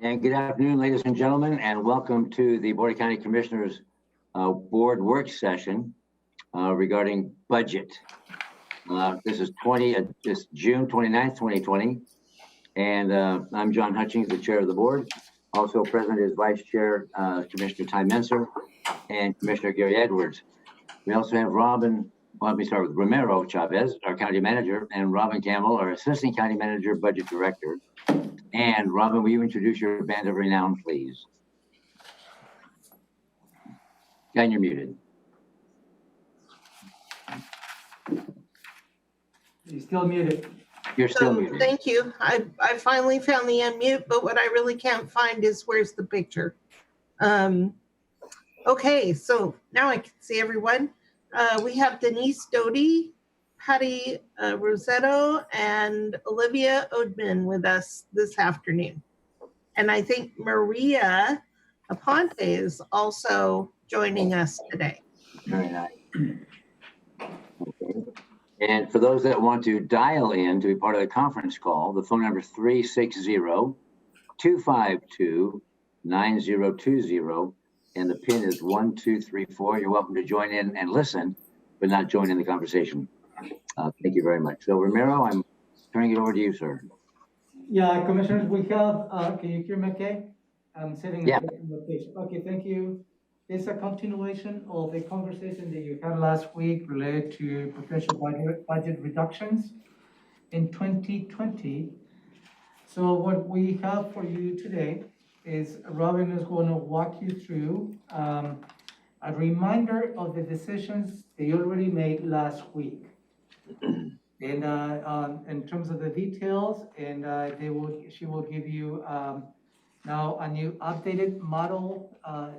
And good afternoon, ladies and gentlemen, and welcome to the Board of County Commissioners Board Work Session regarding budget. This is June 29th, 2020, and I'm John Hutchings, the chair of the board. Also present is Vice Chair Commissioner Ty Menser and Commissioner Gary Edwards. We also have let me start with Romero Chavez, our county manager, and Robin Campbell, our assistant county manager, budget director. And Robin, will you introduce your band of renown, please? And you're muted. You're still muted. You're still muted. Thank you. I finally found the unmute, but what I really can't find is where's the picture. Okay, so now I can see everyone. We have Denise Doty, Patty Rosetto, and Olivia Odman with us this afternoon. And I think Maria Aponte is also joining us today. Very nice. Okay. And for those that want to dial in to be part of the conference call, the phone number is 360-252-9020, and the PIN is 1234. You're welcome to join in and listen, but not join in the conversation. Thank you very much. So Romero, I'm turning it over to you, sir. Yeah, commissioners, we have, can you hear me okay? I'm sitting Yeah. in the location. Okay, thank you. It's a continuation of a conversation that you had last week related to potential budget reductions in 2020. So what we have for you today is Robin is going to walk you through a reminder of the decisions they already made last week. And in terms of the details, and she will give you now a new updated model a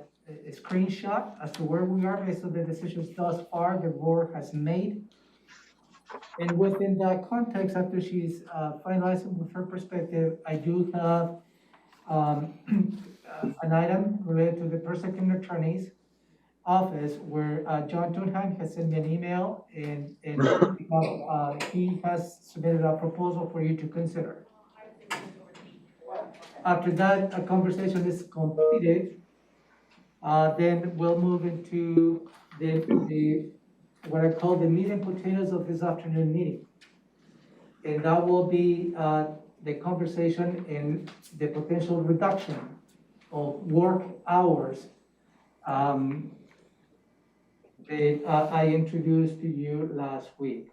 screenshot as to where we are based on the decisions thus far the board has made. And within that context, after she's finalizing with her perspective, I do have an item related to the prosecuting attorney's office where John Tunheim has sent me an email and he has submitted a proposal for you to consider. After that, a conversation is completed, then we'll move into the what I call the meat and potatoes of this afternoon meeting. And that will be the conversation in the potential reduction of work hours that I introduced to you last week.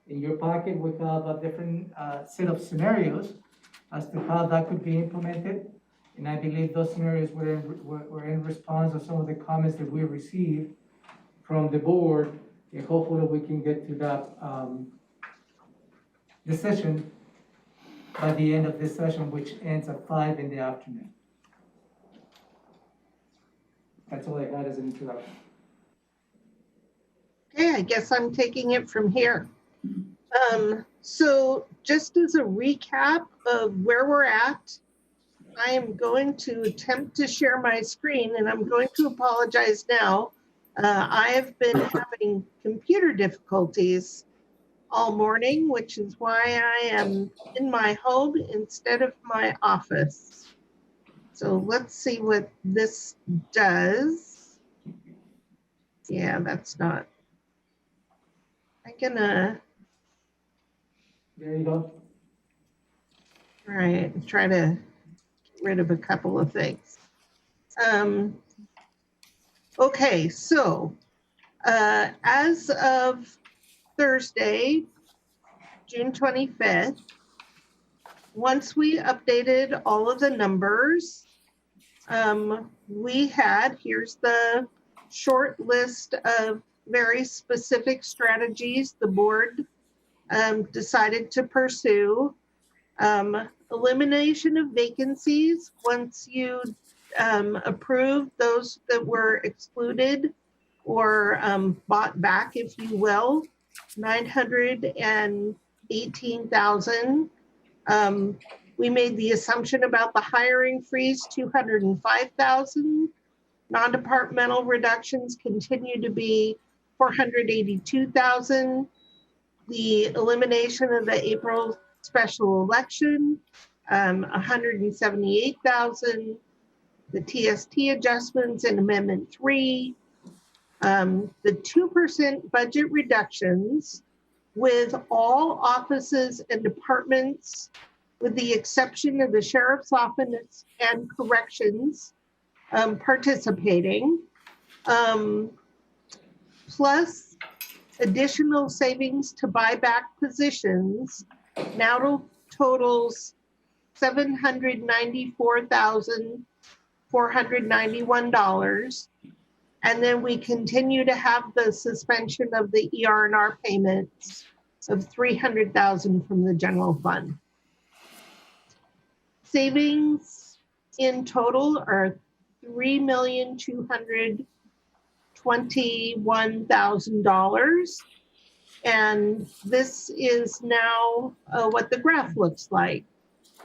In your packet, we have a different set of scenarios as to how that could be implemented. And I believe those scenarios were in response to some of the comments that we received from the board, and hopefully we can get to that decision by the end of this session, which ends at 5 in the afternoon. That's all I had as an introduction. Okay, I guess I'm taking it from here. So just as a recap of where we're at, I am going to attempt to share my screen, and I'm going to apologize now. I have been having computer difficulties all morning, which is why I am in my home instead of my office. So let's see what this does. Yeah, that's not. I'm gonna. There you go. Right, try to get rid of a couple of things. Okay, so as of Thursday, June 25th, once we updated all of the numbers, here's the short list of very specific strategies the board decided to pursue. Elimination of vacancies. Once you approve those that were excluded or bought back, if you will, 918,000. We made the assumption about the hiring freeze, 205,000. Non-departmental reductions continue to be 482,000. The elimination of the April special election, $178,000. The TST adjustments in Amendment 3, the 2% budget reductions with all offices and departments, with the exception of the sheriff's office and corrections participating, plus additional savings to buy back positions, now totals $794,491. And then we continue to have the suspension of the ER&R payments of $300,000 from the general fund. Savings in total are $3,221,000. And this is now what the graph looks like.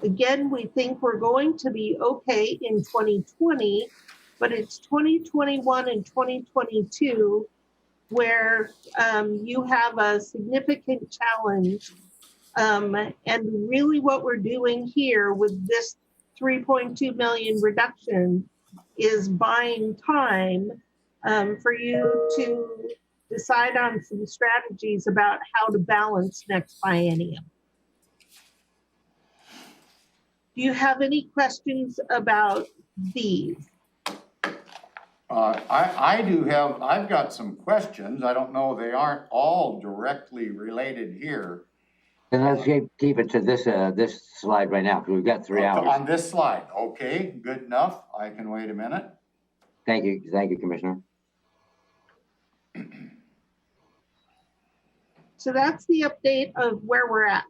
Again, we think we're going to be okay in 2020, but it's 2021 and 2022 where you have a significant challenge. And really what we're doing here with this 3.2 million reduction is buying time for you to decide on some strategies about how to balance next biennium. Do you have any questions about these? I've got some questions. I don't know, they aren't all directly related here. Then let's keep it to this slide right now, because we've got 3 hours. On this slide, okay, good enough. I can wait a minute. Thank you, Commissioner. So that's the update of where we're at.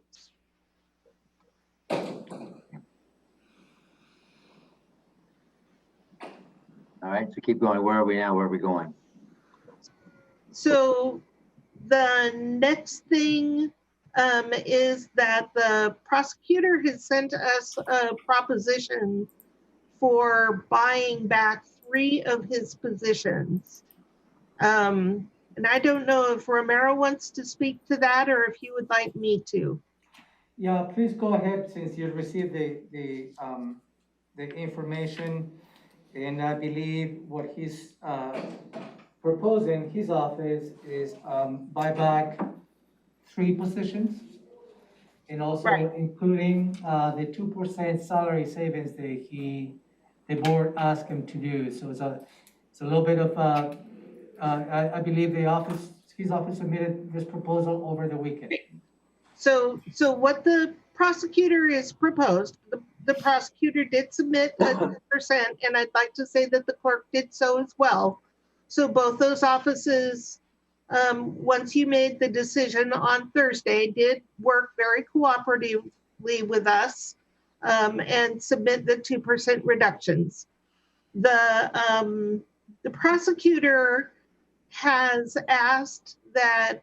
All right, so keep going. Where are we now? Where are we going? So the next thing is that the prosecutor has sent us a proposition for buying back 3 of his positions. And I don't know if Romero wants to speak to that or if you would like me to. Yeah, please go ahead since you received the information. And I believe what he's proposing, his office, is buy back 3 positions. And also including the 2% salary savings that the board asked him to do. So it's a little bit of, I believe his office submitted this proposal over the weekend. So what the prosecutor is proposed, the prosecutor did submit a 10%, and I'd like to say that the clerk did so as well. So both those offices, once you made the decision on Thursday, did work very cooperatively with us and submit the 2% reductions. The prosecutor has asked that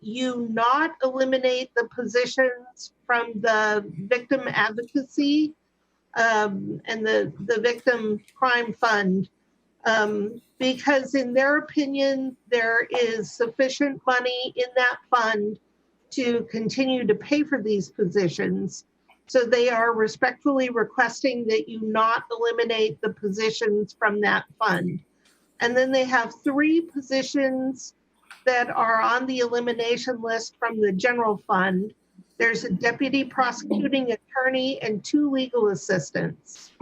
you not eliminate the positions from the victim advocacy and the victim crime fund because in their opinion, there is sufficient money in that fund to continue to pay for these positions. So they are respectfully requesting that you not eliminate the positions from that fund. And then they have 3 positions that are on the elimination list from the general fund. There's a deputy prosecuting attorney and 2 legal assistants.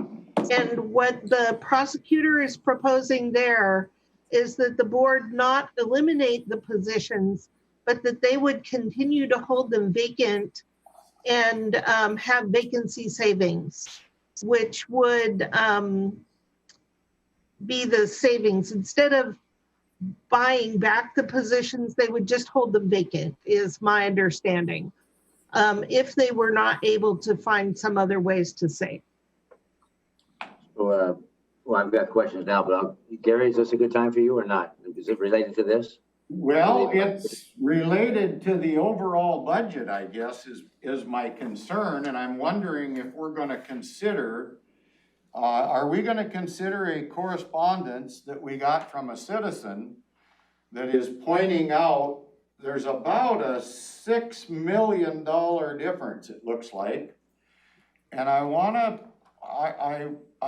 And what the prosecutor is proposing there is that the board not eliminate the positions, but that they would continue to hold them vacant and have vacancy savings, which would be the savings. Instead of buying back the positions, they would just hold them vacant, is my understanding, if they were not able to find some other ways to save. So, well, I've got questions now, but Gary, is this a good time for you or not? Is it related to this? Well, it's related to the overall budget, I guess, is my concern. And I'm wondering if we're going to consider, are we going to consider a correspondence that we got from a citizen that is pointing out there's about a $6 million difference, it looks like, And I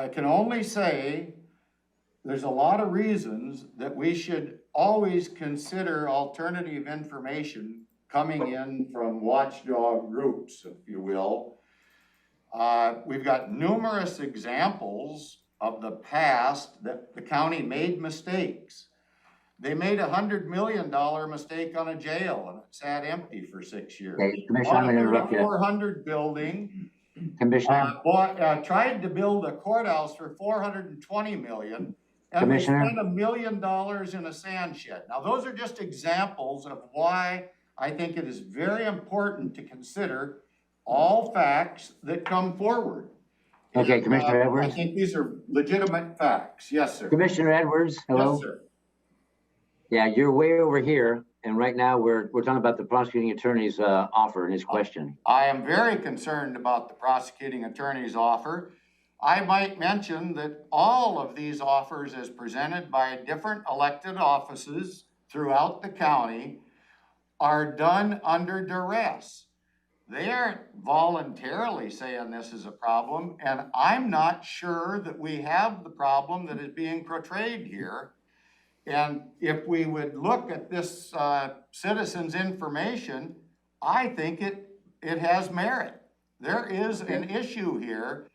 can only say, there's a lot of reasons that we should always consider alternative information coming in from watchdog groups, if you will. We've got numerous examples of the past that the county made mistakes. They made $100 million mistake on a jail and it sat empty for 6 years. Okay, Commissioner, I'm gonna interrupt you. 400 building, Commissioner, tried to build a courthouse for $420 million. And we Commissioner? spent $1 million in a sand shed. Now, those are just examples of why I think it is very important to consider all facts that come forward. Okay, And, Commissioner Edwards? I think these are legitimate facts. Yes, sir. Commissioner Edwards, hello? Yes, sir. Yeah, you're way over here, and right now we're talking about the prosecuting attorney's offer and his question. I am very concerned about the prosecuting attorney's offer. I might mention that all of these offers as presented by different elected offices throughout the county are done under duress. They aren't voluntarily saying this is a problem, and I'm not sure that we have the problem that is being portrayed here. And if we would look at this citizens' information, I think it has merit. There is an issue here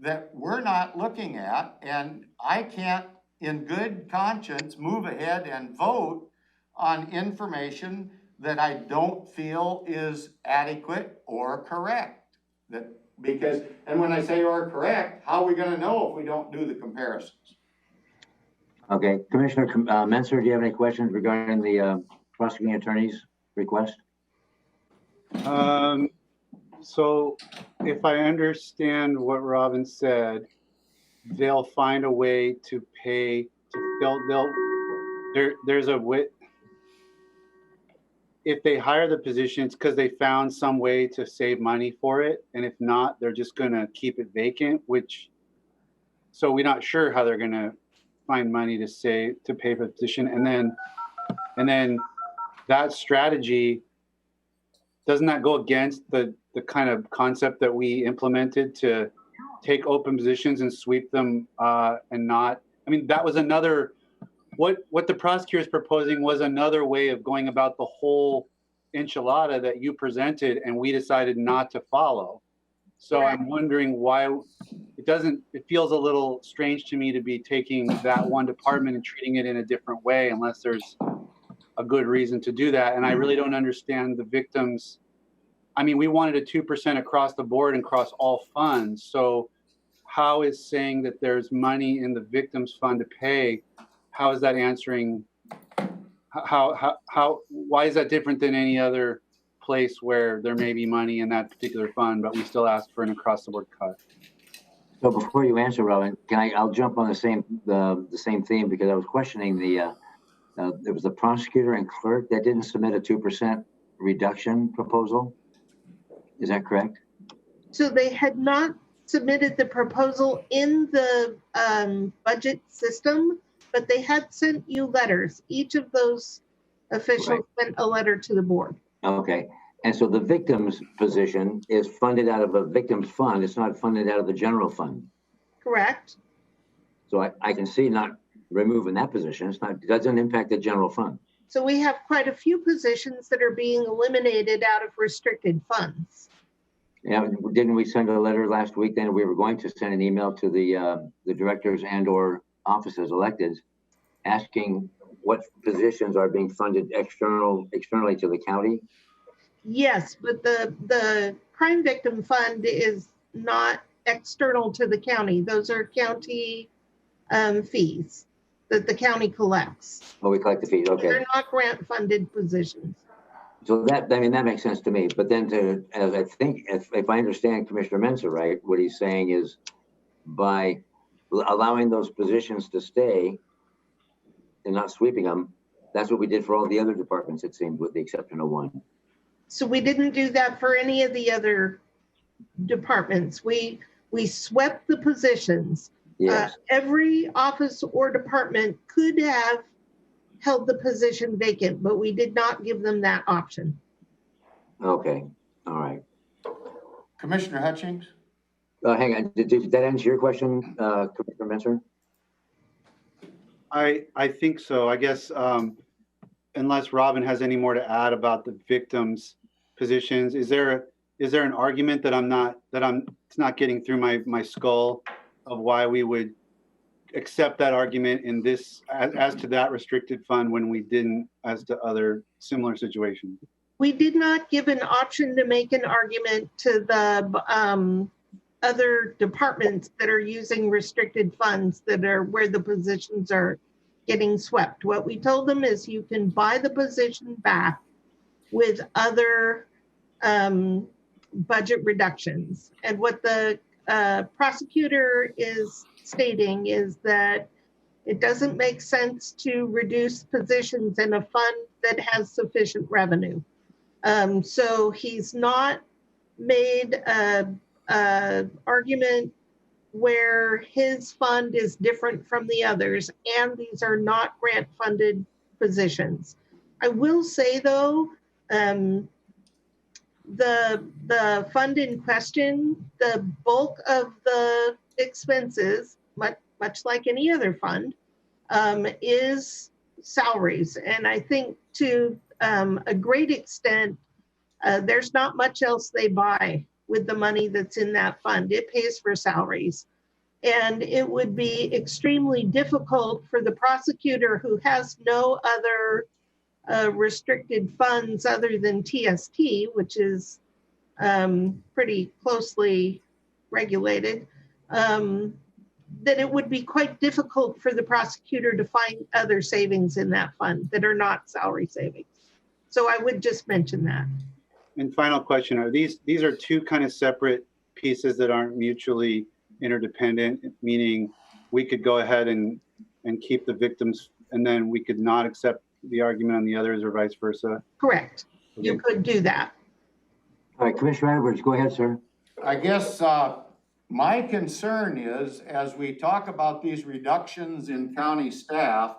that we're not looking at, and I can't, in good conscience, move ahead and vote on information that I don't feel is adequate or correct. And when I say or correct, how are we gonna know if we don't do the comparisons? Okay, Commissioner Menser, do you have any questions regarding the prosecuting attorney's request? So if I understand what Robin said, they'll find a way to pay, there's a way, if they hire the position, it's because they found some way to save money for it. And if not, they're just gonna keep it vacant, so we're not sure how they're gonna find money to pay for the position. And then that strategy, doesn't that go against the kind of concept that we implemented to take open positions and sweep them and not, I mean, that was another, what the prosecutor is proposing was another way of going about the whole enchilada that you presented and we decided not to follow. So I'm wondering why it feels a little strange to me to be taking that one department and treating it in a different way unless there's a good reason to do that. And I really don't understand the victims. I mean, we wanted a 2% across the board and across all funds. So how is saying that there's money in the victims fund to pay, how is that answering, why is that different than any other place where there may be money in that particular fund, but we still ask for an across the board cut? So before you answer, Robin, I'll jump on the same theme because I was questioning there was the prosecutor and clerk that didn't submit a 2% reduction proposal. Is that correct? So they had not submitted the proposal in the budget system, but they had sent you letters. Each of those officials sent a letter to the board. Okay. And so the victim's position is funded out of a victim's fund. It's not funded out of the general fund. Correct. So I can see not removing that position. It doesn't impact the general fund. So we have quite a few positions that are being eliminated out of restricted funds. Yeah, didn't we send a letter last week? Then we were going to send an email to the directors and or officers elected asking what positions are being funded externally to the county. Yes, but the crime victim fund is not external to the county. Those are county fees that the county collects. Oh, we collect the fees. Okay. They're not grant funded positions. So that makes sense to me. But then as I think, if I understand Commissioner Menser right, what he's saying is by allowing those positions to stay and not sweeping them, that's what we did for all the other departments, it seemed, with the exception of one. So we didn't do that for any of the other departments. We swept the positions. Yes. Every office or department could have held the position vacant, but we did not give them that option. Okay. All right. Commissioner Hutchings? hang on, did that answer your question, Commissioner Mentor? I think so. I guess unless Robin has any more to add about the victims' positions, is there an argument that it's not getting through my skull of why we would accept that argument in this as to that restricted fund when we didn't as to other similar situations? We did not give an option to make an argument to the other departments that are using restricted funds that are where the positions are getting swept. What we told them is you can buy the position back with other budget reductions. And what the prosecutor is stating is that it doesn't make sense to reduce positions in a fund that has sufficient revenue. So he's not made a argument where his fund is different from the others, and these are not grant funded positions. I will say though, the fund in question, the bulk of the expenses, much like any other fund, is salaries. And I think to a great extent, there's not much else they buy with the money that's in that fund. It pays for salaries. And it would be extremely difficult for the prosecutor who has no other restricted funds other than TST, which is pretty closely regulated, that it would be quite difficult for the prosecutor to find other savings in that fund that are not salary savings. So I would just mention that. And final question, are these are two kind of separate pieces that aren't mutually interdependent, meaning we could go ahead and keep the victims and then we could not accept the argument on the others or vice versa? Correct. Okay. You could do that. All right, Commissioner Edwards, go ahead, sir. I guess my concern is, as we talk about these reductions in county staff,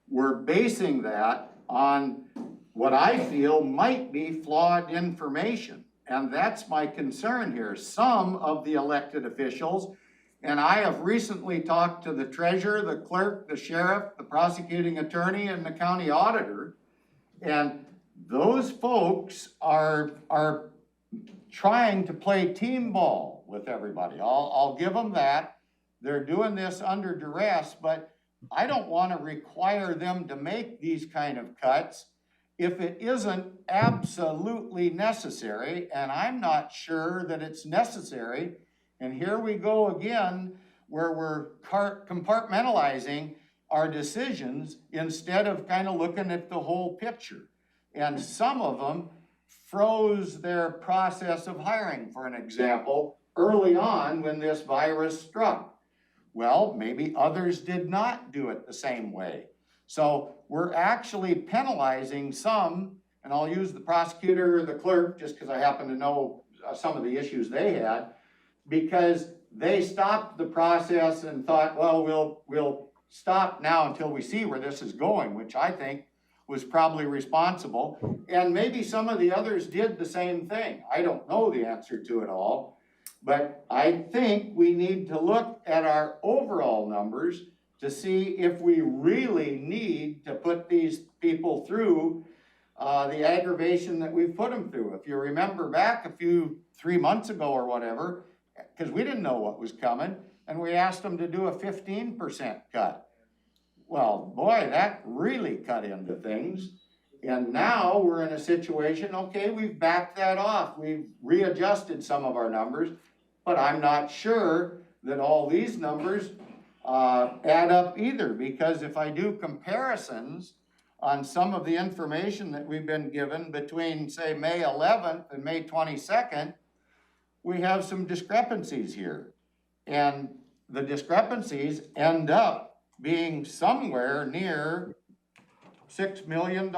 we're basing that on what I feel might be flawed information. And that's my concern here. Some of the elected officials, and I have recently talked to the treasurer, the clerk, the sheriff, the prosecuting attorney, and the county auditor, and those folks are trying to play team ball with everybody. I'll give them that. They're doing this under duress, but I don't want to require them to make these kind of cuts if it isn't absolutely necessary, and I'm not sure that it's necessary. And here we go again, where we're compartmentalizing our decisions instead of kind of looking at the whole picture. And some of them froze their process of hiring, for an example, early on when this virus struck. Well, maybe others did not do it the same way. So we're actually penalizing some, and I'll use the prosecutor or the clerk just because I happen to know some of the issues they had, because they stopped the process and thought, well, we'll stop now until we see where this is going, which I think was probably responsible. And maybe some of the others did the same thing. I don't know the answer to it all, but I think we need to look at our overall numbers to see if we really need to put these people through the aggravation that we've put them through. If you remember back 3 months ago or whatever, because we didn't know what was coming, and we asked them to do a 15% cut. Well, boy, that really cut into things. And now we're in a situation, okay, we've backed that off. We've readjusted some of our numbers, but I'm not sure that all these numbers add up either, because if I do comparisons on some of the information that we've been given between, say, May 11th and May 22nd, we have some discrepancies here. And the discrepancies end up being somewhere near $6 million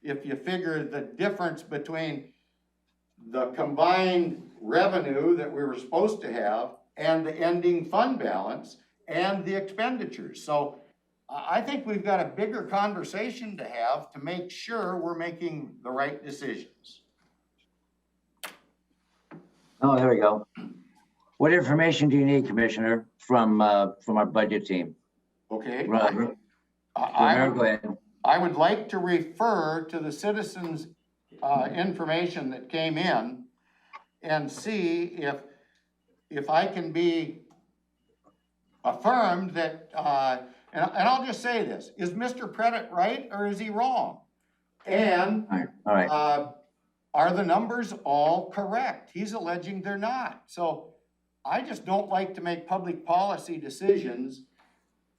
if you figure the difference between the combined revenue that we were supposed to have and the ending fund balance and the expenditures. So I think we've got a bigger conversation to have to make sure we're making the right decisions. Oh, there we go. What information do you need, Commissioner, from our budget team? Okay. Romero, I go ahead. I would like to refer to the citizens' information that came in and see if I can be affirmed that, and I'll just say this, is Mr. Pettit right or is he wrong? And All right. are the numbers all correct? He's alleging they're not. So I just don't like to make public policy decisions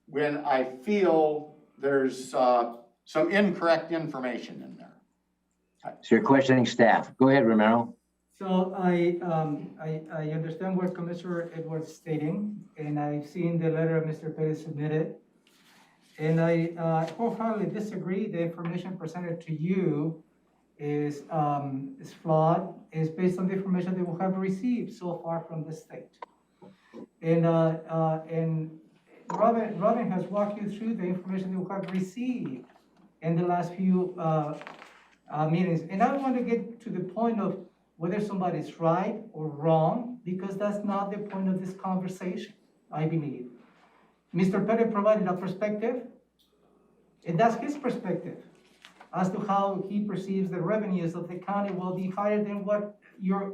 when I feel there's some incorrect information in there. So you're questioning staff. Go ahead, Romero. So I understand what Commissioner Edwards is stating, and I've seen the letter Mr. Pettit submitted. And I wholeheartedly disagree. The information presented to you is flawed, is based on the information that we have received so far from the state. And Robin has walked you through the information that we have received in the last few meetings. And I don't want to get to the point of whether somebody's right or wrong, because that's not the point of this conversation, I believe. Mr. Pettit provided a perspective, and that's his perspective as to how he perceives the revenues of the county will be higher than what your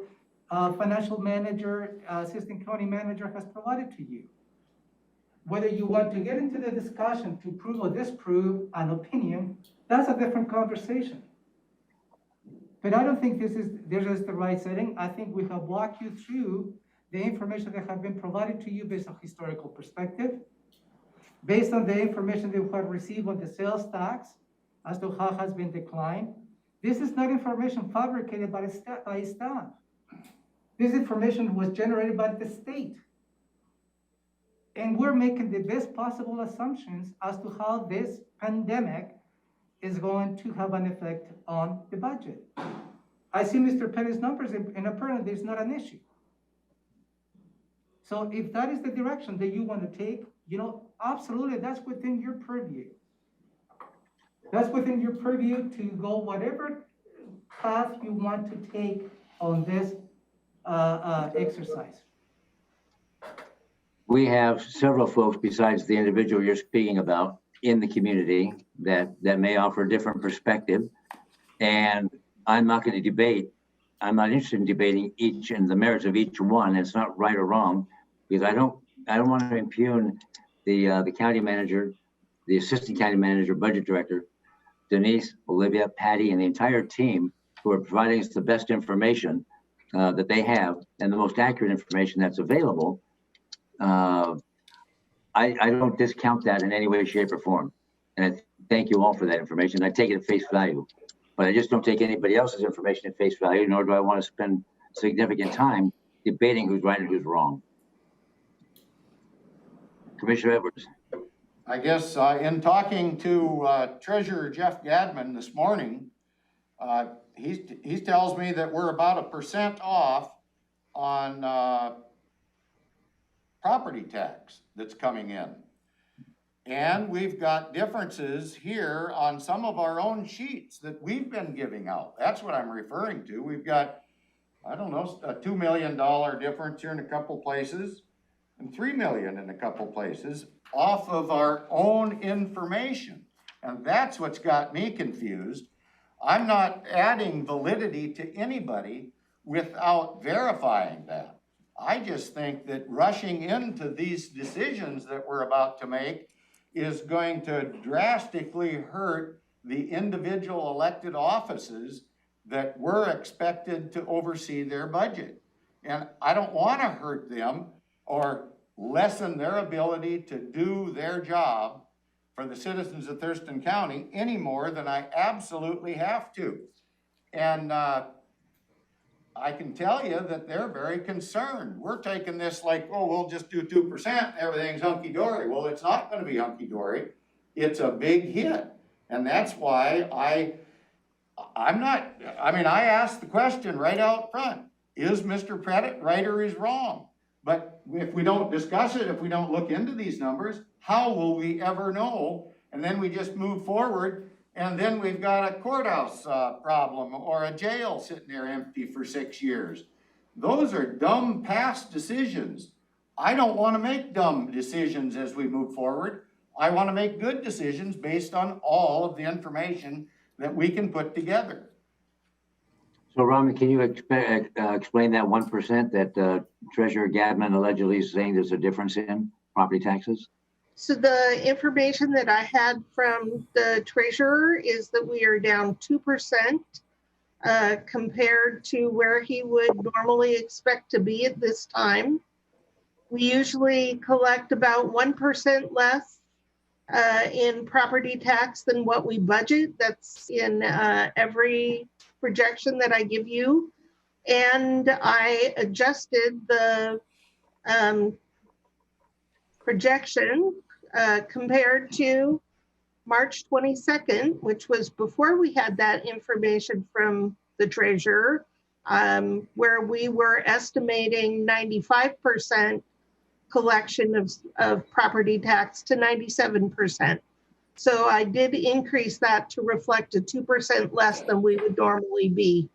financial manager, assistant county manager has provided to you. Whether you want to get into the discussion to prove or disprove an opinion, that's a different conversation. But I don't think this is the right setting. I think we have walked you through the information that have been provided to you based on historical perspective, based on the information that we have received on the sales tax as to how has been declined. This is not information fabricated by staff. This information was generated by the state. And we're making the best possible assumptions as to how this pandemic is going to have an effect on the budget. I see Mr. Pettit's numbers, and apparently there's not an issue. So if that is the direction that you want to take, absolutely, that's within your purview. That's within your purview to go whatever path you want to take on this exercise. We have several folks besides the individual you're speaking about in the community that may offer a different perspective. And I'm not going to debate. I'm not interested in debating each and the merits of each one. It's not right or wrong, because I don't want to impugn the county manager, the assistant county manager, budget director, Denise, Olivia, Patty, and the entire team who are providing us the best information that they have and the most accurate information that's available. I don't discount that in any way, shape, or form. And I thank you all for that information. I take it at face value, but I just don't take anybody else's information at face value, nor do I want to spend significant time debating who's right and who's wrong. Commissioner Edwards. I guess in talking to Treasurer Jeff Gadman this morning, he tells me that we're about 1% off on property tax that's coming in. And we've got differences here on some of our own sheets that we've been giving out. That's what I'm referring to. We've got, I don't know, a $2 million difference here in a couple places and $3 million in a couple places off of our own information. And that's what's got me confused. I'm not adding validity to anybody without verifying that. I just think that rushing into these decisions that we're about to make is going to drastically hurt the individual elected offices that we're expected to oversee their budget. And I don't want to hurt them or lessen their ability to do their job for the citizens of Thurston County any more than I absolutely have to. And I can tell you that they're very concerned. We're taking this like, oh, we'll just do 2%, everything's hunky-dory. Well, it's not going to be hunky-dory. It's a big hit. And that's why I asked the question right out front. Is Mr. Pettit right or is wrong? But if we don't discuss it, if we don't look into these numbers, how will we ever know? And then we just move forward, and then we've got a courthouse problem or a jail sitting there empty for 6 years. those are dumb past decisions. I don't want to make dumb decisions as we move forward. I want to make good decisions based on all of the information that we can put together. So Robin, can you explain that 1% that Treasurer Gadman allegedly is saying there's a difference in property taxes? So the information that I had from the treasurer is that we are down 2% compared to where he would normally expect to be at this time. We usually collect about 1% less in property tax than what we budget. That's in every projection that I give you. And I adjusted the projection compared to March 22nd, which was before we had that information from the treasurer, where we were estimating 95% collection of property tax to 97%. So I did increase that to reflect a 2% less than we would normally be.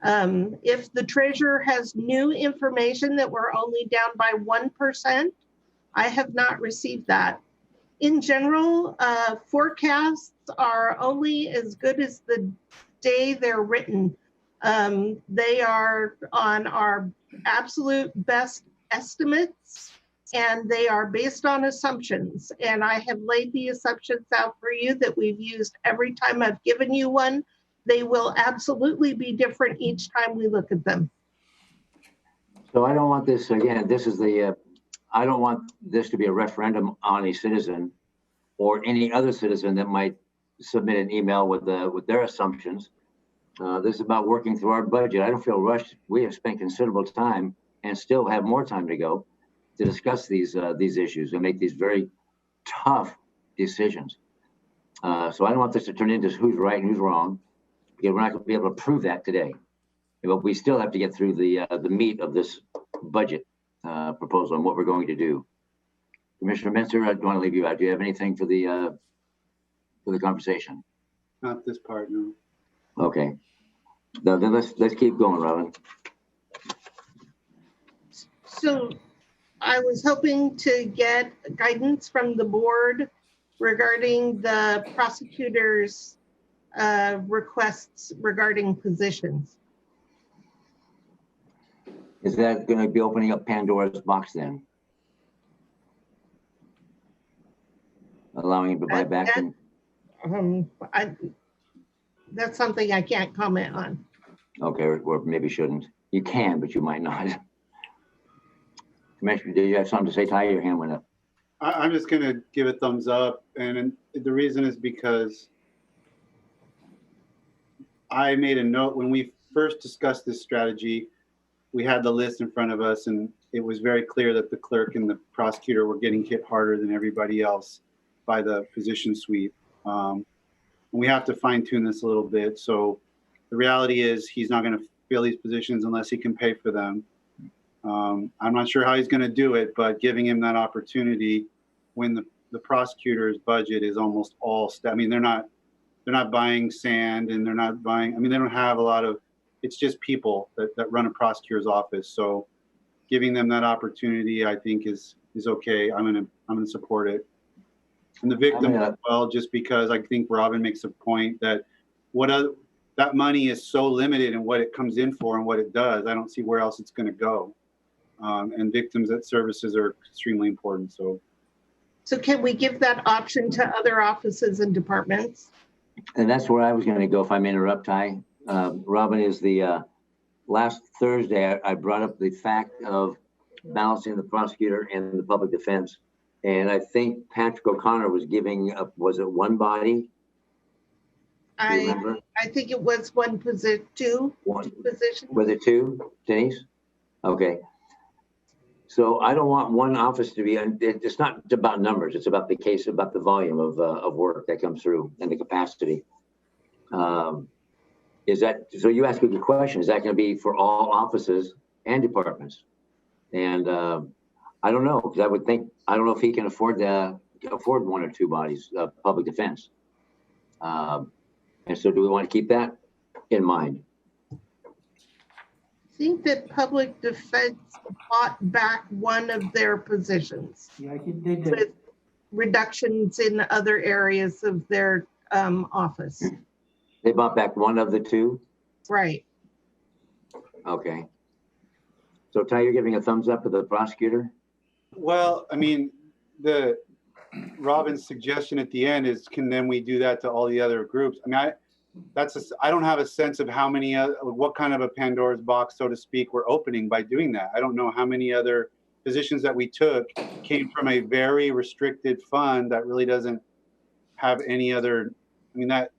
If the treasurer has new information that we're only down by 1%, I have not received that. In general, forecasts are only as good as the day they're written. They are on our absolute best estimates, and they are based on assumptions. And I have laid the assumptions out for you that we've used every time I've given you one. They will absolutely be different each time we look at them. So I don't want this, again, this is the, I don't want this to be a referendum on a citizen or any other citizen that might submit an email with their assumptions. This is about working through our budget. I don't feel rushed. We have spent considerable time and still have more time to go to discuss these issues and make these very tough decisions. So I don't want this to turn into who's right and who's wrong, because we're not going to be able to prove that today. But we still have to get through the meat of this budget proposal and what we're going to do. Commissioner Minster, I don't want to leave you out. Do you have anything for the conversation? Not this part, no. Okay. Then let's keep going, Robin. So I was hoping to get guidance from the board regarding the prosecutor's requests regarding positions. Is that going to be opening up Pandora's box then? Allowing him to buy back? That's something I can't comment on. Okay, or maybe shouldn't. You can, but you might not. Commissioner, do you have something to say? Ty, your hand went up. I'm just going to give a thumbs up. And the reason is because I made a note when we first discussed this strategy. We had the list in front of us, and it was very clear that the clerk and the prosecutor were getting hit harder than everybody else by the position sweep. We have to fine tune this a little bit. So the reality is he's not going to fill these positions unless he can pay for them. I'm not sure how he's going to do it, but giving him that opportunity when the prosecutor's budget is almost all I mean, they're not buying sand, and they're not buying, I mean, they don't have a lot of, it's just people that run a prosecutor's office. So giving them that opportunity, I think is okay. I'm gonna support it. And the victim as well, just because I think Robin makes a point that that money is so limited in what it comes in for and what it does. I don't see where else it's going to go. And victims at services are extremely important. So can we give that option to other offices and departments? And that's where I was going to go, if I may interrupt, Ty. Robin, is the last Thursday, I brought up the fact of balancing the prosecutor and the public defense. And I think Patrick O'Connor was giving up, was it one body? Do you remember? I think it was one position, two positions. Was it two, Denise? Okay. So I don't want one office to be, it's not about numbers, it's about the case, about the volume of work that comes through and the capacity. Is that, so you ask a good question, is that going to be for all offices and departments? And I don't know, because I would think, I don't know if he can afford one or two bodies of public defense. And so do we want to keep that in mind? think that public defense bought back one of their positions Yeah, they did. with reductions in other areas of their office. They bought back one of the two? Right. Okay. So Ty, you're giving a thumbs up to the prosecutor? Well, I mean, the Robin's suggestion at the end is, can then we do that to all the other groups? I mean, I don't have a sense of how many, what kind of a Pandora's box, so to speak, we're opening by doing that. I don't know how many other positions that we took came from a very restricted fund that really doesn't have any other, I mean, that,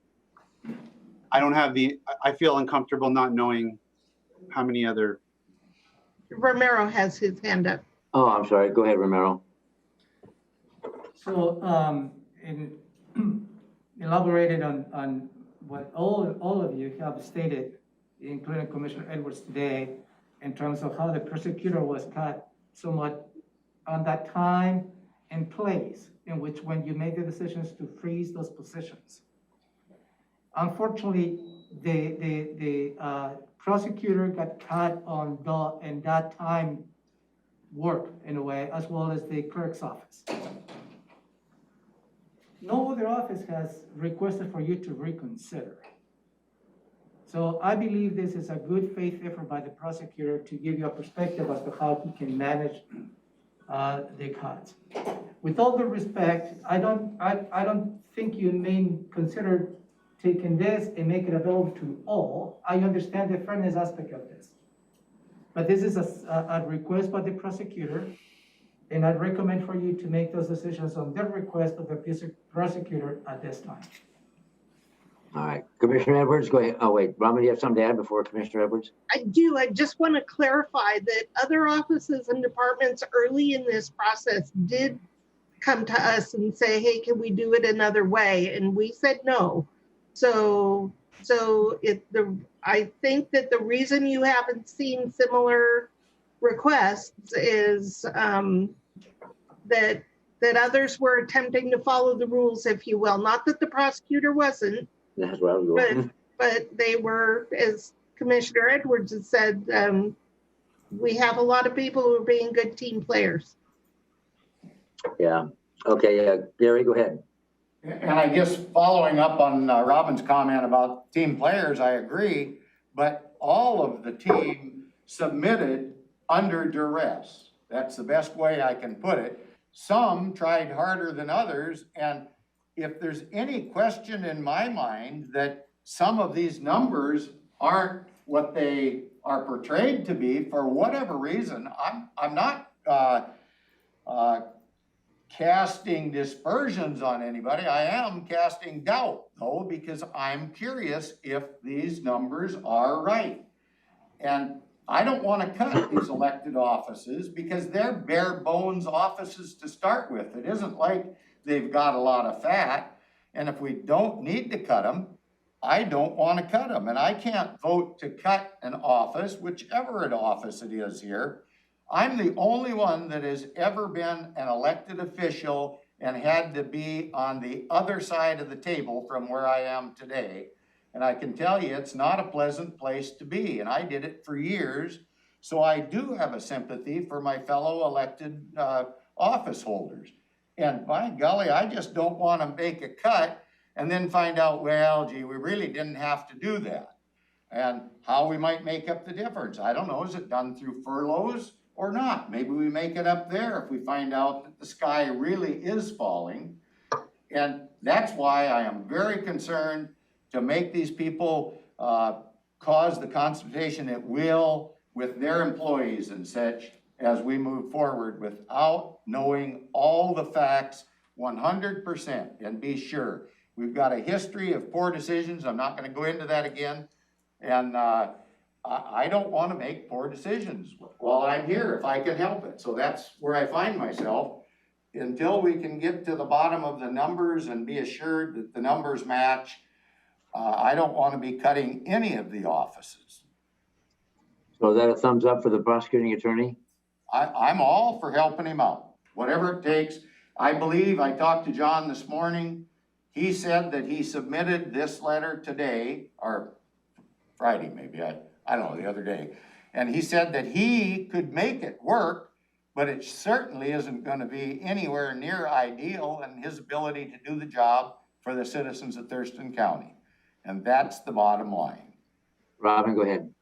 I feel uncomfortable not knowing how many other. Romero has his hand up. Oh, I'm sorry. Go ahead, Romero. So, in elaborated on what all of you have stated, including Commissioner Edwards today, in terms of how the prosecutor was cut somewhat on that time and place in which when you make the decisions to freeze those positions. Unfortunately, the prosecutor got cut in that time work in a way, as well as the clerk's office. No other office has requested for you to reconsider. So I believe this is a good faith effort by the prosecutor to give you a perspective as to how he can manage the cuts. With all due respect, I don't think you may consider taking this and make it available to all. I understand the fairness aspect of this. But this is a request by the prosecutor, and I'd recommend for you to make those decisions on the request of the prosecutor at this time. All right. Commissioner Edwards, go ahead. Oh, wait. Robin, do you have something to add before Commissioner Edwards? I do. I just want to clarify that other offices and departments early in this process did come to us and say, hey, can we do it another way? And we said no. So I think that the reason you haven't seen similar requests is that others were attempting to follow the rules, if you will. Not that the prosecutor wasn't, That's where I was going. but they were, as Commissioner Edwards has said, we have a lot of people who are being good team players. Yeah. Okay. Gary, go ahead. And I guess following up on Robin's comment about team players, I agree, but all of the team submitted under duress. That's the best way I can put it. Some tried harder than others, and if there's any question in my mind that some of these numbers aren't what they are portrayed to be for whatever reason, I'm not casting dispersions on anybody. I am casting doubt, though, because I'm curious if these numbers are right. And I don't want to cut these elected offices because they're bare bones offices to start with. It isn't like they've got a lot of fat. And if we don't need to cut them, I don't want to cut them. And I can't vote to cut an office, whichever an office it is here. I'm the only one that has ever been an elected official and had to be on the other side of the table from where I am today. And I can tell you, it's not a pleasant place to be. And I did it for years. So I do have a sympathy for my fellow elected office holders. And by golly, I just don't want to make a cut and then find out, well, gee, we really didn't have to do that. And how we might make up the difference. I don't know, is it done through furloughs or not? Maybe we make it up there if we find out that the sky really is falling. And that's why I am very concerned to make these people cause the consternation it will with their employees and such as we move forward without knowing all the facts 100%. And be sure, we've got a history of poor decisions. I'm not going to go into that again. And I don't want to make poor decisions while I'm here if I can help it. So that's where I find myself. Until we can get to the bottom of the numbers and be assured that the numbers match, I don't want to be cutting any of the offices. So is that a thumbs up for the prosecuting attorney? I'm all for helping him out, whatever it takes. I believe I talked to John this morning. He said that he submitted this letter today, or Friday maybe, I don't know, the other day. And he said that he could make it work, but it certainly isn't gonna be anywhere near ideal in his ability to do the job for the citizens of Thurston County. And that's the bottom line. Robin, go ahead.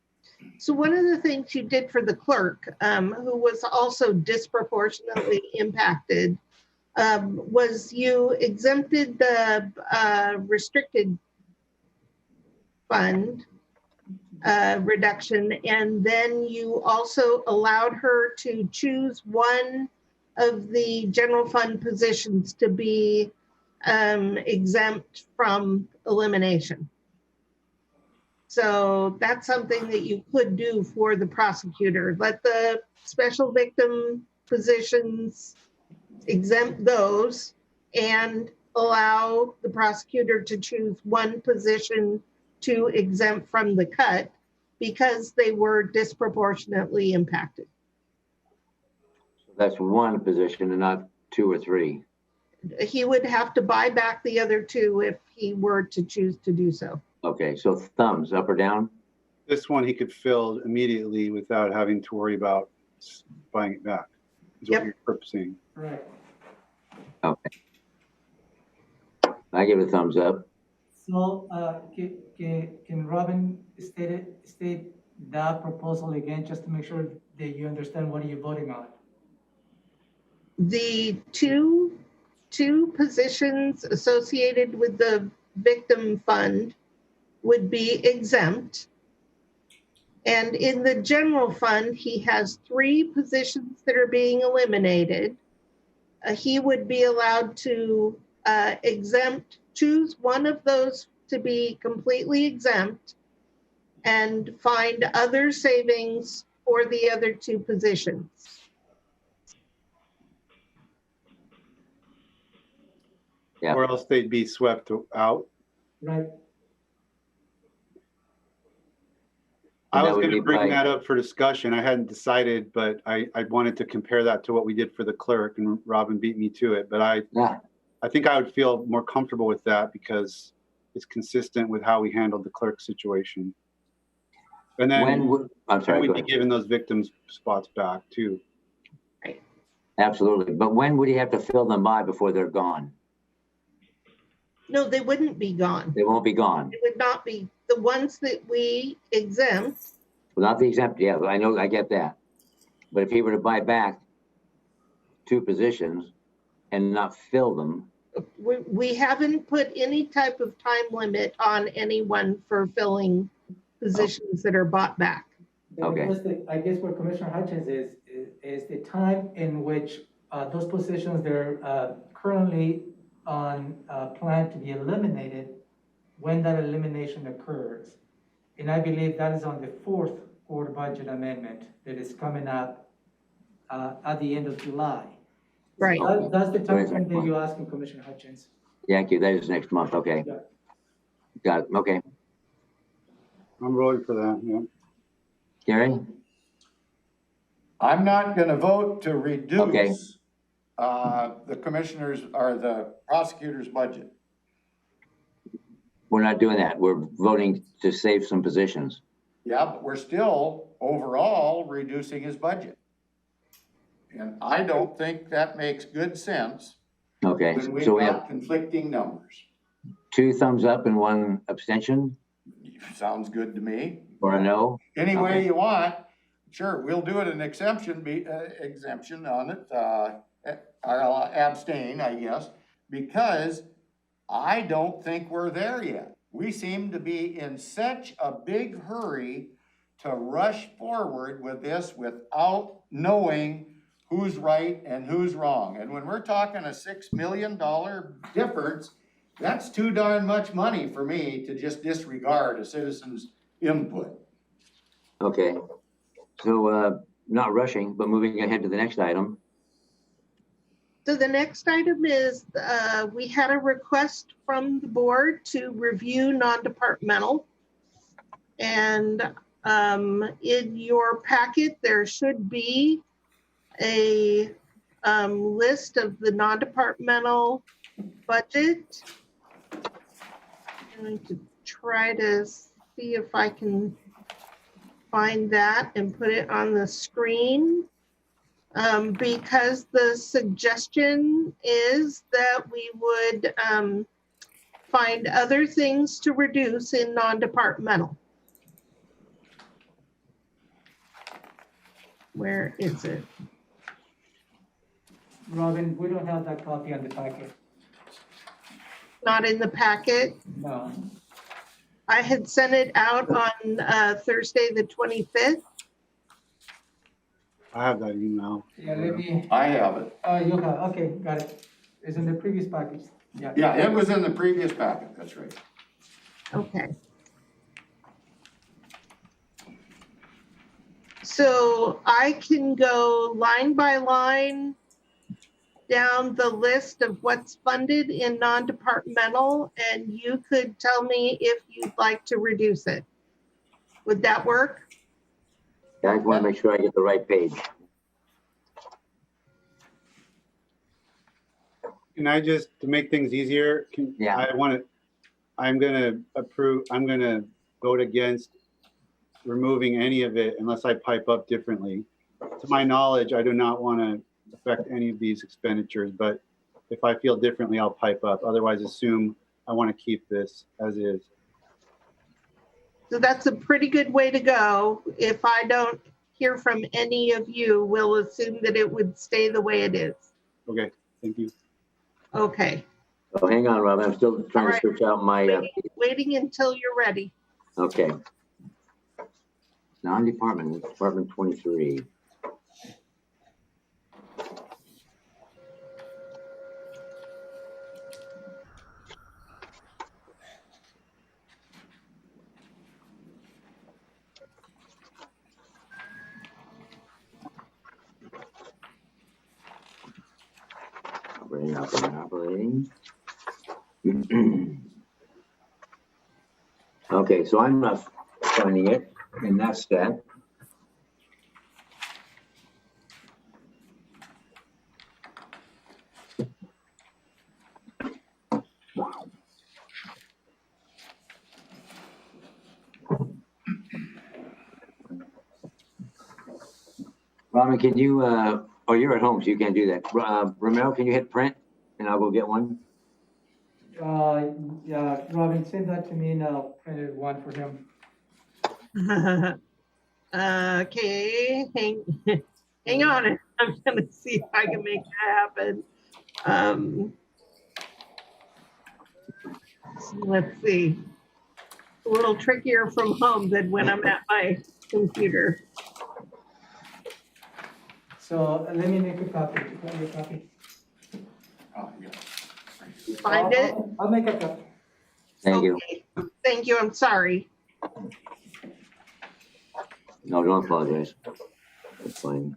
So one of the things you did for the clerk, who was also disproportionately impacted, was you exempted the restricted fund reduction, and then you also allowed her to choose one of the general fund positions to be exempt from elimination. So that's something that you could do for the prosecutor. Let the special victim positions exempt those and allow the prosecutor to choose one position to exempt from the cut because they were disproportionately impacted. That's one position and not two or three. He would have to buy back the other two if he were to choose to do so. Okay, so thumbs up or down? This one he could fill immediately without having to worry about buying it back, is what Yep. you're purposing. Right. Okay. I give it a thumbs up. So, can Robin state that proposal again, just to make sure that you understand what you're voting on? The two positions associated with the victim fund would be exempt. And in the general fund, he has 3 positions that are being eliminated. He would be allowed to choose one of those to be completely exempt and find other savings for the other 2 positions. Yeah. Or else they'd be swept out. Right. I That was would going be to bring by- that up for discussion. I hadn't decided, but I wanted to compare that to what we did for the clerk, and Robin beat me to it. But Yeah, I think I would feel more comfortable with that because it's consistent with how we handled the clerk situation. And when then would, I'm sorry, we'd go be ahead. giving those victims spots back too. Absolutely. But when would he have to fill them by before they're gone? No, they wouldn't be gone. They won't be gone. It would not be the ones that we exempt. Without the exempt, yeah, I know, I get that. But if he were to buy back 2 positions and not fill them, We haven't put any type of time limit on anyone for filling positions that are bought back. Okay. I guess where Commissioner Hutchins is the time in which those positions that are currently on plan to be eliminated, when that elimination occurs. And I believe that is on the 4th quarter budget amendment that is coming up at the end of July. Right. That's the time frame Right. that you're asking, Commissioner Hutchins. thank you, that is next month, okay. Yeah. Got it, okay. I'm rolling for that. Yeah. Gary? I'm not gonna vote to Okay. reduce the commissioners or the prosecutor's budget. We're not doing that. We're voting to save some positions. Yeah, but we're still overall reducing his budget. And I don't think that makes good sense Okay, when we've so we have got conflicting numbers. 2 thumbs up and 1 abstention, Sounds good to me. or a no? Any way Okay. you want, sure, we'll do it an exemption on it, I'll abstain, I guess, because I don't think we're there yet. We seem to be in such a big hurry to rush forward with this without knowing who's right and who's wrong. And when we're talking a $6 million difference, that's too darn much money for me to just disregard a citizen's input. Okay, so not rushing, but moving ahead to the next item. So the next item is, we had a request from the board to review non-departmental. And in your packet, there should be a list of the non-departmental budget. I'm going to try to see if I can find that and put it on the screen. Because the suggestion is that we would find other things to reduce in non-departmental. Where is it? Robin, we don't have that copy on the packet. Not in the packet. No. I had sent it out on Thursday, the 25th. I have that email. Yeah, let me, I have it. you have, okay, got it. It's in the previous package. Yeah. Yeah, it was in the previous packet, that's right. Okay. So I can go line by line down the list of what's funded in non-departmental, and you could tell me if you'd like to reduce it. Would that work? I want to make sure I get the right page. Can I just, to make things easier, Yeah. I'm gonna vote against removing any of it unless I pipe up differently. To my knowledge, I do not want to affect any of these expenditures, but if I feel differently, I'll pipe up. Otherwise, assume I want to keep this as is. So that's a pretty good way to go. If I don't hear from any of you, we'll assume that it would stay the way it is. Okay, thank you. Okay, Oh, hang on, Rob. I'm still trying to All right. search out my, waiting until you're ready. okay. Non-department, Department 23. Operating. Okay, so I'm not finding it in that stat. Robin, can you, oh, you're at home, so you can't do that. Romero, can you hit print and I'll go get one? Yeah, Robin, send that to me and I'll print it one for him. Okay, hang on. I'm gonna see if I can make that happen. So let's see. A little trickier from home than when I'm at my computer. So let me make a copy. Make a copy. Oh, yeah. Find it? I'll make a copy. Thank you. Okay. Thank you. I'm sorry. No, don't apologize. That's fine.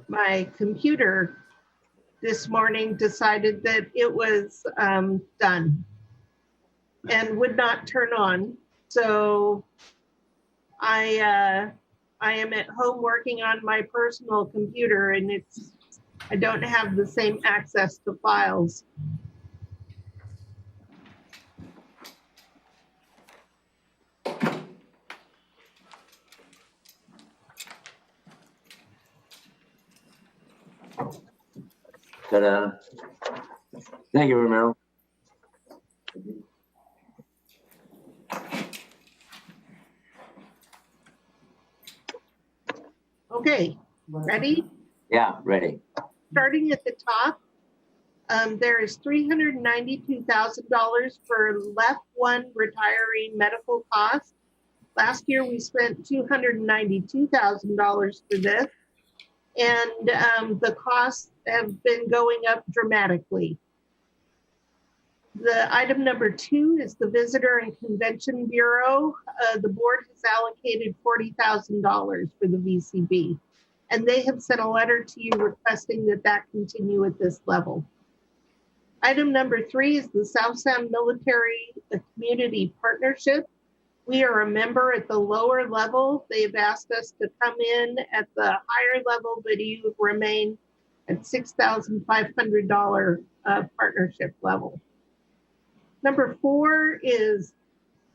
My computer this morning decided that it was done and would not turn on. So I am at home working on my personal computer, and I don't have the same access to files. Ta-da. Thank you, Romero. Okay, ready? Yeah, ready. Starting at the top, there is $392,000 for left one retiree medical costs. Last year, we spent $292,000 for this, and the costs have been going up dramatically. The item number 2 is the Visitor and Convention Bureau. The board has allocated $40,000 for the VCB, and they have sent a letter to you requesting that continue at this level. Item number 3 is the South Sound Military Community Partnership. We are a member at the lower level. They've asked us to come in at the higher level, but you remain at $6,500 partnership level. Number 4 is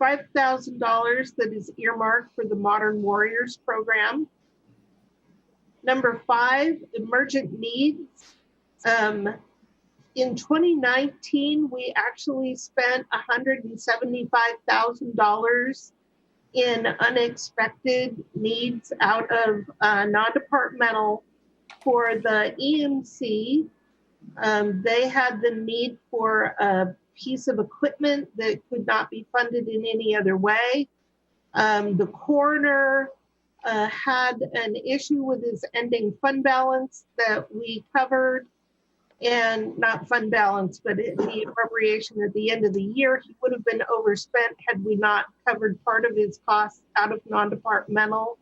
$5,000 that is earmarked for the Modern Warriors program. Number 5, emergent needs. In 2019, we actually spent $175,000 in unexpected needs out of non-departmental for the EMC. They had the need for a piece of equipment that could not be funded in any other way. The coroner had an issue with his ending fund balance that we covered, and not fund balance, but the appropriation at the end of the year. He would have been overspent had we not covered part of his costs out of non-departmental.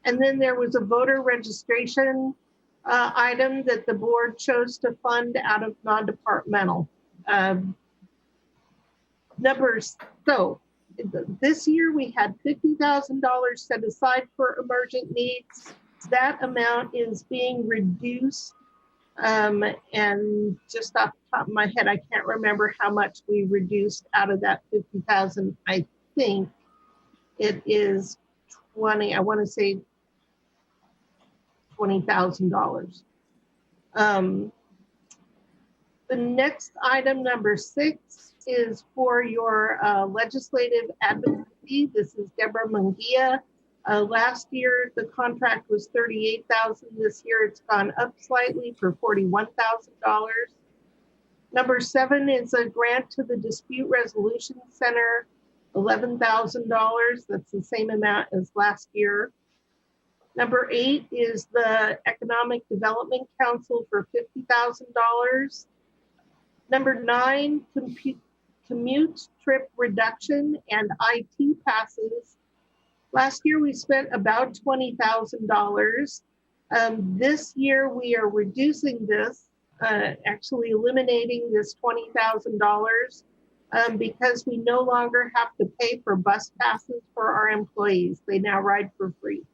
And then there was a voter registration item that the board chose to fund out of non-departmental. Numbers, so this year we had $50,000 set aside for emergent needs. That amount is being reduced. And just off the top of my head, I can't remember how much we reduced out of that 50,000. I think it is 20, I want to say $20,000. The next item, number 6, is for your legislative advocacy. This is Deborah Munguia. Last year, the contract was $38,000. This year, it's gone up slightly for $41,000. Number 7 is a grant to the Dispute Resolution Center, $11,000. That's the same amount as last year. Number 8 is the Economic Development Council for $50,000. Number 9, commute trip reduction and IT passes. Last year, we spent about $20,000. This year, we are reducing this, actually eliminating this $20,000 because we no longer have to pay for bus passes for our employees. They now ride for free.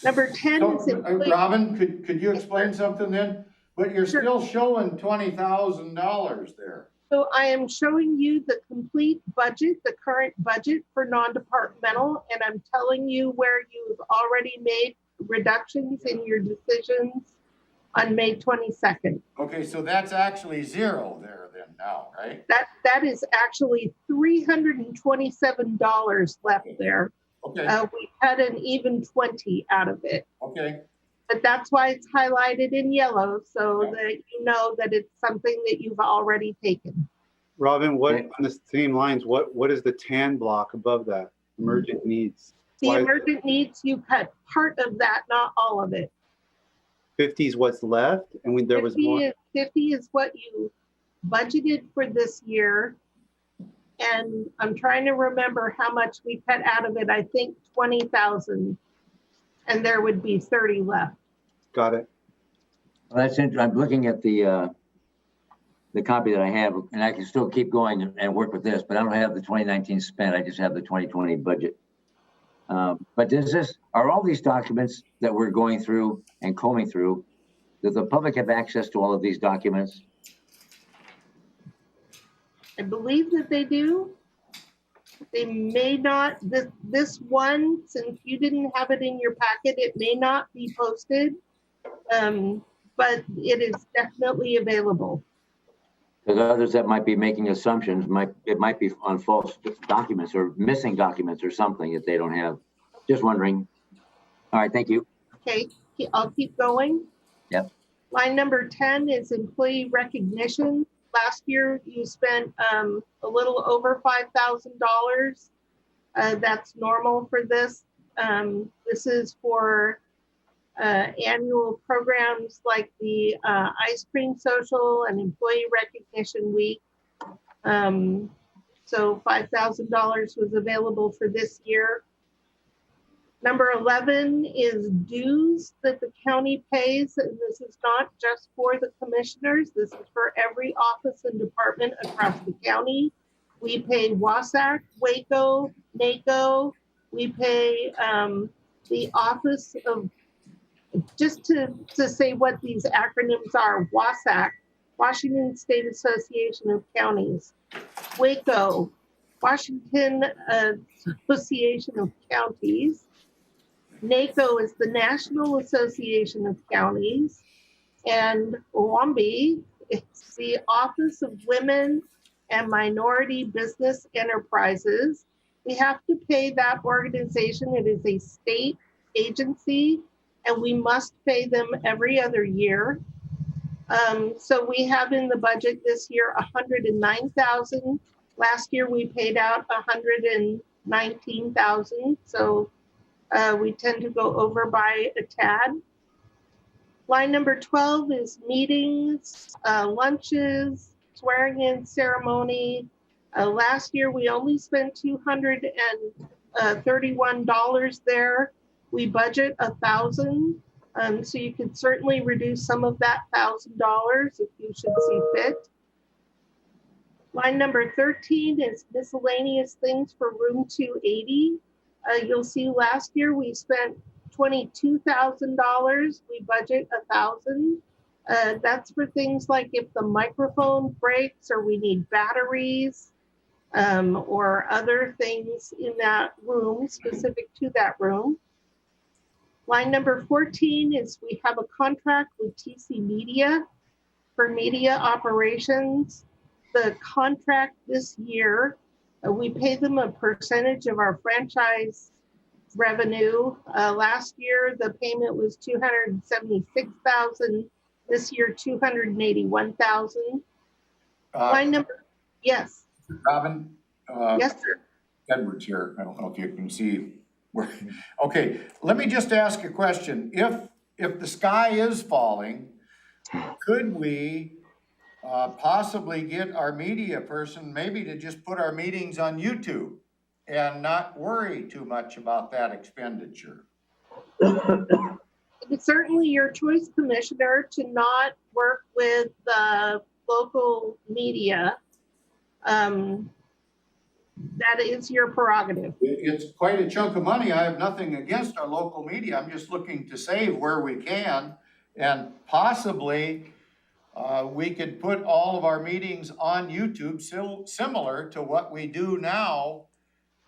Number 10 is employee. Robin, could you explain something then? But you're Sure. still showing $20,000 there. So I am showing you the complete budget, the current budget for non-departmental, and I'm telling you where you've already made reductions in your decisions on May 22nd. Okay, so that's actually 0 there then now, right? That is actually $327 left there. Okay, We cut an even 20 out of it, okay. but that's why it's highlighted in yellow so that you know that it's something that you've already taken. Robin, what, on the same lines, what is the tan block above that? Emergent needs. The Why- emergent needs, you cut part of that, not all of it. 50 is what's left, and there was 50 more. is 50 is what you budgeted for this year. And I'm trying to remember how much we cut out of it. I think 20,000, and there would be 30 left. Got it. Well, that's interesting. I'm looking at the copy that I have, and I can still keep going and work with this, but I don't have the 2019 spent. I just have the 2020 budget. But are all these documents that we're going through and combing through, does the public have access to all of these documents? I believe that they do. They may not, this one, since you didn't have it in your packet, it may not be posted. But it is definitely available. Because others that might be making assumptions, it might be on false documents or missing documents or something that they don't have. Just wondering. All right, thank you. Okay, I'll keep going. Yep. Line number 10 is employee recognition. Last year, you spent a little over $5,000. That's normal for this. This is for annual programs like the Ice Cream Social and Employee Recognition Week. So $5,000 was available for this year. Number 11 is dues that the county pays, and this is not just for the commissioners. This is for every office and department across the county. We pay WASAC, WACO, NACO. We pay the Office of just to say what these acronyms are: WASAC, Washington State Association of Counties; WACO, Washington Association of Counties; NACO is the National Association of Counties; and WAMBI is the Office of Women and Minority Business Enterprises. We have to pay that organization. It is a state agency, and we must pay them every other year. So we have in the budget this year $109,000. Last year we paid out $119,000. So we tend to go over by a tad. Line number 12 is meetings, lunches, swearing in ceremony. Last year we only spent $231 there. We budget $1,000. So you could certainly reduce some of that $1,000 if you should see fit. Line number 13 is miscellaneous things for room 280. You'll see last year we spent $22,000. We budget $1,000. That's for things like if the microphone breaks or we need batteries or other things in that room specific to that room. Line number 14 is we have a contract with TC Media for media operations. The contract this year, we pay them a percentage of our franchise revenue. Last year, the payment was $276,000. This year, $281,000. Line number, yes. Robin? Yes, sir. Edwards here. I don't know if you can see where. Okay, let me just ask a question. If the sky is falling, could we possibly get our media person maybe to just put our meetings on YouTube and not worry too much about that expenditure? It's certainly your choice, Commissioner, to not work with the local media. That is your prerogative. It's quite a chunk of money. I have nothing against our local media. I'm just looking to save where we can, and possibly we could put all of our meetings on YouTube, similar to what we do now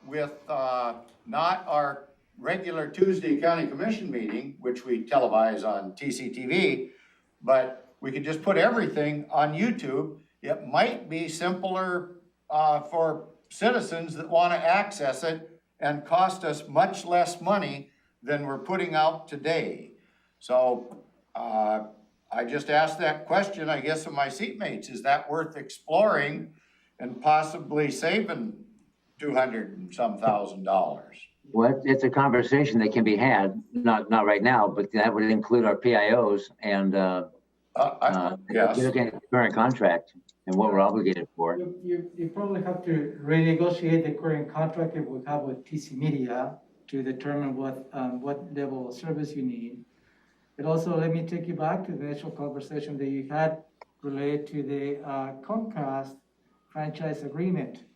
with not our regular Tuesday County Commission meeting, which we televise on TCTV, but we could just put everything on YouTube. It might be simpler for citizens that want to access it and cost us much less money than we're putting out today. So I just asked that question, I guess, of my seatmates. Is that worth exploring and possibly saving $200 and some thousand? Well, it's a conversation that can be had, not right now, but that would include our PIOs and Yes. looking at the current contract and what we're obligated for. You probably have to renegotiate the current contract that we have with TC Media to determine what level of service you need. But also, let me take you back to the initial conversation that you had related to the Comcast franchise agreement.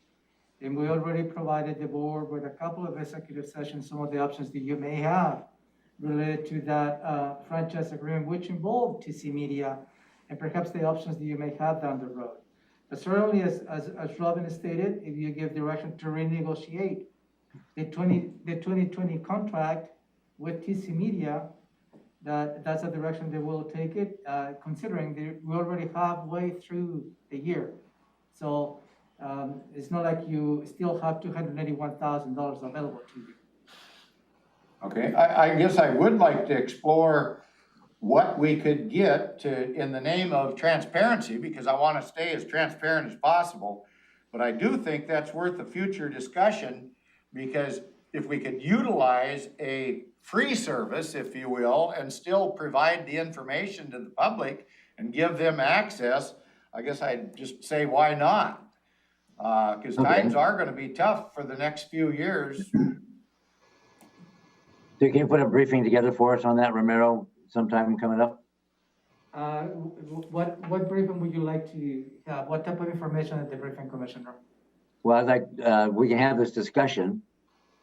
And we already provided the board with a couple of executive sessions, some of the options that you may have related to that franchise agreement, which involved TC Media, and perhaps the options that you may have down the road. But certainly, as Robin stated, if you give direction to renegotiate the 2020 contract with TC Media, that's a direction that we'll take it, considering that we already halfway through the year. So it's not like you still have $281,000 available to you. Okay, I guess I would like to explore what we could get to in the name of transparency, because I want to stay as transparent as possible. But I do think that's worth a future discussion, because if we could utilize a free service, if you will, and still provide the information to the public and give them access, I guess I'd just say, why not? Because times are going to be tough for the next few years. So can you put a briefing together for us on that, Romero, sometime coming up? What briefing would you like to have? What type of information at the briefing, Commissioner? Well, I'd like, we can have this discussion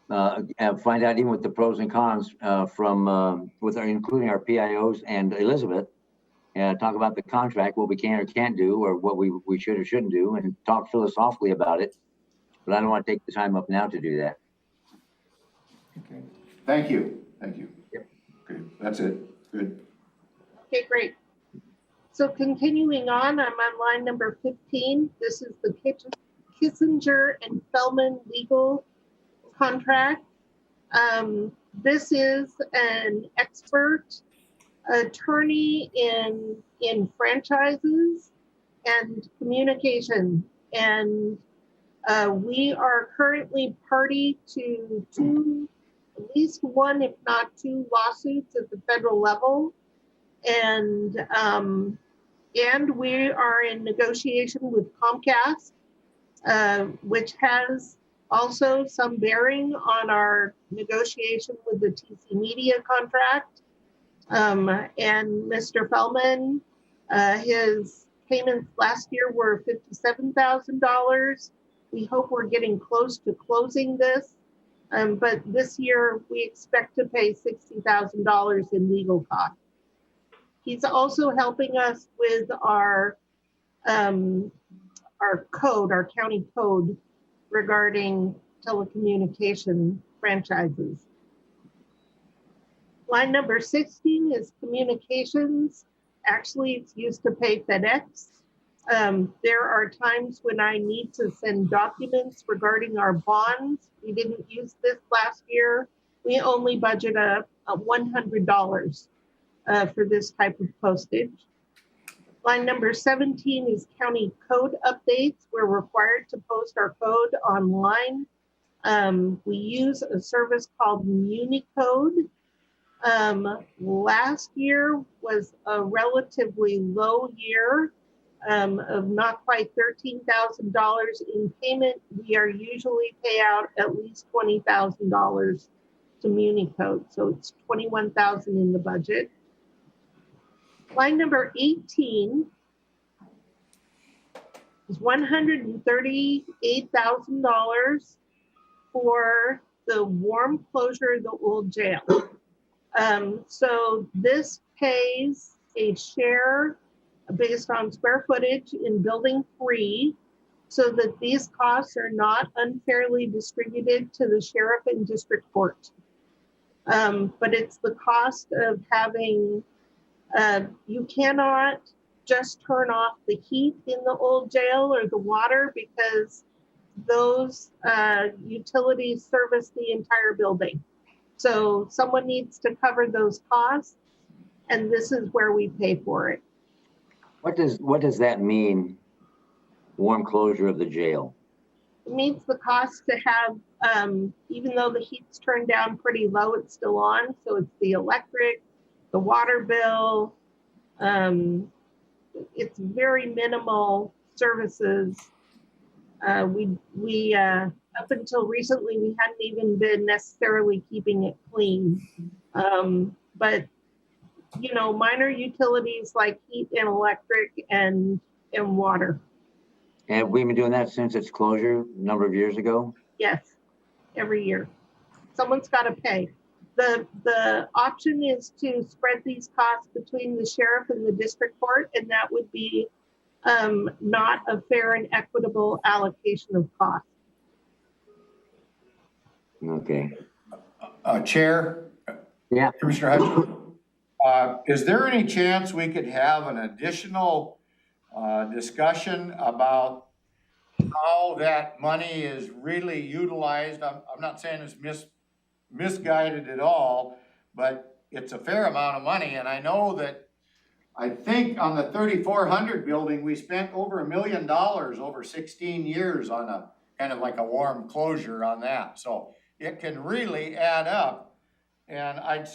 find out even with the pros and cons from including our PIOs and Elizabeth, and talk about the contract, what we can or can't do, or what we should or shouldn't do, and talk philosophically about it. But I don't want to take the time up now to do that. Okay. Thank you. Yep. Okay, that's it. Good. Okay, great. So continuing on, I'm on line number 15. This is the Kissinger and Fellman legal contract. This is an expert attorney in franchises and communication. And we are currently party to at least one, if not two lawsuits at the federal level. And we are in negotiation with Comcast, which has also some bearing on our negotiation with the TC Media contract. And Mr. Fellman, his payments last year were $57,000. We hope we're getting close to closing this. But this year we expect to pay $60,000 in legal costs. He's also helping us with our code, our county code regarding telecommunication franchises. Line number 16 is communications. Actually, it's used to pay FedEx. There are times when I need to send documents regarding our bonds. We didn't use this last year. We only budget a $100 for this type of postage. Line number 17 is county code updates. We're required to post our code online. We use a service called Municode. Last year was a relatively low year of not quite $13,000 in payment. We are usually pay out at least $20,000 to Municode, so it's $21,000 in the budget. Line number 18 is $138,000 for the warm closure of the old jail. So this pays a share based on square footage in building 3, so that these costs are not unfairly distributed to the sheriff and district court. But it's the cost of having, you cannot just turn off the heat in the old jail or the water, because those utilities service the entire building. So someone needs to cover those costs, and this is where we pay for it. What does that mean? Warm closure of the jail? It means the cost to have, even though the heat's turned down pretty low, it's still on. So it's the electric, the water bill. It's very minimal services. We up until recently, we hadn't even been necessarily keeping it clean. But you know, minor utilities like heat and electric and water. And we've been doing that since its closure a number of years ago? Yes, every year. Someone's got to pay. The option is to spread these costs between the sheriff and the district court, and that would be not a fair and equitable allocation of costs. Okay. Chair? Yeah. Commissioner Hutchins? Is there any chance we could have an additional discussion about how that money is really utilized? I'm not saying it's misguided at all, but it's a fair amount of money. And I know that, I think on the 3400 building, we spent over $1 million over 16 years on a kind of like a warm closure on that. So it can really add up. And I'd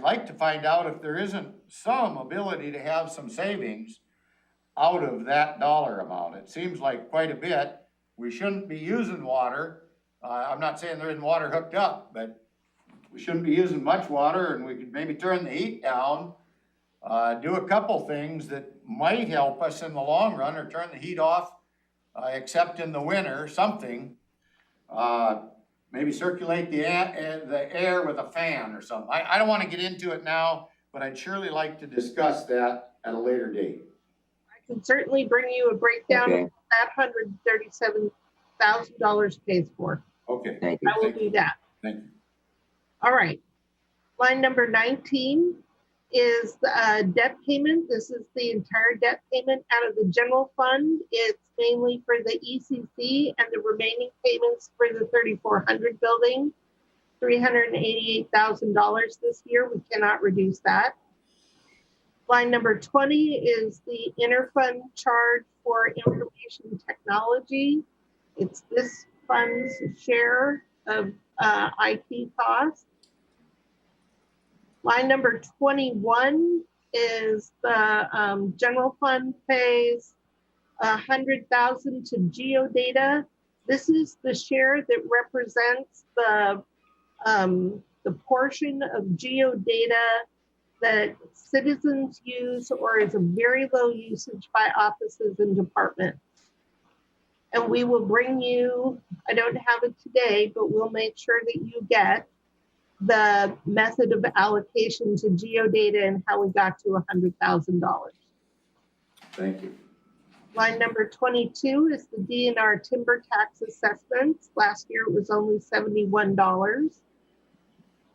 like to find out if there isn't some ability to have some savings out of that dollar amount. It seems like quite a bit. We shouldn't be using water. I'm not saying there isn't water hooked up, but we shouldn't be using much water, and we could maybe turn the heat down, do a couple things that might help us in the long run, or turn the heat off, except in the winter, something. maybe circulate the air with a fan or something. I don't want to get into it now, but I'd surely like to discuss that at a later date. I can certainly bring you a breakdown Okay. of that $137,000 pays for. Okay, Thank you. I will do that. thank you. All right. Line number 19 is the debt payment. This is the entire debt payment out of the general fund. It's mainly for the ECC and the remaining payments for the 3400 building, $388,000 this year. We cannot reduce that. Line number 20 is the interfund charge for information technology. It's this fund's share of IT costs. Line number 21 is the general fund pays 100,000 to Geodata. This is the share that represents the portion of Geodata that citizens use or is a very low usage by offices and departments. And we will bring you, I don't have it today, but we'll make sure that you get the method of allocation to Geodata and how we got to $100,000. Thank you. Line number 22 is the DNR timber tax assessments. Last year it was only $71.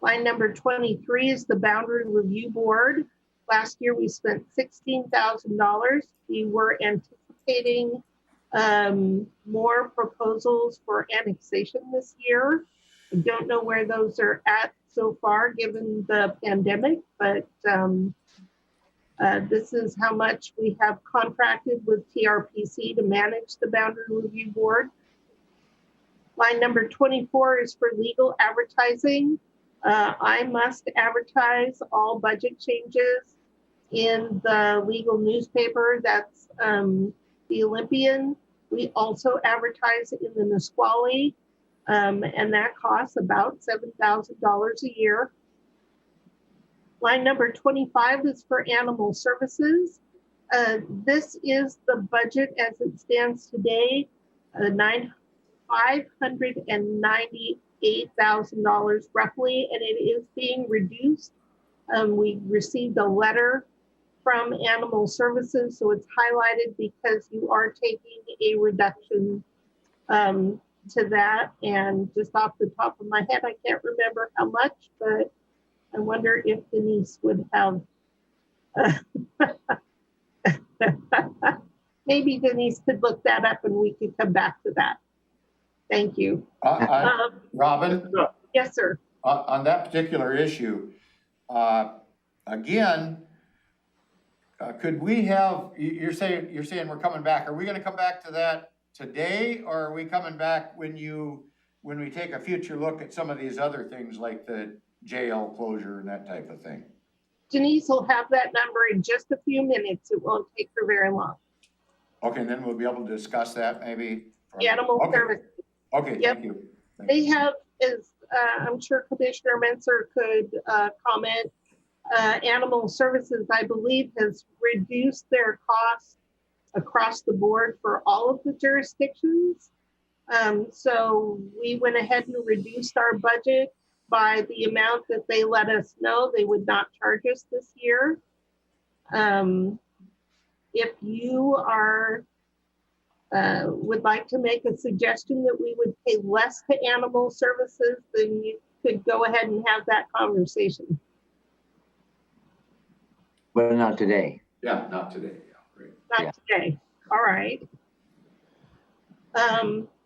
Line number 23 is the boundary review board. Last year we spent $16,000. We were anticipating more proposals for annexation this year. I don't know where those are at so far given the pandemic, but this is how much we have contracted with TRPC to manage the boundary review board. Line number 24 is for legal advertising. I must advertise all budget changes in the legal newspaper. That's the Olympian. We also advertise in the Nisqually, and that costs about $7,000 a year. Line number 25 is for animal services. This is the budget as it stands today, $598,000 roughly, and it is being reduced. We received a letter from Animal Services, so it's highlighted because you are taking a reduction to that. And just off the top of my head, I can't remember how much, but I wonder if Denise would have. Maybe Denise could look that up and we could come back to that. Thank you. Robin? Yes, sir. On that particular issue, again, could we have, you're saying we're coming back. Are we gonna come back to that today, or are we coming back when we take a future look at some of these other things like the jail closure and that type of thing? Denise will have that number in just a few minutes. It won't take her very long. Okay, and then we'll be able to discuss that maybe? Animal Services. Okay, Yep. thank you. They have, as I'm sure Commissioner Menser could comment, Animal Services, I believe, has reduced their costs across the board for all of the jurisdictions. So we went ahead and reduced our budget by the amount that they let us know they would not charge us this year. If you are would like to make a suggestion that we would pay less to Animal Services, then you could go ahead and have that conversation. But not today. Yeah, not today. Yeah, great. Not today. All right.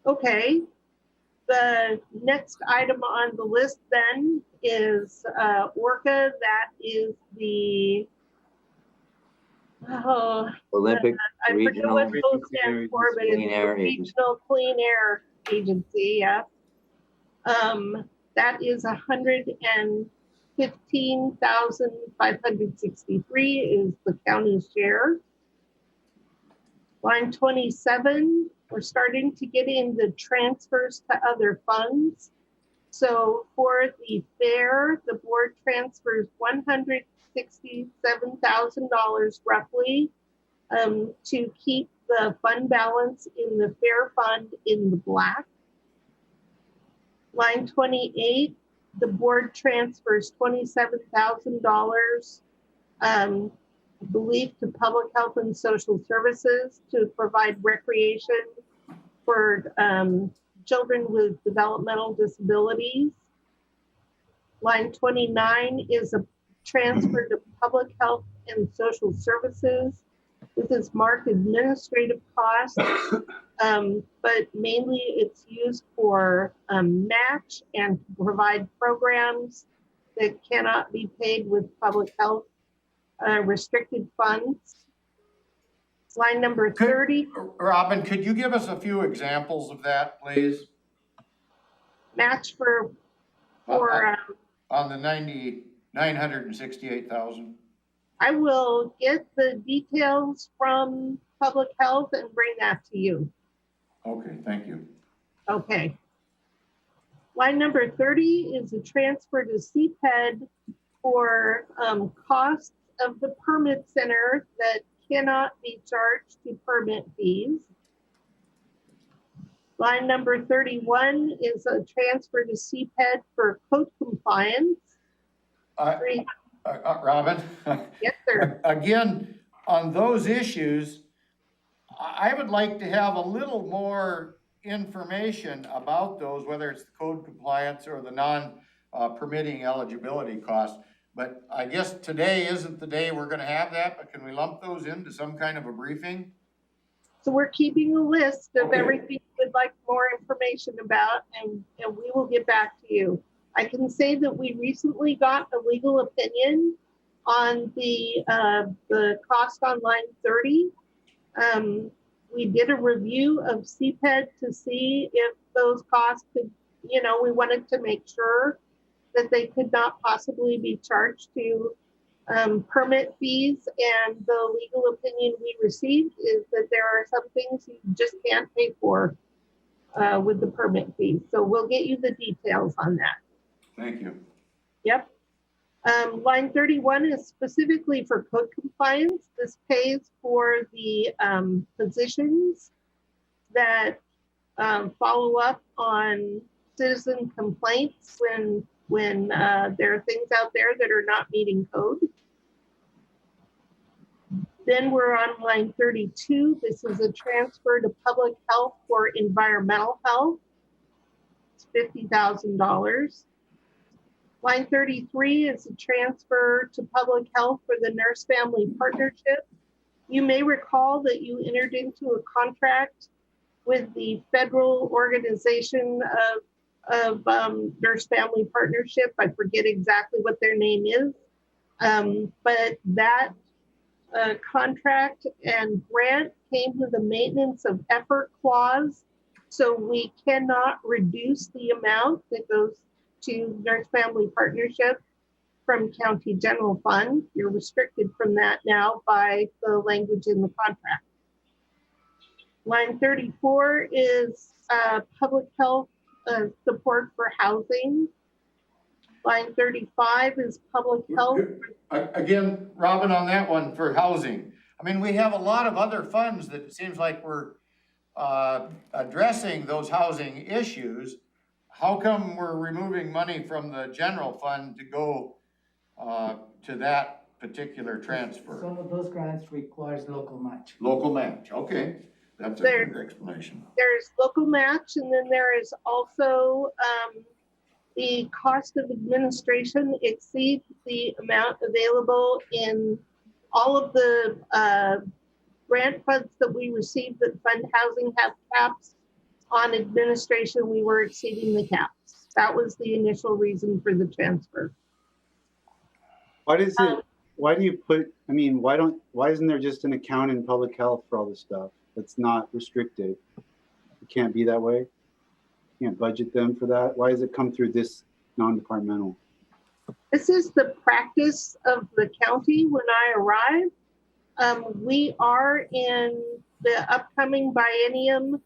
Okay. The next item on the list then is ORCA. That is the Olympic I forget Regional what those stand for, but Clean it's Air the Agency. Regional Clean Air Agency. Yeah. That is $115,563 is the county's share. Line 27, we're starting to get into transfers to other funds. So for the fair, the board transfers $167,000 roughly to keep the fund balance in the fair fund in the black. Line 28, the board transfers $27,000, I believe, to Public Health and Social Services to provide recreation for children with developmental disabilities. Line 29 is a transfer to Public Health and Social Services. This is marked administrative costs, but mainly it's used for match and to provide programs that cannot be paid with public health restricted funds. Line number 30, Robin, could you give us a few examples of that, please? match for On the 968,000. I will get the details from public health and bring that to you. Okay, thank you. Okay. Line number 30 is a transfer to CPED for costs of the permit center that cannot be charged to permit fees. Line number 31 is a transfer to CPED for code compliance. Robin? Yes, sir. Again, on those issues, I would like to have a little more information about those, whether it's the code compliance or the non-permitting eligibility costs. But I guess today isn't the day we're gonna have that, but can we lump those into some kind of a briefing? So we're keeping a list of Okay. everything we'd like more information about, and we will get back to you. I can say that we recently got a legal opinion on the cost on line 30. We did a review of CPED to see if those costs could, we wanted to make sure that they could not possibly be charged to permit fees, and the legal opinion we received is that there are some things you just can't pay for with the permit fees. So we'll get you the details on that. Thank you. Yep. Line 31 is specifically for code compliance. This pays for the positions that follow up on citizen complaints when there are things out there that are not meeting code. Then we're on line 32. This is a transfer to public health for environmental health. It's $50,000. Line 33 is a transfer to public health for the nurse family partnership. You may recall that you entered into a contract with the federal organization of nurse family partnership. I forget exactly what their name is, but that contract and grant came with a maintenance of effort clause. So we cannot reduce the amount that goes to nurse family partnership from county general fund. You're restricted from that now by the language in the contract. Line 34 is public health support for housing. Line 35 is public health. Again, Robin, on that one for housing. I mean, we have a lot of other funds that it seems like we're addressing those housing issues. How come we're removing money from the general fund to go to that particular transfer? Some of those grants requires local match. Local match, okay. That's a good explanation. There's local match, and then there is also the cost of administration exceeds the amount available in all of the grant funds that we received that fund housing have caps. On administration, we were exceeding the caps. That was the initial reason for the transfer. Why does it, why do you put, I mean, why isn't there just an account in public health for all this stuff that's not restricted? It can't be that way. You can't budget them for that. Why does it come through this non-departmental? This is the practice of the county when I arrived. We are in the upcoming biennium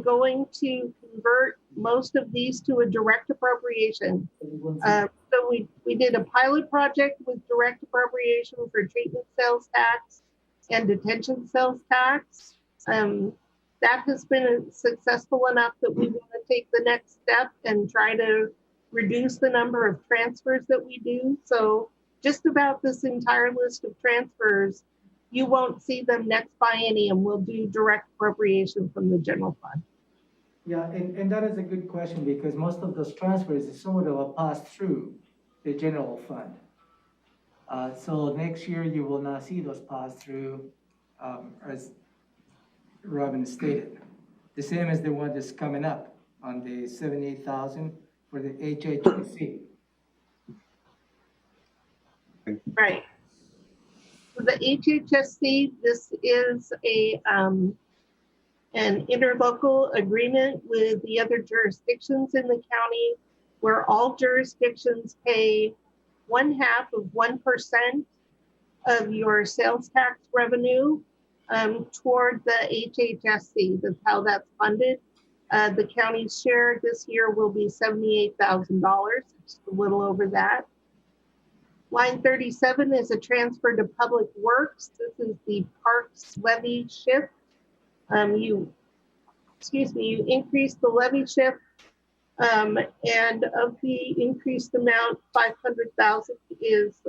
going to convert most of these to a direct appropriation. So we did a pilot project with direct appropriation for treatment sales tax and detention sales tax. That has been successful enough that we wanted take the next step and try to reduce the number of transfers that we do. So just about this entire list of transfers, you won't see them next biennium. We'll do direct appropriation from the general fund. Yeah, and that is a good question because most of those transfers is sort of a pass through the general fund. So next year you will not see those pass through, as Robin stated. The same as the one that's coming up on the 78,000 for the HHC. Right. For the HHSC, this is an interlocal agreement with the other jurisdictions in the county where all jurisdictions pay 1/2 of 1% of your sales tax revenue toward the HHSC. That's how that's funded. The county's share this year will be $78,000, just a little over that. Line 37 is a transfer to Public Works. This is the Parks levy shift. You increase the levy shift, and of the increased amount, 500,000 is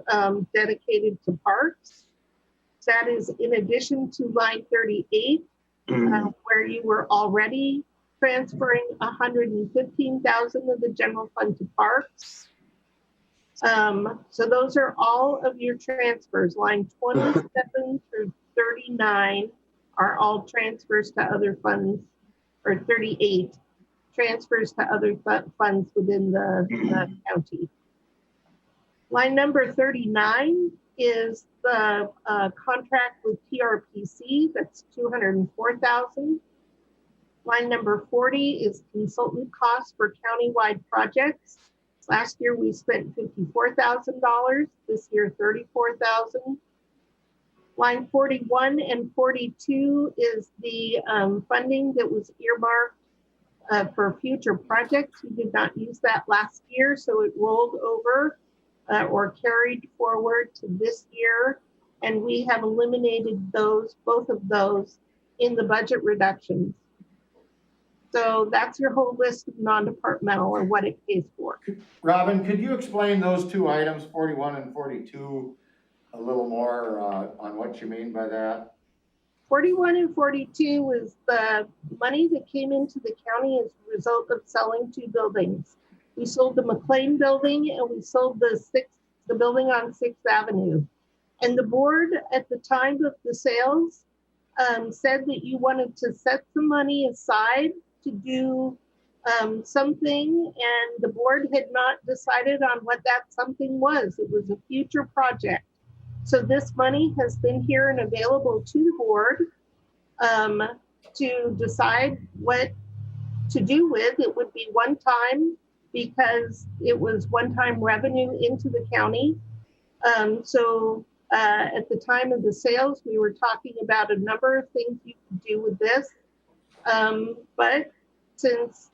dedicated to parks. That is in addition to line 38, where you were already transferring 115,000 of the general fund to parks. So those are all of your transfers. Line 27 through 39 are all transfers to other funds, or 38 transfers to other funds within the county. Line number 39 is the contract with PRPC, that's 204,000. Line number 40 is consultant costs for countywide projects. Last year we spent $54,000, this year $34,000. Line 41 and 42 is the funding that was earmarked for future projects. We did not use that last year, so it rolled over or carried forward to this year. And we have eliminated both of those in the budget reductions. So that's your whole list of non-departmental or what it pays for. Robin, could you explain those two items, 41 and 42, a little more on what you mean by that? 41 and 42 is the money that came into the county as a result of selling two buildings. We sold the McLean building and we sold the building on 6th Avenue. And the board at the time of the sales said that you wanted to set some money aside to do something, and the board had not decided on what that something was. It was a future project. So this money has been here and available to the board to decide what to do with. It would be one time because it was one-time revenue into the county. So at the time of the sales, we were talking about a number of things you could do with this. But since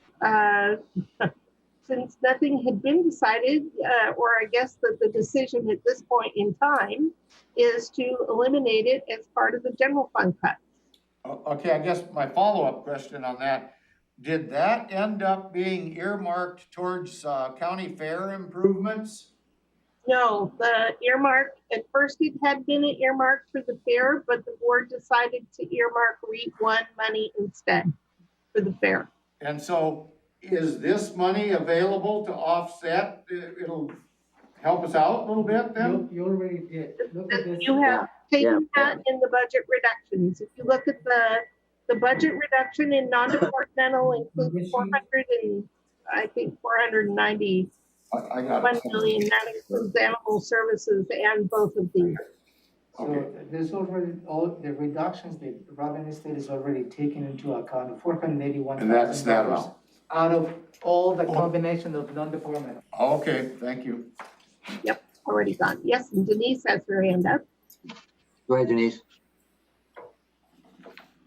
nothing had been decided, or I guess that the decision at this point in time is to eliminate it as part of the general fund cut. Okay, I guess my follow-up question on that, did that end up being earmarked towards county fair improvements? No, the earmark, at first it had been an earmark for the fair, but the board decided to earmark REIT 1 money instead for the fair. And so is this money available to offset? It'll help us out a little bit then? You already did. Look at this. You have taken that in the budget reductions. If you look at the budget reduction in non-departmental includes 490 I got 1 it. million, that includes animal services and both of these. So there's already, all the reductions that Robin Estate is already taken into account, of $481,000. And that's that amount? Out of all the combination of non-departmental. Okay, thank you. Yep, already gone. Yes, and Denise has her hand up. Go ahead, Denise.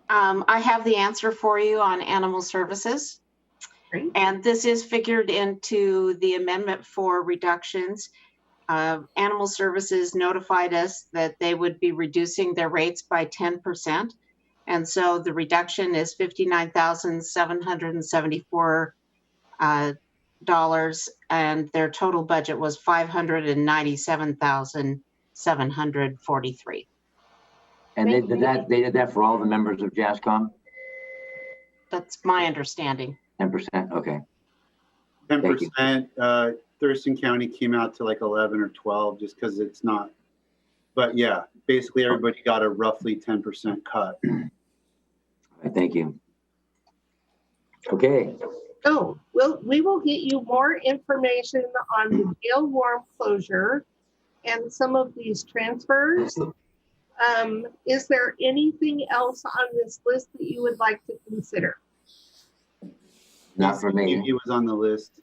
I have the answer for you on animal services. Great. And this is figured into the amendment for reductions. Animal Services notified us that they would be reducing their rates by 10%. And so the reduction is $59,774 dollars, and their total budget was $597,743. And they did that for all the members of JASCOM? That's my understanding. 10%, okay. 10%, Thurston County came out to like 11 or 12 just because it's not, but yeah, basically everybody got a roughly 10% cut. All right, thank you. Okay, Oh, we will get you more information on the jail warm closure and some of these transfers. Is there anything else on this list that you would like to consider? not for me. TCTV was on the list.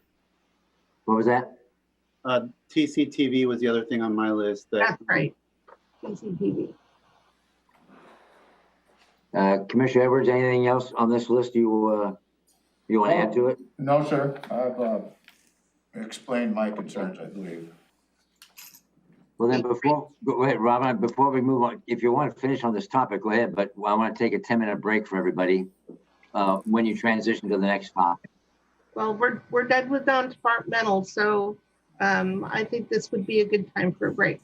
What was that? TCTV was the other thing on my list. That's right, CCTV. Commissioner Edwards, anything else on this list you want to add to it? No, sir, I've explained my concerns, I believe. Well, then go ahead, Robin, before we move on, if you want to finish on this topic, go ahead, but I want to take a 10-minute break for everybody when you transition to the next topic. Well, we're done with non-departmental, so I think this would be a good time for a break.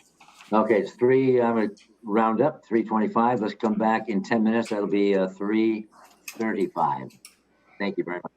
Okay, it's I'm going to round up, 3:25. Let's come back in 10 minutes. That'll be 3:35. Thank you very much.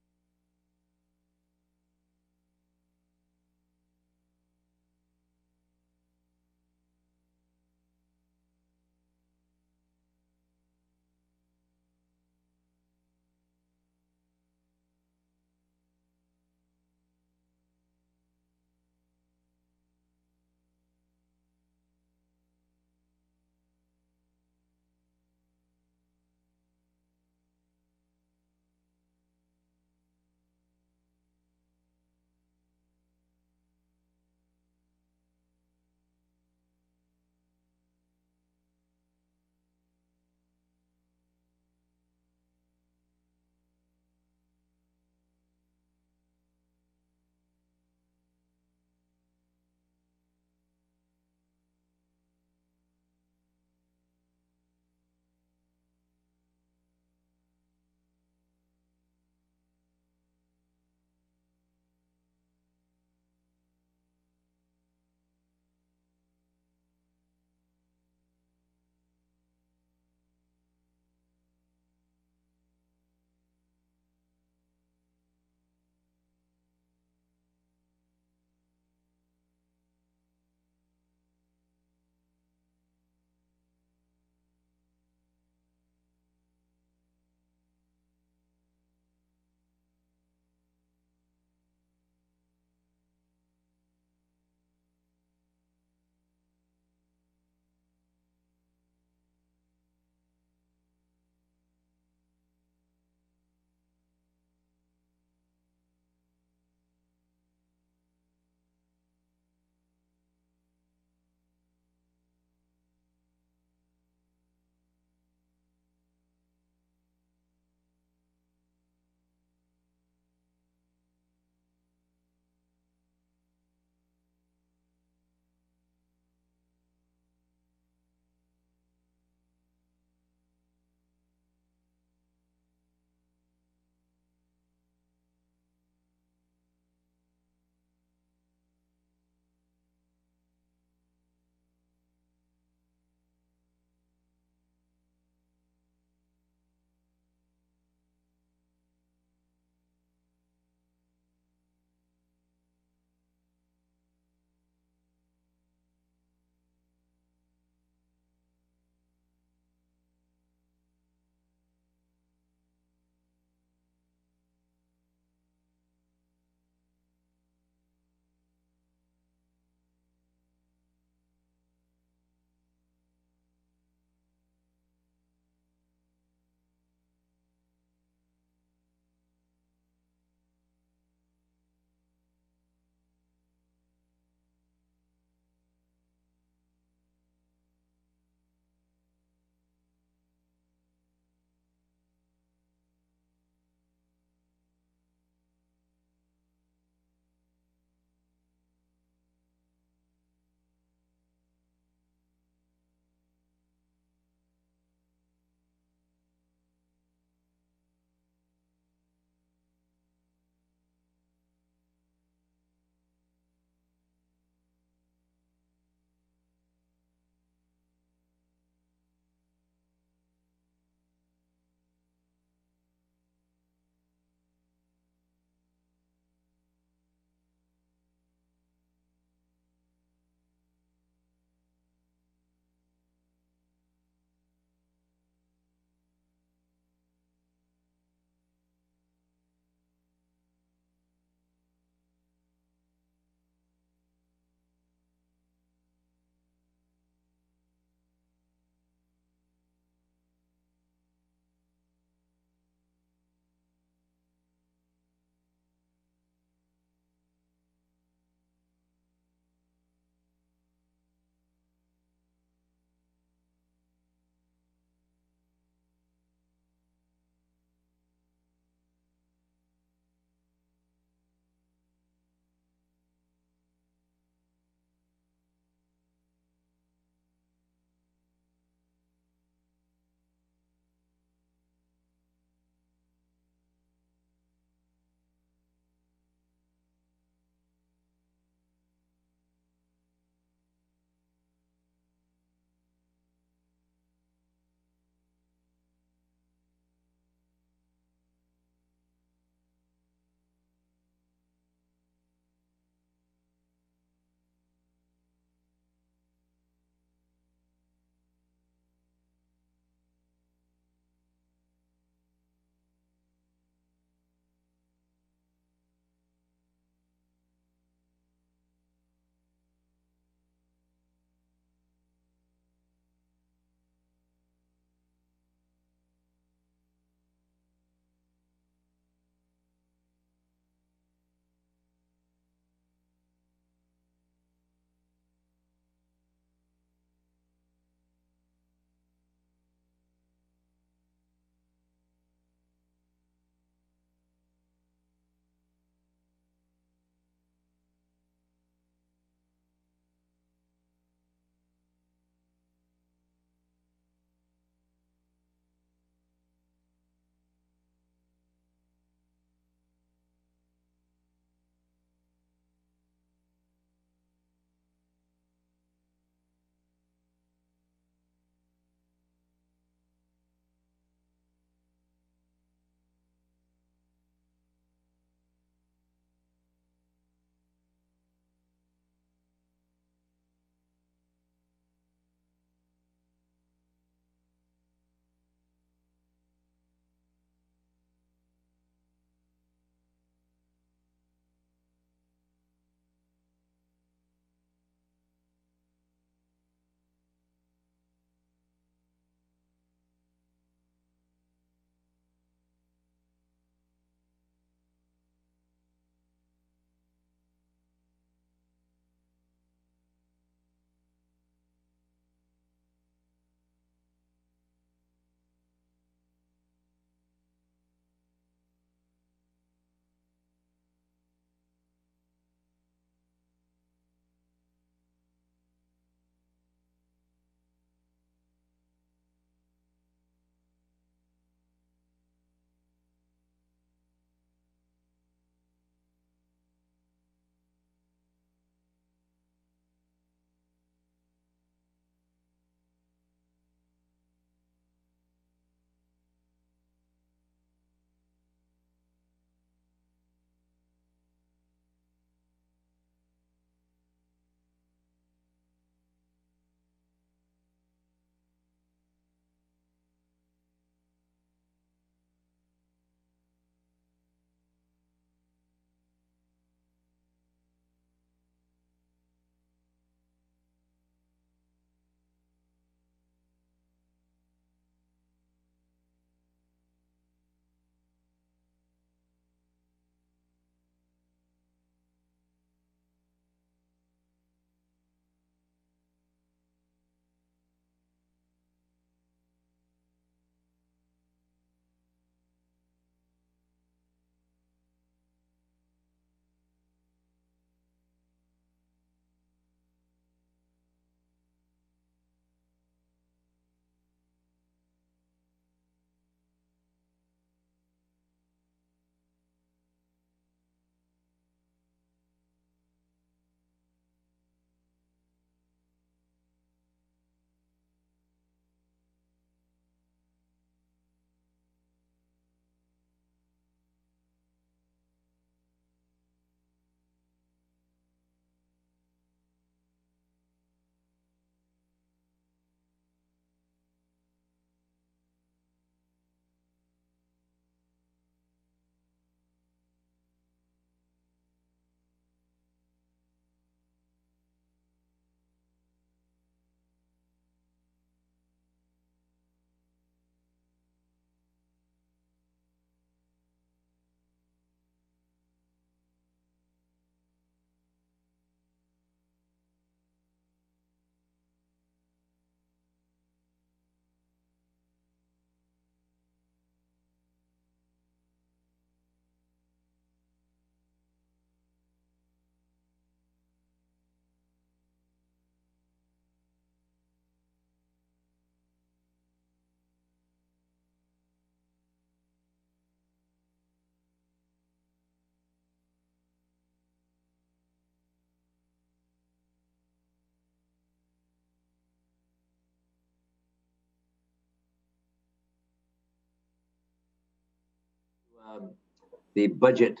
the budget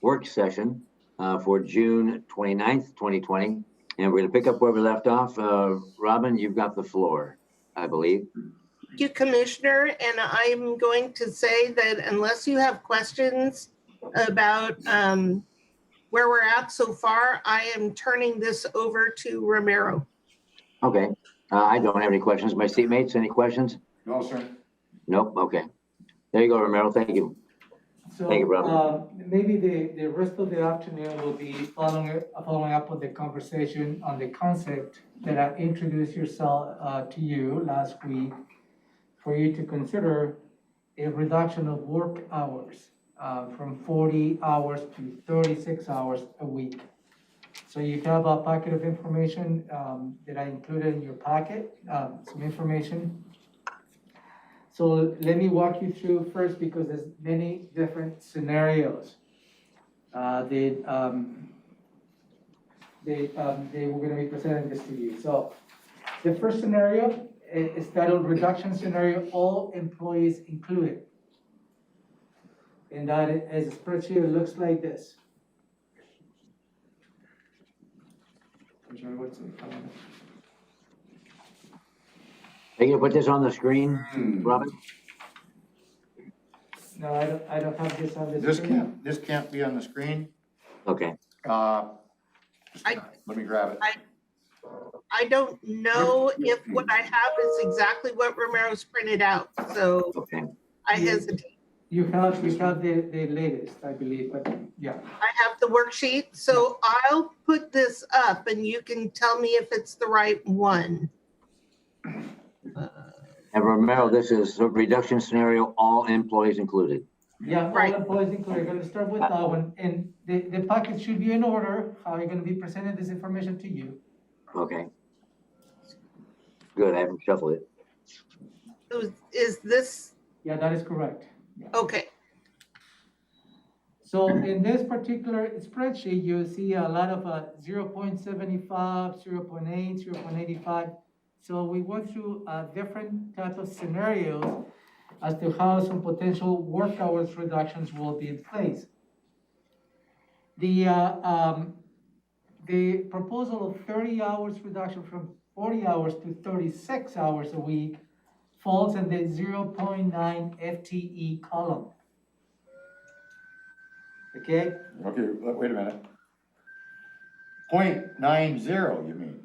work session for June 29th, 2020. And we're going to pick up where we left off. Robin, you've got the floor, I believe. Thank you, Commissioner, and I'm going to say that unless you have questions about where we're at so far, I am turning this over to Romero. Okay. I don't have any questions. My seatmates, any questions? No, sir. Nope. Okay. There you go, Romero. Thank you. Thank you, brother. So, maybe the rest of the afternoon will be following up on the conversation on the concept that I introduced to you last week, for you to consider a reduction of work hours from 40 hours to 36 hours a week. So you have a packet of information that I included in your packet, some information. So let me walk you through first, because there's many different scenarios they were going to be presenting this to you. So the first scenario is titled reduction scenario, all employees included. And that as a spreadsheet, it looks like this. I'm sorry, what's it? Are you gonna put this on the screen, Robin? No, I don't have this on the This screen. can't be on the screen. Okay. Let me grab it. I don't know if what I have is exactly what Romero's printed out, so Okay. I hesitate. You have the latest, I believe, but yeah. I have the worksheet, so I'll put this up and you can tell me if it's the right one. And Romero, this is a reduction scenario, all employees included. Yeah, all Right. employees included. We're gonna start with that one, and the packet should be in order, how you're gonna be presenting this information to you. Okay. Good, I haven't shuffled it. So is this, Yeah, that is correct. Yeah. okay, So in this particular spreadsheet, you see a lot of 0.75, 0.8, 0.85. So we went through different type of scenarios as to how some potential work hours reductions will be in place. The proposal of 30 hours reduction from 40 hours to 36 hours a week falls in the 0.9 FTE column. Okay? Okay, wait a minute. 0.90, you mean?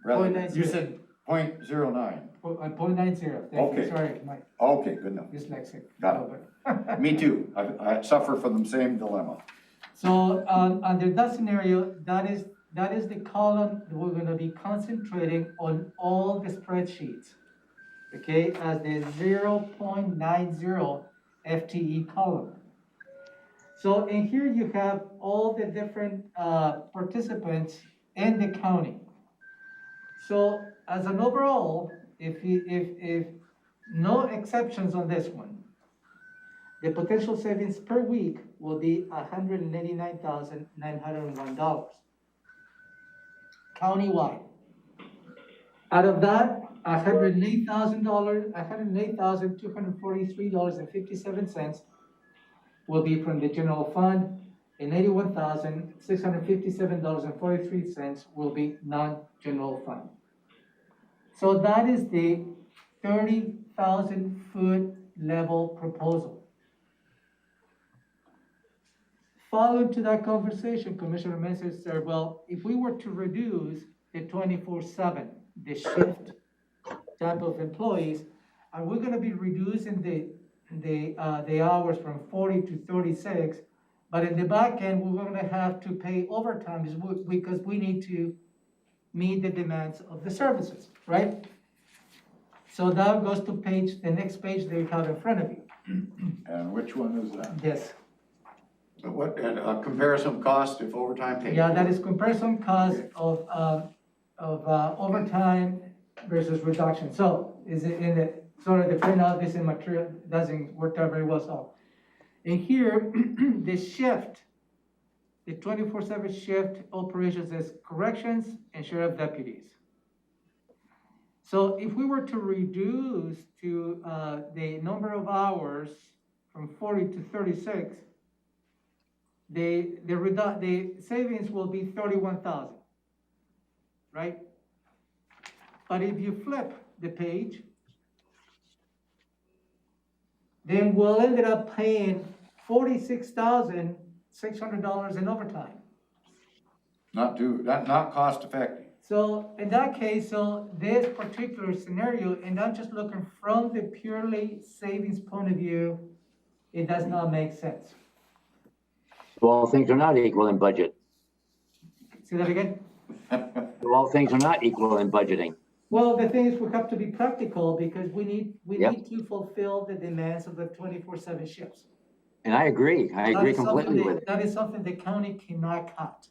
Rather, 0.90. you said 0.09. 0.90, thank you, Okay. sorry, my Okay, good enough. dyslexic. Got it. Me too. I suffer from the same dilemma. So, under that scenario, that is the column that we're gonna be concentrating on all the spreadsheets. Okay, as the 0.90 FTE column. So in here you have all the different participants in the county. So as an overall, if no exceptions on this one, the potential savings per week will be $189,901 countywide. Out of that, $108,243.57 will be from the general fund, and $81,657.43 will be non-general fund. So that is the 30,000 foot level proposal. Following to that conversation, Commissioner Mensah said, well, if we were to reduce the 24/7, the shift type of employees, are we gonna be reducing the hours from 40 to 36, but in the back end, we're gonna have to pay overtime because we need to meet the demands of the services, right? So that goes to the next page that you have in front of you. And which one is that? Yes. What, and comparison cost if overtime paid? Yeah, that is comparison cost of overtime versus reduction. So is it in the, sort of the printout, this in material doesn't work out very well. So in here, the shift, the 24/7 shift operations is corrections and sheriff deputies. So if we were to reduce to the number of hours from 40 to 36, the savings will be 31,000, right? But if you flip the page, then we'll end up paying $46,600 in overtime. Not cost effective. So in that case, so this particular scenario, and I'm just looking from the purely savings point of view, it does not make sense. Well, things are not equal in budget. See that again? Well, things are not equal in budgeting. Well, the thing is, we have to be practical because we need Yep. to fulfill the demands of the 24/7 shifts. And I agree. I That agree is something completely with it. That is something the county cannot cut.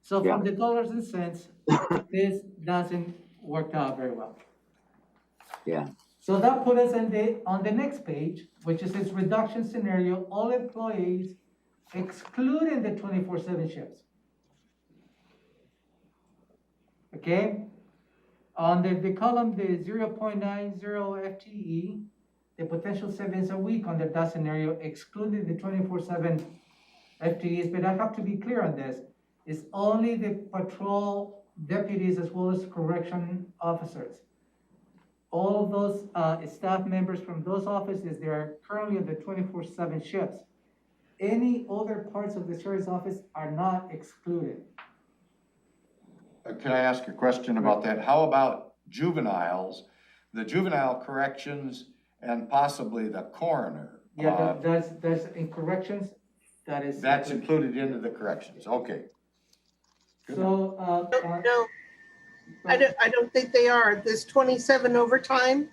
So Yeah. from the dollars and cents, this doesn't work out very well. Yeah. So that put us on the next page, which is this reduction scenario, all employees excluding the 24/7 shifts. Okay? On the column, the 0.90 FTE, the potential savings a week under that scenario, excluding the 24/7 FTEs, but I have to be clear on this, it's only the patrol deputies as well as correction officers. All of those staff members from those offices, they are currently on the 24/7 shifts. Any other parts of the sheriff's office are not excluded. Can I ask a question about that? How about juveniles, the juvenile corrections, and possibly the coroner? Yeah, that's in corrections, that is. That's included into the corrections, okay. Good enough. So, No, I don't think they are. This 27 overtime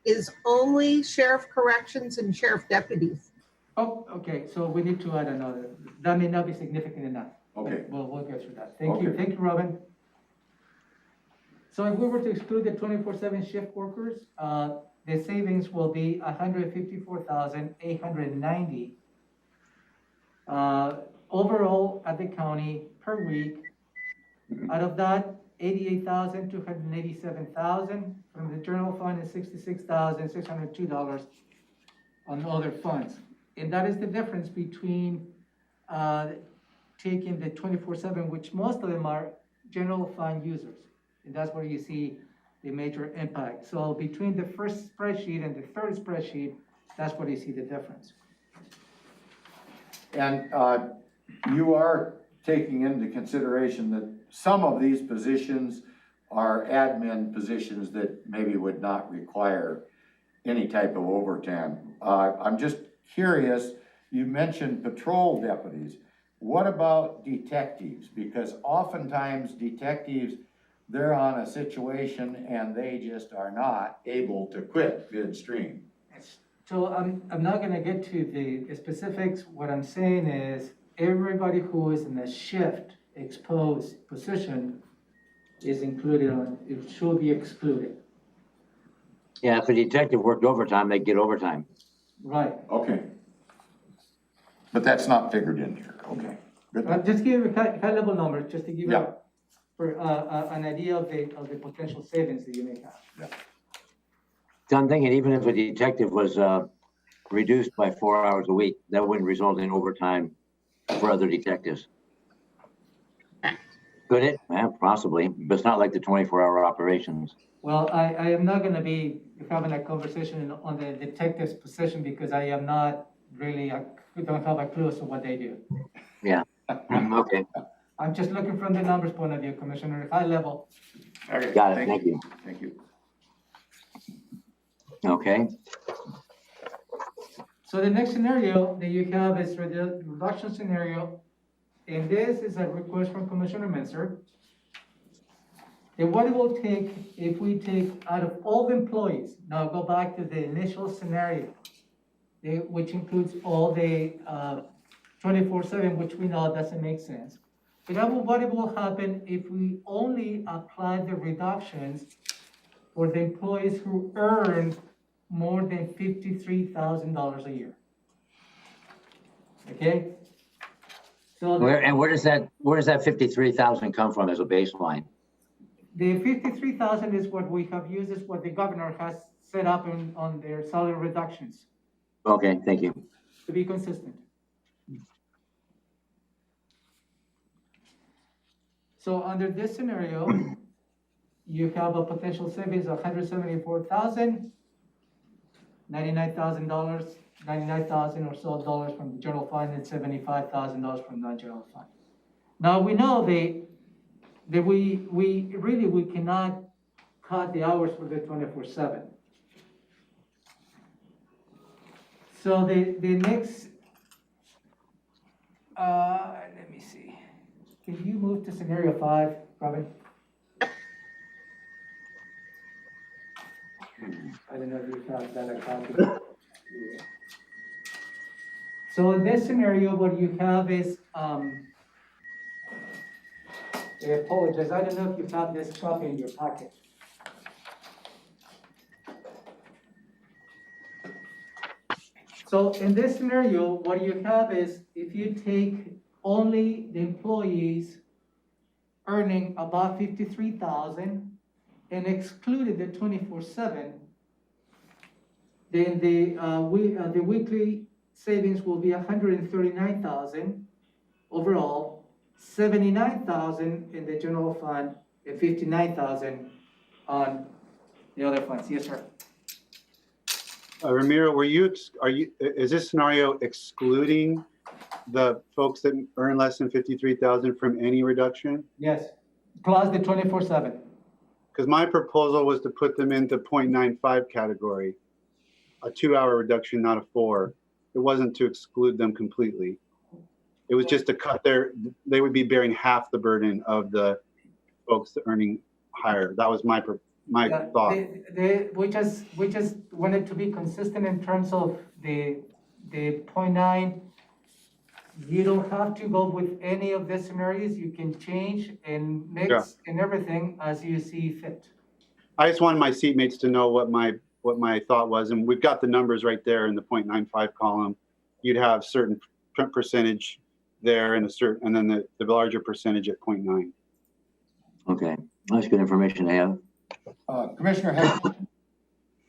is only sheriff corrections and sheriff deputies. oh, okay, so we need to add another, that may not be significant enough. Okay. We'll get through that. Thank you, Okay. thank you, Robin. So if we were to exclude the 24/7 shift workers, the savings will be 154,890. Overall at the county per week. Out of that, 88,287,000 from the general fund and $66,602 on other funds. And that is the difference between taking the 24/7, which most of them are general fund users. And that's where you see the major impact. So between the first spreadsheet and the third spreadsheet, that's where you see the difference. And you are taking into consideration that some of these positions are admin positions that maybe would not require any type of overtime. I'm just curious, you mentioned patrol deputies. What about detectives? Because oftentimes detectives, they're on a situation and they just are not able to quit midstream. So I'm not gonna get to the specifics. What I'm saying is everybody who is in a shift exposed position is included on, it should be excluded. Yeah, if a detective worked overtime, they'd get overtime. Right. Okay. But that's not figured in here, okay. Good. Just give you high level numbers, just to give you Yeah. an idea of the potential savings that you may have. So I'm thinking even if a detective was reduced by 4 hours a week, that wouldn't result in overtime for other detectives. Could it? Yeah, possibly, but it's not like the 24-hour operations. Well, I am not gonna be having a conversation on the detective's position because I am not really, I don't have a clue as to what they do. Yeah, okay, I'm just looking from the numbers point of view, Commissioner, high level. Okay, got it, thank you. Thank you. Okay, So the next scenario that you have is the reduction scenario, and this is a request from Commissioner Menzer. And what it will take if we take out of all the employees, now go back to the initial scenario, which includes all the 24/7, which we know doesn't make sense. But what will happen if we only apply the reductions for the employees who earn more than $53,000 a year? Okay? So where does that 53,000 come from as a baseline? the 53,000 is what we have used, is what the governor has set up on their salary reductions. Okay, thank you. to be consistent. So under this scenario, you have a potential savings of $174,000, $99,000, 99,000 or so dollars from the general fund, and $75,000 from non-general fund. Now, we know that we cannot cut the hours for the 24/7. So the next, let me see. Can you move to scenario 5, Robin? I don't know if you have that account. So in this scenario, what you have is, I apologize, I don't know if you have this copy in your packet. So in this scenario, what you have is, if you take only the employees earning about 53,000 and excluded the 24/7, then the weekly savings will be 139,000 overall, 79,000 in the general fund, and 59,000 on the other funds. Yes, sir. Ramiro, is this scenario excluding the folks that earn less than 53,000 from any reduction? Yes, plus the 24/7. Because my proposal was to put them into 0.95 category, a 2-hour reduction, not a 4. It wasn't to exclude them completely. It was just to cut they would be bearing half the burden of the folks earning higher. That was my thought. We just wanted to be consistent in terms of the 0.9. You don't have to go with any of the scenarios. You can change and mix and everything as you see fit. I just wanted my seatmates to know what my thought was, and we've got the numbers right there in the 0.95 column. You'd have certain percentage there and and then the larger percentage at 0.9. Okay, that's good information to have. Commissioner Head,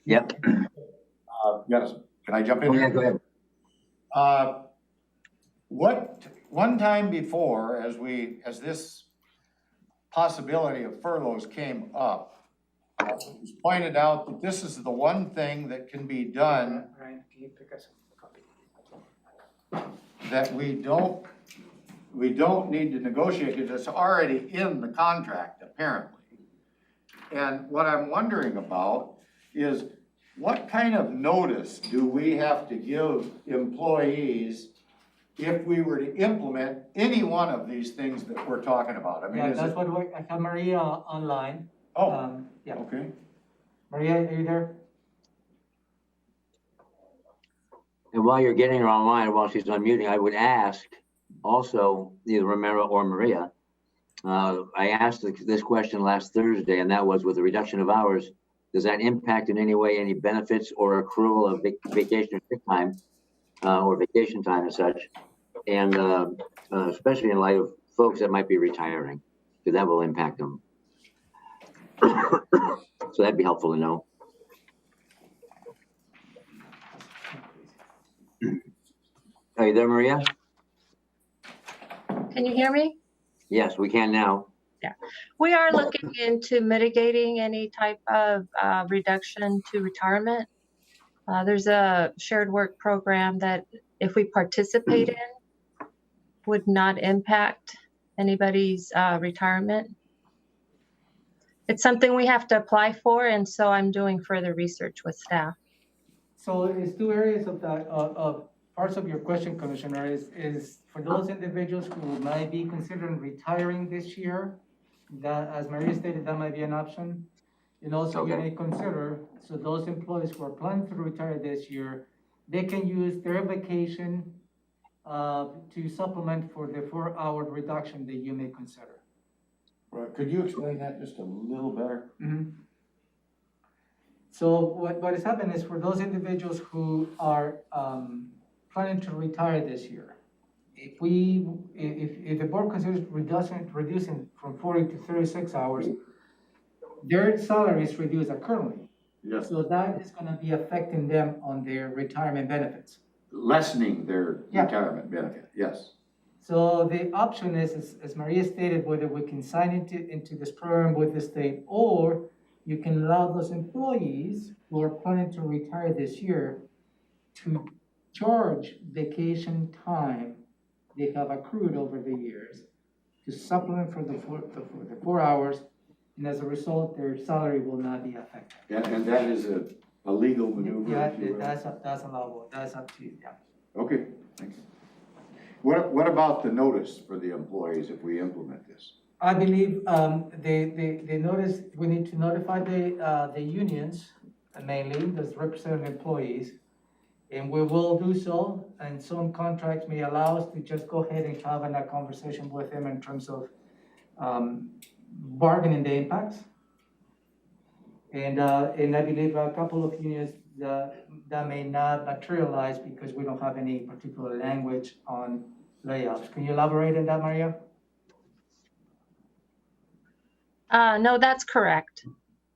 Yep. yes, can I jump in? Oh, here? yeah, go ahead. One time before, as this possibility of furloughs came up, it was pointed out that this is the one thing that can be done Ryan, can you pick us a copy? that we don't need to negotiate, because it's already in the contract, apparently. And what I'm wondering about is, what kind of notice do we have to give employees if we were to implement any one of these things that we're talking about? I mean, Yeah, is that's it? what I have Maria online. Oh, Yeah, okay. Maria, are you there? And while you're getting her online, while she's unmuting, I would ask also either Romero or Maria. I asked this question last Thursday, and that was, with the reduction of hours, does that impact in any way any benefits or accrual of vacation or sick time or vacation time and such? And especially in light of folks that might be retiring, because that will impact them. So that'd be helpful to know. Are you there, Maria? Can you hear me? Yes, we can now. We are looking into mitigating any type of reduction to retirement. There's a shared work program that if we participate in would not impact anybody's retirement. It's something we have to apply for, and so I'm doing further research with staff. So it's two areas of that, of parts of your question, Commissioner, is for those individuals who might be considering retiring this year, that, as Maria stated, that might be an option. And also you Okay. may consider, so those employees who are planning to retire this year, they can use their vacation to supplement for the 4-hour reduction that you may consider. Well, could you explain that just a little better? Mhm. So what is happening is, for those individuals who are planning to retire this year, if the board considers reducing from 40 to 36 hours, their salary is reduced accordingly. Yes. So that is gonna be affecting them on their retirement benefits. lessening their Yeah. retirement benefit, yes. So the option is, as Maria stated, whether we can sign into this program with the state, or you can allow those employees who are planning to retire this year to charge vacation time they have accrued over the years to supplement for the 4 hours, and as a result, their salary will not be affected. And that is a legal maneuver, Yeah, if you will. that's allowable, that's up to you, yeah. Okay, thanks. What about the notice for the employees if we implement this? I believe, they notice, we need to notify the unions, mainly, those represented employees. And we will do so, and some contracts may allow us to just go ahead and have a conversation with them in terms of, bargaining the impacts. And I believe a couple of unions, that may not materialize because we don't have any particular language on layoffs. Can you elaborate on that, Maria? No, that's correct.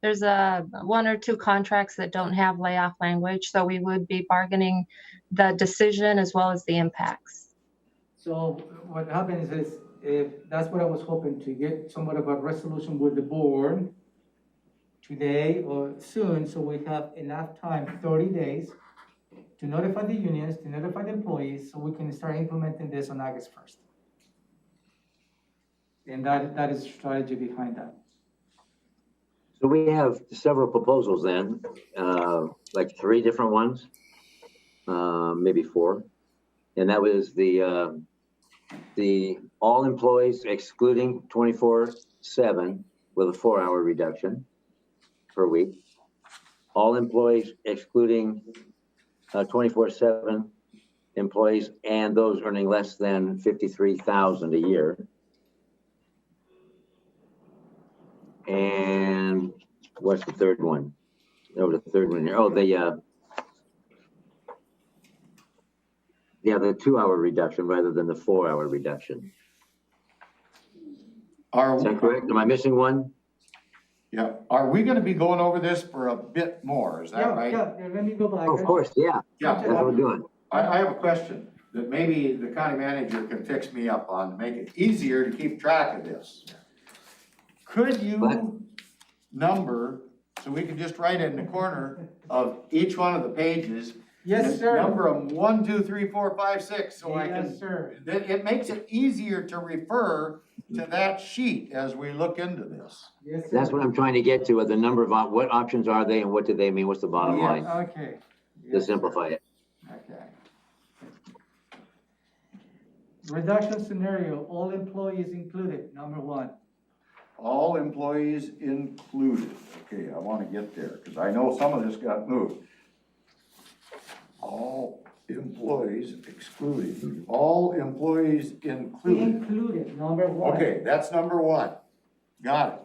There's one or two contracts that don't have layoff language, so we would be bargaining the decision as well as the impacts. So what happens is, if that's what I was hoping to get somewhat of a resolution with the board today or soon, so we have enough time, 30 days, to notify the unions, to notify the employees, so we can start implementing this on August 1st. And that is the strategy behind that. So we have several proposals then, like 3 different ones, maybe 4. And that was the all employees excluding 24/7 with a 4-hour reduction per week. All employees excluding 24/7 employees and those earning less than $53,000 a year. And what's the third one? Oh, the third one here. Oh, the 2-hour reduction rather than the 4-hour reduction. Is that correct? Am I missing one? Yeah, are we gonna be going over this for a bit more, is that right? Yeah, let me go back. Oh, of course, yeah. Yeah, That's what we're doing. I have a question that maybe the county manager can fix me up on to make it easier to keep track of this. Could you What? number, so we can just write it in the corner of each one of the pages? Yes, and sir. Number them 1, 2, 3, 4, 5, 6, so I can. Yes, sir. It makes it easier to refer to that sheet as we look into this. Yes, sir. That's what I'm trying to get to, the number of, what options are they and what do they mean? What's the bottom line? Okay. To Yes, sir. simplify it. Okay. Reduction scenario, all employees included, number 1. All employees included. Okay, I want to get there, because I know some of this got moved. All employees excluded. All employees included. Included, number 1. Okay, that's number 1. Got it.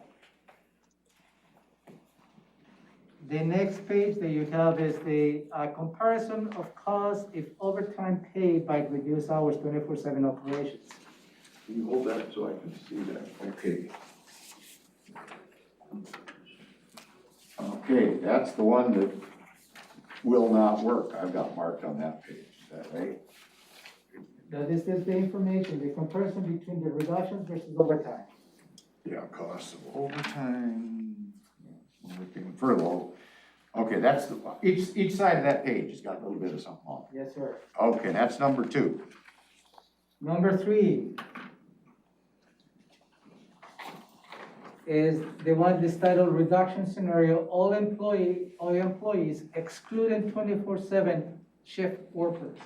The next page that you have is the comparison of cost if overtime paid by reduced hours 24/7 operations. Can you hold that so I can see that? Okay. Okay, that's the one that will not work. I've got marked on that page. Is that right? That is just the information, the comparison between the reductions versus overtime. Yeah, costs of overtime, working furlough. Okay, that's the, each side of that page has got a little bit of something on it. Yes, sir. Okay, that's number 2. Number 3 is the one that's titled reduction scenario, all employees excluding 24/7 shift workers.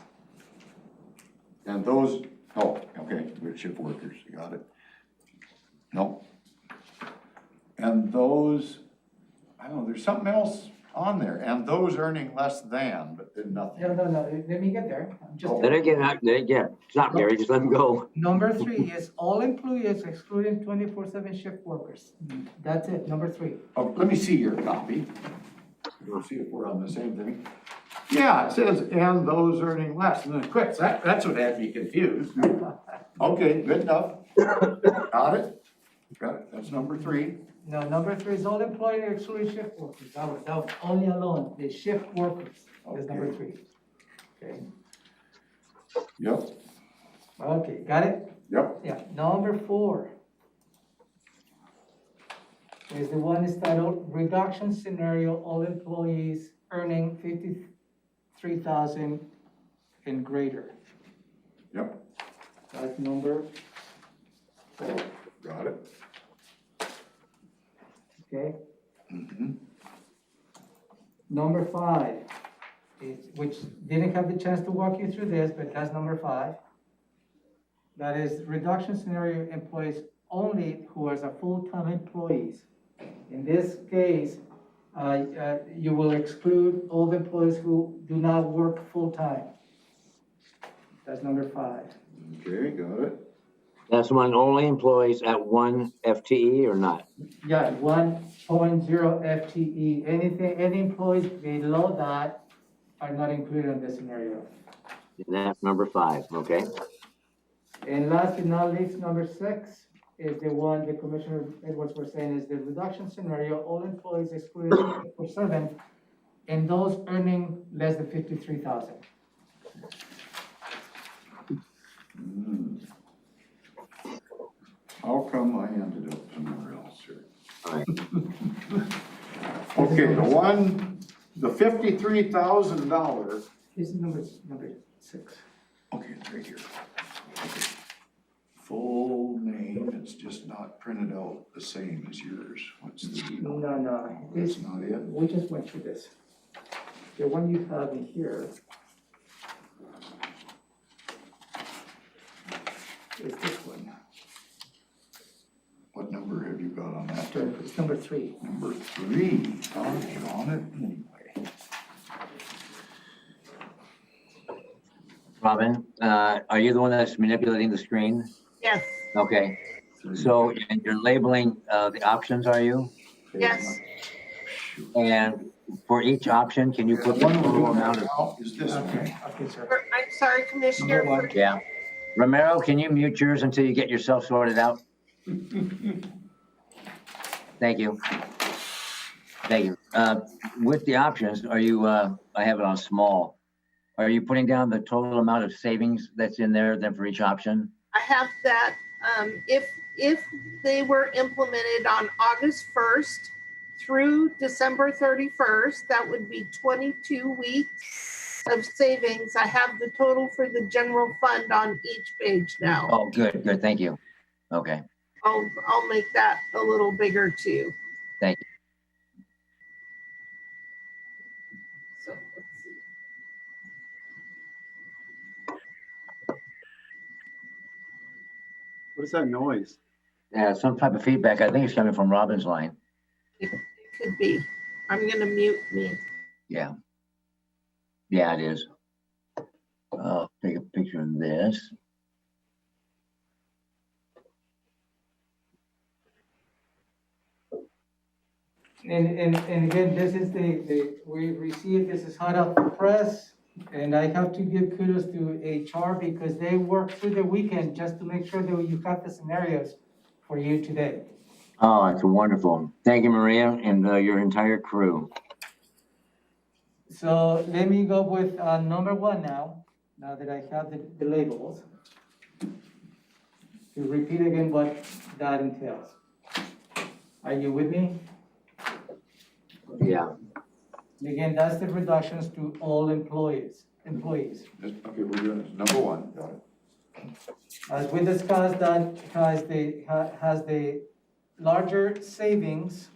And those, oh, okay, good shift workers, you got it. No. And those, I don't know, there's something else on there, and those earning less than, but then nothing. No, let me get there. I'm just. Let it get, stop, Gary, just let them go. Number 3 is all employees excluding 24/7 shift workers. That's it, number 3. Oh, let me see your copy. We'll see if we're on the same thing. Yeah, it says, and those earning less, and then quick, that's what had me confused. Okay, good enough. Got it? Got it, that's number 3. No, number 3 is all employees excluding shift workers. That was only alone, the shift workers is number 3. Okay. Yep, Okay, got it? yep, Yeah, number 4 is the one is titled Reduction Scenario, All Employees Earning 53,000 and greater. yep, That's number 4, got it. okay? Mm-hmm. Number 5, which didn't have the chance to walk you through this, but that's number 5. That is reduction scenario employees only who are full-time employees. In this case, you will exclude all the employees who do not work full-time. That's number 5. Okay, got it. That's one only employees at 1 FTE or not? Yeah, 1.0 FTE. Any employees below that are not included in this scenario. And that's number 5, okay? And last but not least, number 6 is the one that Commissioner Edwards was saying is the reduction scenario, all employees excluded 24/7, and those earning less than 53,000. How come I ended up somewhere else here? All right. Okay, the $53,000, This is number 6. okay, it's right here. Okay. Full name, it's just not printed out the same as yours. What's the deal? No, That's not it? we just went through this. The one you have in here is this one. What number have you got on that? It's number 3. Number 3, on it anyway. Robin, are you the one that's manipulating the screen? Yes, Okay, so and you're labeling the options, are you? yes. And for each option, can you put the total amount of, Is this one? Okay, sir. I'm sorry, Commissioner. Number 1. yeah. Romero, can you mute yours until you get yourself sorted out? Thank you. Thank you. With the options, are you, I have it on small. Are you putting down the total amount of savings that's in there then for each option? I have that, if they were implemented on August 1st through December 31st, that would be 22 weeks of savings. I have the total for the general fund on each page now. Oh, good, thank you. Okay, I'll make that a little bigger too. thank you. So let's see. What is that noise? Yeah, some type of feedback. I think it's coming from Robin's line. It could be. I'm gonna mute me. Yeah. Yeah, it is. I'll take a picture of this. And again, this is we received, this is hot off the press, and I have to give kudos to HR because they worked through the weekend just to make sure that you got the scenarios for you today. Oh, it's wonderful. Thank you, Maria, and your entire crew. So let me go with number 1 now that I have the labels. To repeat again what that entails. Are you with me? Yeah. Again, that's the reductions to all employees. Okay, we're doing this. Number 1, got it. As we discussed, that has the larger savings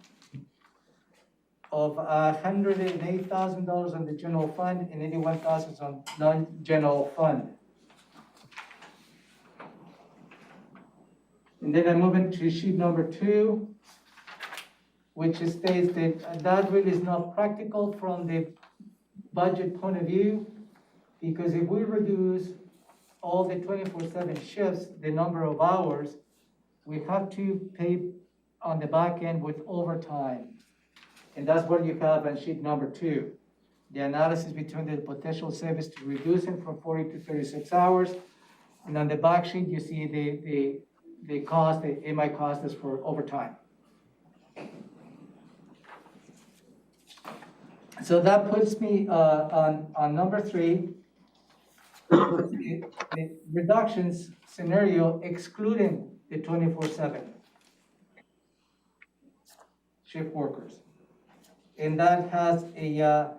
of $108,000 on the general fund and $81,000 on non-general fund. And then I move into sheet number 2, which states that really is not practical from the budget point of view, because if we reduce all the 24/7 shifts, the number of hours, we have to pay on the back end with overtime. And that's what you have on sheet number 2. The analysis between the potential savings to reducing from 40 to 36 hours. And on the back sheet, you see the cost, the MI cost is for overtime. So that puts me on number 3. the reductions scenario excluding the 24/7 shift workers. And that has a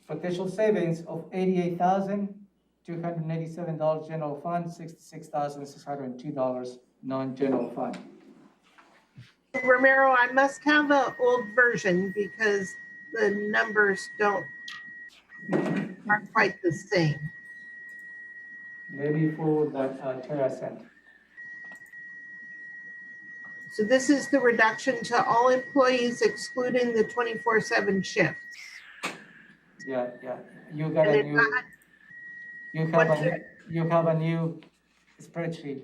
potential savings of $88,287 general fund, $66,602 non-general fund. Romero, I must have an old version because the numbers aren't quite the same. Maybe forward what Tara sent. So this is the reduction to all employees excluding the 24/7 shifts. Yeah, you got And a it new, got- you have a new spreadsheet.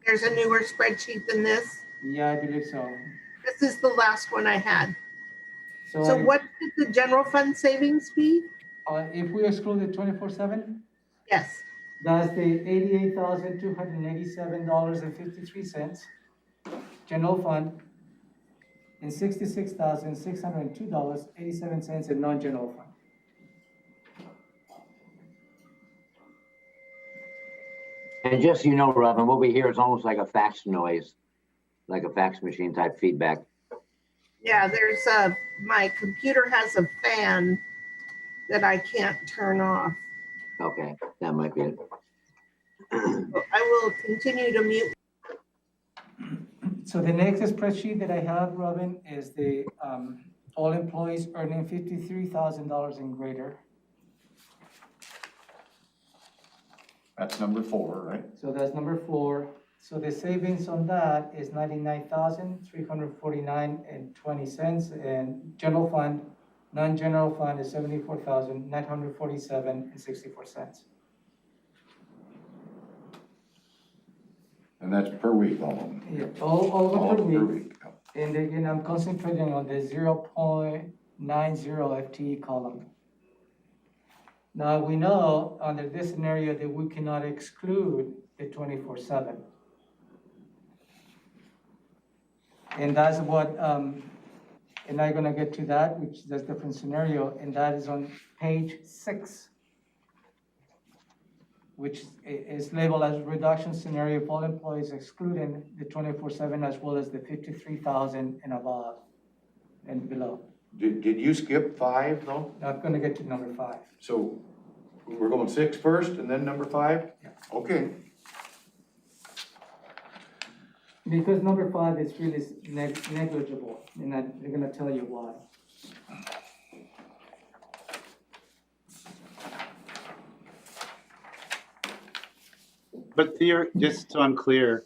There's a newer spreadsheet than this. Yeah, I believe so. This is the last one I had. So So what did the general fund savings be? if we exclude the 24/7, Yes, that's the $88,287.53 general fund, and $66,602.87 in non-general fund. And just so you know, Robin, what we hear is almost like a fax noise, like a fax machine type feedback. yeah, my computer has a fan that I can't turn off. Okay, that might be it. So I will continue to mute. So the next spreadsheet that I have, Robin, is the all employees earning $53,000 and greater. That's number 4, right? So that's number 4. So the savings on that is $99,349.20, and general fund, non-general fund is $74,947.64. And that's per week all of them. Yeah, all of them per week. week. And again, I'm concentrating on the 0.90 FTE column. Now, we know under this scenario that we cannot exclude the 24/7. And that's what, and I'm gonna get to that, which is a different scenario, and that is on page 6, which is labeled as reduction scenario for all employees excluding the 24/7 as well as the 53,000 and above and below. Did you skip 5 though? I'm gonna get to number 5. So we're going 6 first and then number 5? Yeah. Okay. Because number 5 is really negligible, and they're gonna tell you why. But just so I'm clear,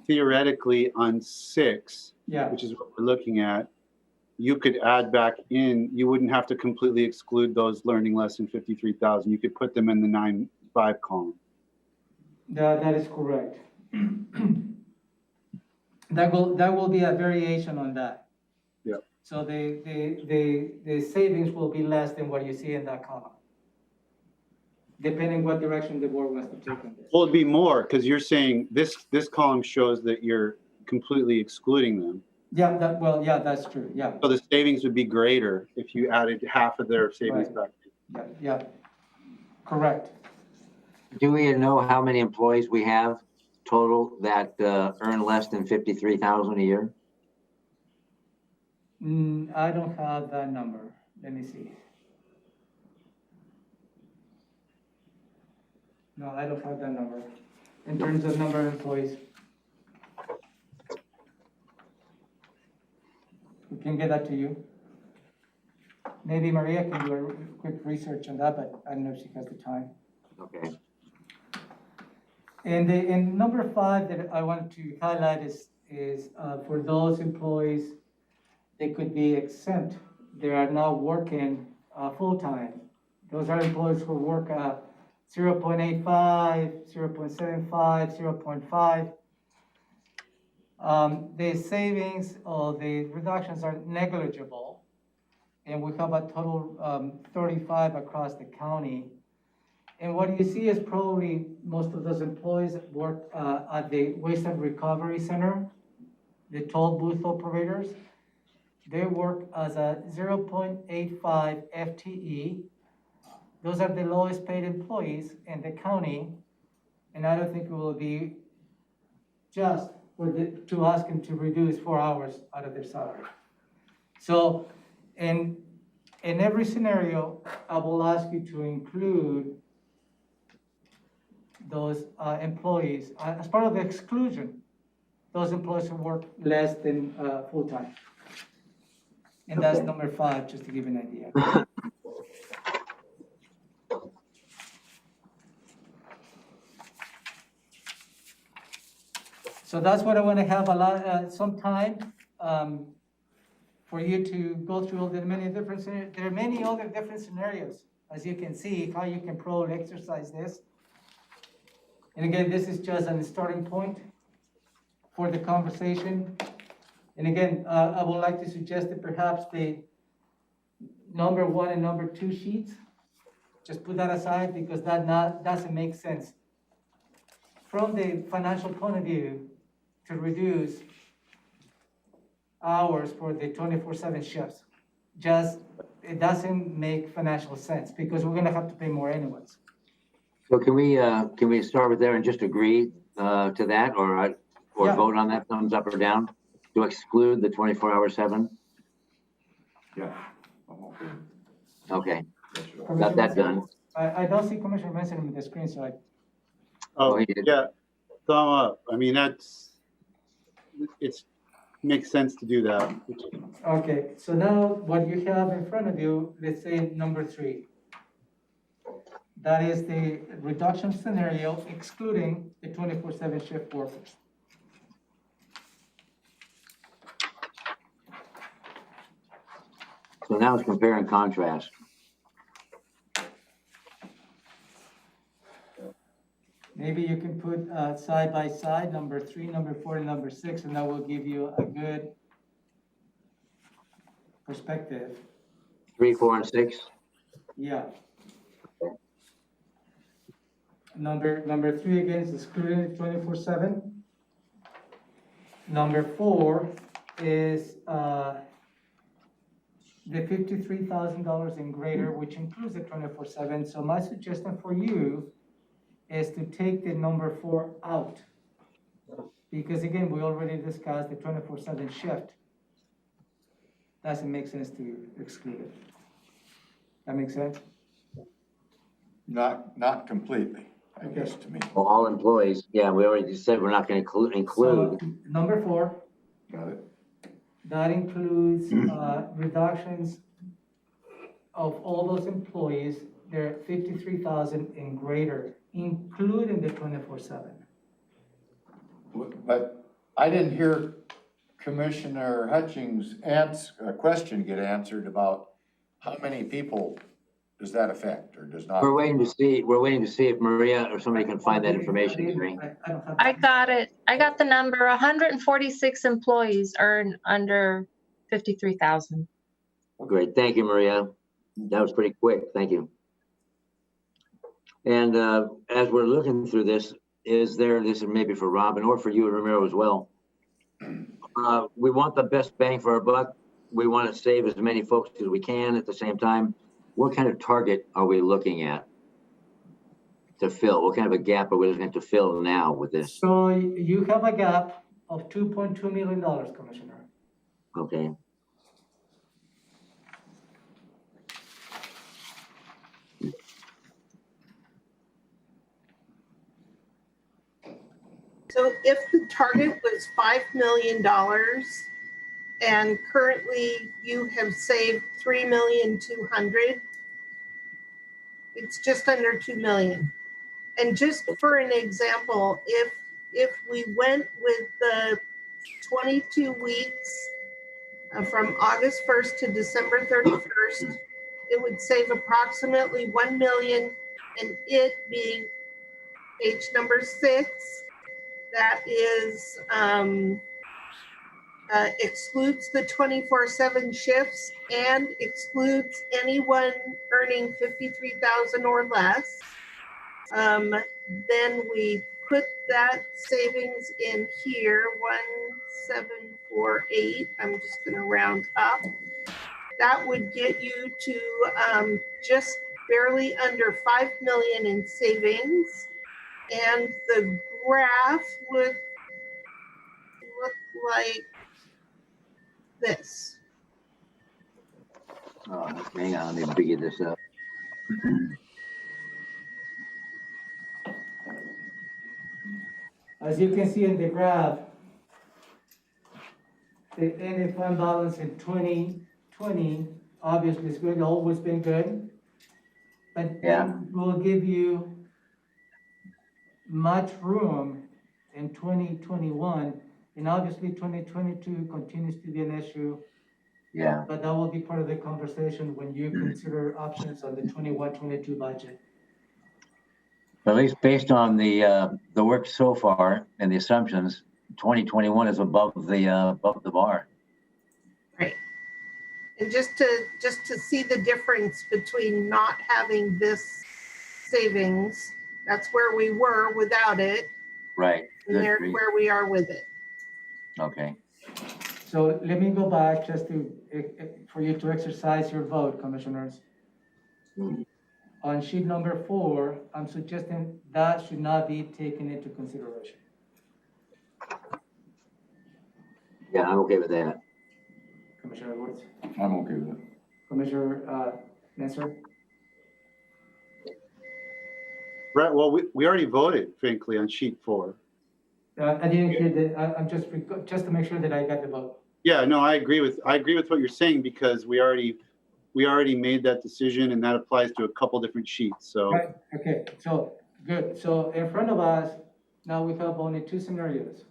theoretically on 6, Yeah, which is what we're looking at, you could add back in, you wouldn't have to completely exclude those learning less than 53,000. You could put them in the 9.5 column. that is correct. That will be a variation on that. Yep. So the savings will be less than what you see in that column, depending what direction the board wants to take on this. Well, it'd be more because you're saying this column shows that you're completely excluding them. Yeah, that's true, yeah, So the savings would be greater if you added half of their savings Right. back. yeah, correct. Do we know how many employees we have total that earn less than 53,000 a year? I don't have that number, let me see. No, I don't have that number, in terms of number of employees. We can get that to you. Maybe Maria can do a quick research on that, but I don't know if she has the time. Okay. And number 5 that I want to highlight is for those employees, they could be exempt. They are now working full-time. Those are employees who work 0.85, 0.75, 0.5. The savings or the reductions are negligible, and we have a total 35 across the county. And what you see is probably most of those employees work at the Waste and Recovery Center, the toll booth operators. They work as a 0.85 FTE, Those are the lowest paid employees in the county, and I don't think it will be just to ask them to reduce 4 hours out of their salary. So in every scenario, I will ask you to include those employees as part of the exclusion, those employees who work less than full-time. And that's Okay. number 5, just to give you an idea. So that's what I want to have some time for you to go through all the many different scenarios. There are many other different scenarios, as you can see, how you can probably exercise this. And again, this is just a starting point for the conversation. And again, I would like to suggest that perhaps the number 1 and number 2 sheets, just put that aside because that doesn't make sense. From the financial point of view, to reduce hours for the 24/7 shifts, it doesn't make financial sense because we're gonna have to pay more anyways. So can we start with there and just agree to that or Yeah. vote on that, thumbs up or down, to exclude the 24/7? Yeah. Okay, Commissioner got that Benson? done. I don't see Commissioner Benson on the screen, so Oh, Oh, he did. yeah, thumb up. I mean, makes sense to do that. okay. So now what you have in front of you, let's say number 3. That is the reduction scenario excluding the 24/7 shift workers. So now it's compare and contrast. Maybe you can put side by side, number 3, number 4, and number 6, and that will give you a good perspective. 3, 4, and 6. Yeah. Number 3 again is excluding 24/7. Number 4 is the $53,000 and greater, which includes the 24/7. So my suggestion for you is to take the number 4 out. Because again, we already discussed the 24/7 shift. Doesn't make sense to exclude it. That makes sense? Not completely, I guess, to me. Well, all employees, yeah, we already said we're not gonna include. So, number 4, Got it? that includes reductions of all those employees, they're 53,000 and greater, including the 24/7. But I didn't hear Commissioner Hutchings' question get answered about how many people does that affect or does not? We're waiting to see if Maria or somebody can find that information, Gary. I don't have. I got it. I got the number. 146 employees earn under 53,000. Great, thank you, Maria. That was pretty quick, thank you. And as we're looking through this is maybe for Robin or for you, Ramiro, as well. We want the best bang for our buck. We want to save as many folks as we can at the same time. What kind of target are we looking at to fill? What kind of a gap are we looking to fill now with this? So you have a gap of $2.2 million, Commissioner. Okay. So if the target was $5 million and currently you have saved $3,200,000, it's just under 2 million. And just for an example, if we went with the 22 weeks from August 1st to December 31st, it would save approximately 1 million, and it being page number 6, that is excludes the 24/7 shifts and excludes anyone earning 53,000 or less. Then we put that savings in here, 1,748. I'm just going to round up. That would get you to just barely under 5 million in savings. And the graph would look like this. Oh, hang on, let me figure this out. As you can see in the graph, the ending fund balance in 2020, obviously it's good, always been good. But then we'll give you much room in 2021, and obviously 2022 continues to be an issue. Yeah, But that will be part of the conversation when you consider options on the 21-22 budget. at least based on the work so far and the assumptions, 2021 is above the bar. Right. And just to see the difference between not having this savings, that's where we were without it, Right. and there's where we are with it. Okay. So let me go back just for you to exercise your vote, commissioners. On sheet number 4, I'm suggesting that should not be taken into consideration. Yeah, I'm okay with that. Commissioner Woods, I'm okay with it. Commissioner Nasser, Right, well, we already voted, frankly, on sheet 4. I didn't hear that. I'm just to make sure that I got the vote. Yeah, no, I agree with what you're saying, because we already made that decision, and that applies to a couple different sheets, so. Right, okay, so, good. So in front of us, now we have only 2 scenarios.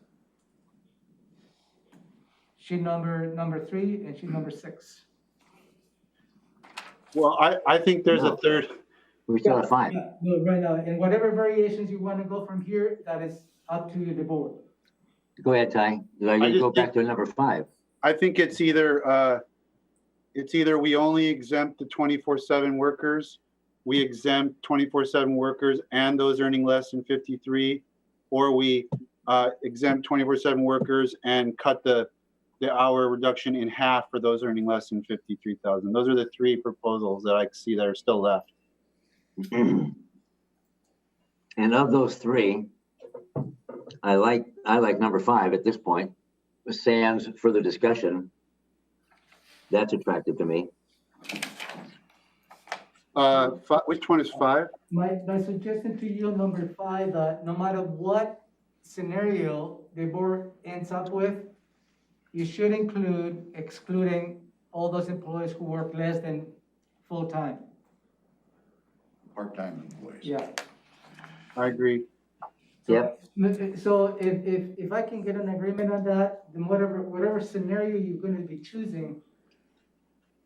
Sheet number 3 and sheet number 6. Well, I think there's a No. third. We still have 5. Yeah, no, right now, and whatever variations you want to go from here, that is up to the board. Go ahead, Ty. I just go back to number 5. I think it's either we only exempt the 24/7 workers, we exempt 24/7 workers and those earning less than 53, or we exempt 24/7 workers and cut the hour reduction in half for those earning less than 53,000. Those are the 3 proposals that I see that are still left. And of those 3, I like number 5 at this point. Sans further discussion. That's attractive to me. Which one is 5? My suggestion to you, number 5, no matter what scenario the board ends up with, you should include excluding all those employees who work less than full-time. Part-time employees. Yeah. I agree. Yep. So if I can get an agreement on that, then whatever scenario you're going to be choosing,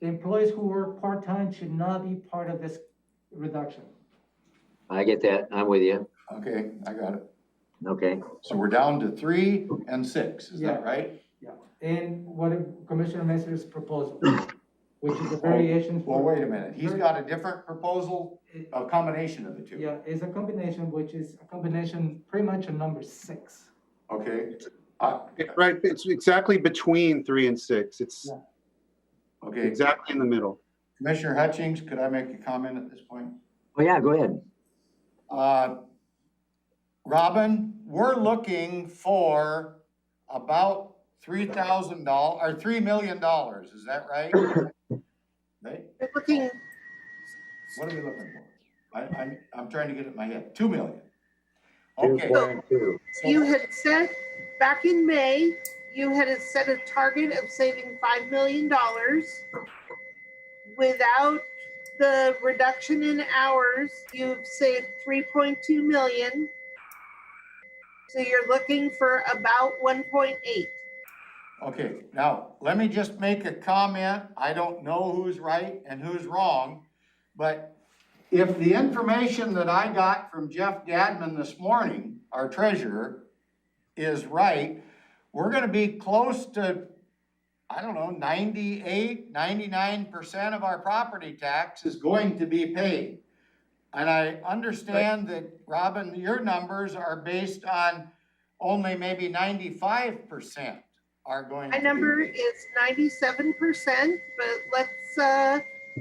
the employees who work part-time should not be part of this reduction. I get that. I'm with you. Okay, I got it. Okay. So we're down to 3 and 6, is that right? Yeah, and what Commissioner Messer's proposal, which is a variation. Well, wait a minute. He's got a different proposal, a combination of the 2. Yeah, it's a combination, which is a combination pretty much a number 6. Okay. Right, it's exactly between 3 and 6. It's Yeah. Okay. exactly in the middle. Commissioner Hutchings, could I make a comment at this point? Oh, yeah, go ahead. Robin, we're looking for about $3,000 or $3 million. Is that right? Right? We're looking, What are we looking for? I'm trying to get it in my head. 2 million. 2, Okay. 4, and 2. you had said, back in May, you had set a target of saving $5 million. Without the reduction in hours, you've saved 3.2 million. So you're looking for about 1.8. Okay, now, let me just make a comment. I don't know who's right and who's wrong, but if the information that I got from Jeff Gadman this morning, our treasurer, is right, we're gonna be close to, I don't know, 98, 99% of our property tax is going to be paid. And I understand that, Robin, your numbers are based on only maybe 95% are going to My be number paid. is 97%, but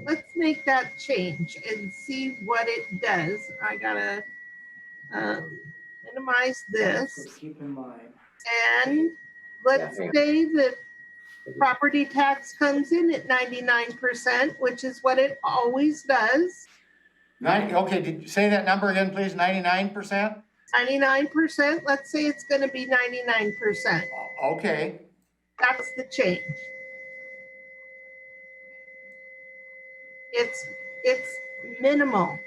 let's make that change and see what it does. I gotta minimize this. So keep in mind. And let's Yeah. say that property tax comes in at 99%, which is what it always does. Okay, did you say that number again, please? 99%? 99%, let's say it's gonna be 99%. Okay, That's the change. It's minimal.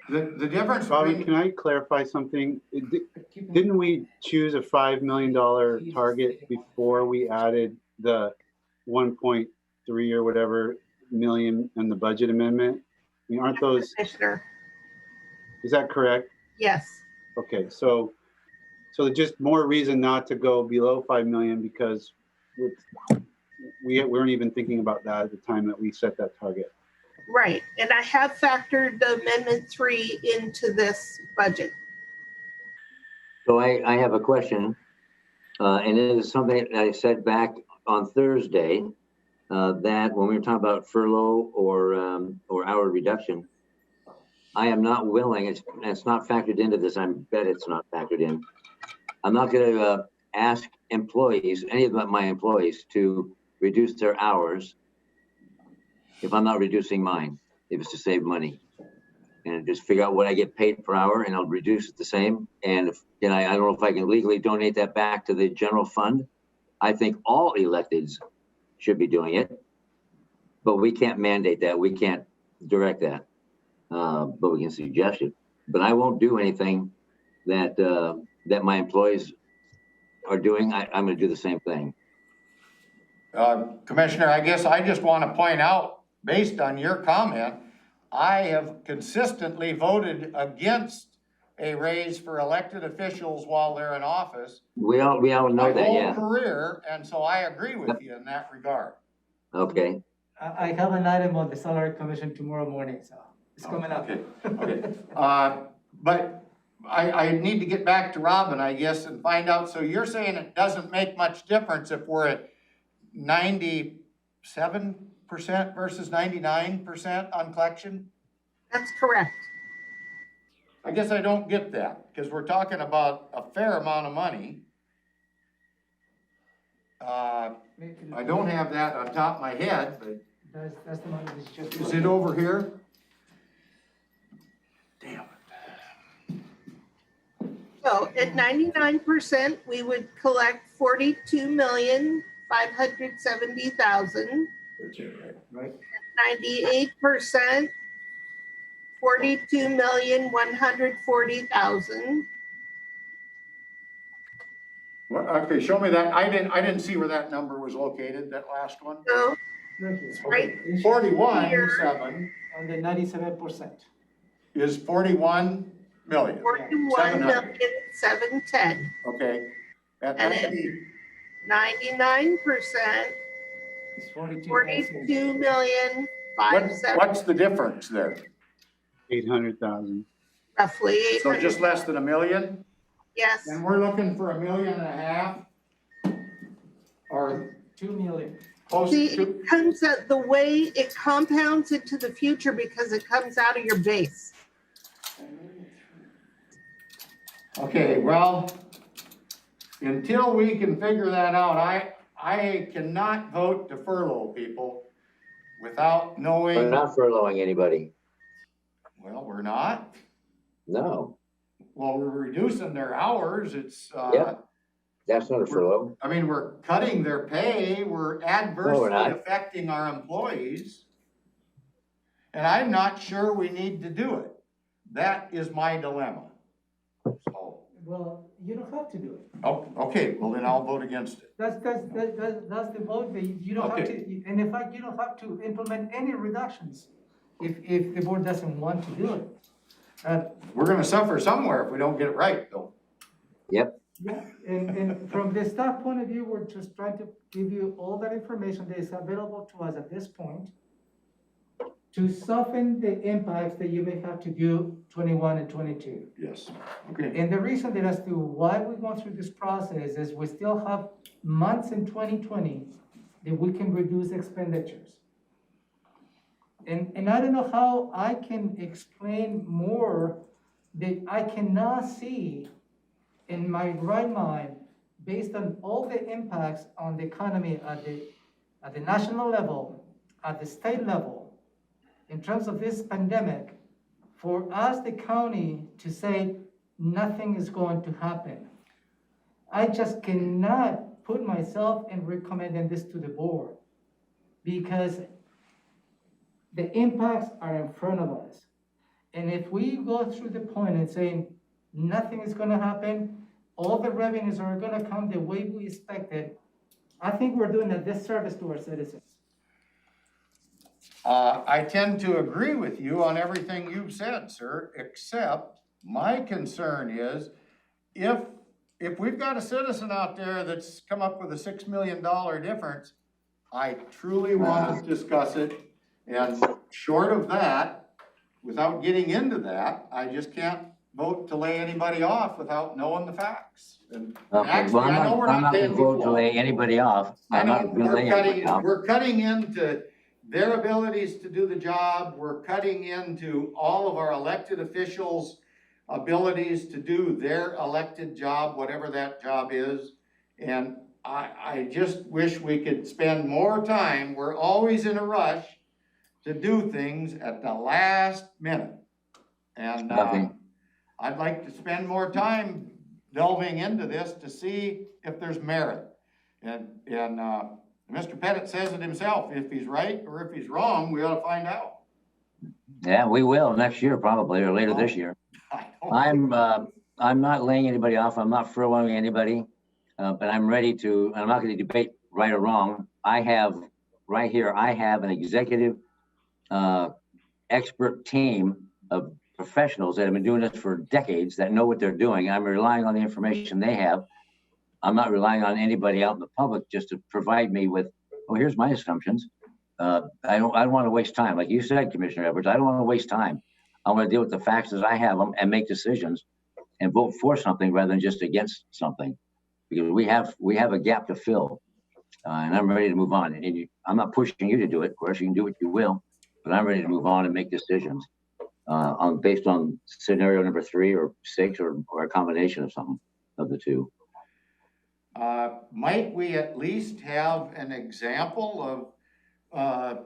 the difference Bobby, between, can I clarify something? Keep in- Didn't we choose a $5 million target before we added the 1.3 or whatever million in the budget amendment? I mean, aren't those, Commissioner, is that correct? yes, Okay, so just more reason not to go below 5 million because we weren't even thinking about that at the time that we set that target. right. And I have factored the Amendment 3 into this budget. So I have a question, and it is something that I said back on Thursday, that when we were talking about furlough or hour reduction, I am not willing, it's not factored into this, I bet it's not factored in. I'm not gonna ask employees, any of my employees, to reduce their hours if I'm not reducing mine, if it's to save money. And just figure out what I get paid per hour and I'll reduce it the same. And if, and I don't know if I can legally donate that back to the general fund. I think all electeds should be doing it, but we can't mandate that. We can't direct that, but we can suggest it. But I won't do anything that, that my employees are doing. I'm gonna do the same thing. Commissioner, I guess I just want to point out, based on your comment, I have consistently voted against a raise for elected officials while they're in office. We all know that, My yeah. whole career, and so I agree with you in that regard. Okay. I have an item on the salary commission tomorrow morning, so it's coming up. Okay. But I need to get back to Robin, I guess, and find out, so you're saying it doesn't make much difference if we're at 97% versus 99% on collection? That's correct. I guess I don't get that, because we're talking about a fair amount of money. I don't have that on top of my head, but That's the one that is just. is it over here? Damn it. So at 99%, we would collect 42,570,000. Right. 98%, 42,140,000. Well, okay, show me that. I didn't see where that number was located, that last one. So Right. 41.7 On the 97%. is 41 million. 41,710,000. Okay. At And it- 99%, It's 42. 42,570,000, What's the difference there? 800,000. roughly So 800. just less than a million? Yes, And we're looking for 1.5 million? Or 2 million. close see, to? it comes out, the way it compounds into the future because it comes out of your base. Okay, well, until we can figure that out, I cannot vote to furlough people without We're knowing, not furloughing anybody. well, we're not. No, Well, we're reducing their hours, it's, Yep. that's not a furlough. I mean, we're cutting their pay, we're adversely not. affecting our employees. And I'm not sure we need to do it. That is my dilemma. So, Well, you don't have to do it. oh, okay, well then I'll vote against it. That's the vote, that you don't have to, and in fact, you don't have to implement any reductions if the board doesn't want to do it. We're gonna suffer somewhere if we don't get it right, though. Yep. Yeah, and from the staff point of view, we're just trying to give you all that information that is available to us at this point to soften the impacts that you may have to do 21 and 22. Yes. Okay. And the reason that as to why we're going through this process is we still have months in 2020 that we can reduce expenditures. And I don't know how I can explain more that I cannot see in my right mind, based on all the impacts on the economy at the national level, at the state level, in terms of this pandemic, for us, the county, to say nothing is going to happen. I just cannot put myself in recommending this to the board because the impacts are in front of us. And if we go through the point and saying nothing is gonna happen, all the revenues are gonna come the way we expected, I think we're doing a disservice to our citizens. I tend to agree with you on everything you've said, sir, except my concern is if we've got a citizen out there that's come up with a $6 million difference, I truly want to discuss it. And short of that, without getting into that, I just can't vote to lay anybody off without knowing the facts. And Okay, actually, well, I know we're not gonna laying vote people to off. lay anybody off. I I'm know, not gonna lay anybody off. we're cutting into their abilities to do the job. We're cutting into all of our elected officials' abilities to do their elected job, whatever that job is. And I just wish we could spend more time. We're always in a rush to do things at the last minute. And, Okay. I'd like to spend more time delving into this to see if there's merit. And Mr. Pettit says it himself, if he's right or if he's wrong, we ought to find out. Yeah, we will next year probably, or later this year. I'm not laying anybody off. I'm not furloughing anybody. But I'm ready to, I'm not gonna debate right or wrong. I have an executive, expert team of professionals that have been doing this for decades that know what they're doing. I'm relying on the information they have. I'm not relying on anybody out in the public just to provide me with, oh, here's my assumptions. I don't want to waste time. Like you said, Commissioner Edwards, I don't want to waste time. I want to deal with the facts as I have them and make decisions and vote for something rather than just against something. Because we have a gap to fill, and I'm ready to move on. And I'm not pushing you to do it. Of course, you can do what you will, but I'm ready to move on and make decisions based on scenario number 3 or 6 or a combination of something of the two. Might we at least have an example of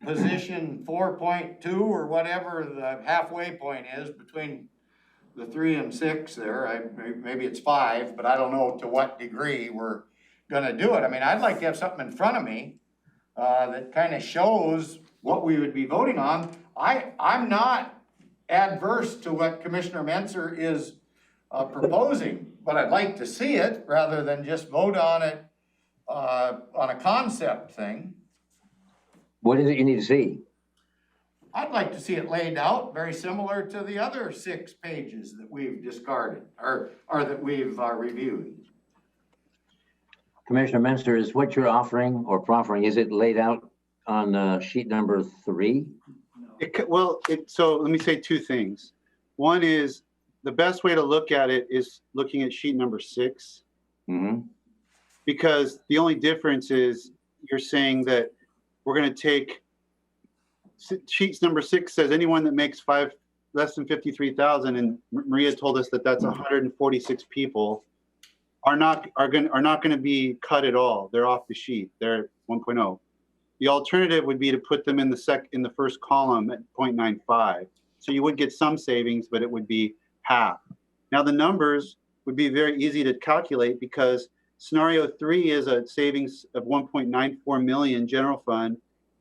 position 4.2 or whatever the halfway point is between the 3 and 6 there? Maybe it's 5, but I don't know to what degree we're gonna do it. I mean, I'd like to have something in front of me that kind of shows what we would be voting on. I'm not adverse to what Commissioner Menser is proposing, but I'd like to see it rather than just vote on it on a concept thing. What is it you need to see? I'd like to see it laid out very similar to the other 6 pages that we've discarded or that we've reviewed. Commissioner Menster, is what you're offering or proffering, is it laid out on sheet number 3? So let me say 2 things. One is the best way to look at it is looking at sheet number 6. Mm-hmm. Because the only difference is you're saying that we're going to take sheets number 6 says anyone that makes less than 53,000, and Maria told us that that's 146 people are not going to be cut at all. They're off the sheet. They're 1.0. The alternative would be to put them in the first column at 0.95. So you would get some savings, but it would be half. Now the numbers would be very easy to calculate because scenario 3 is a savings of 1.94 million general fund,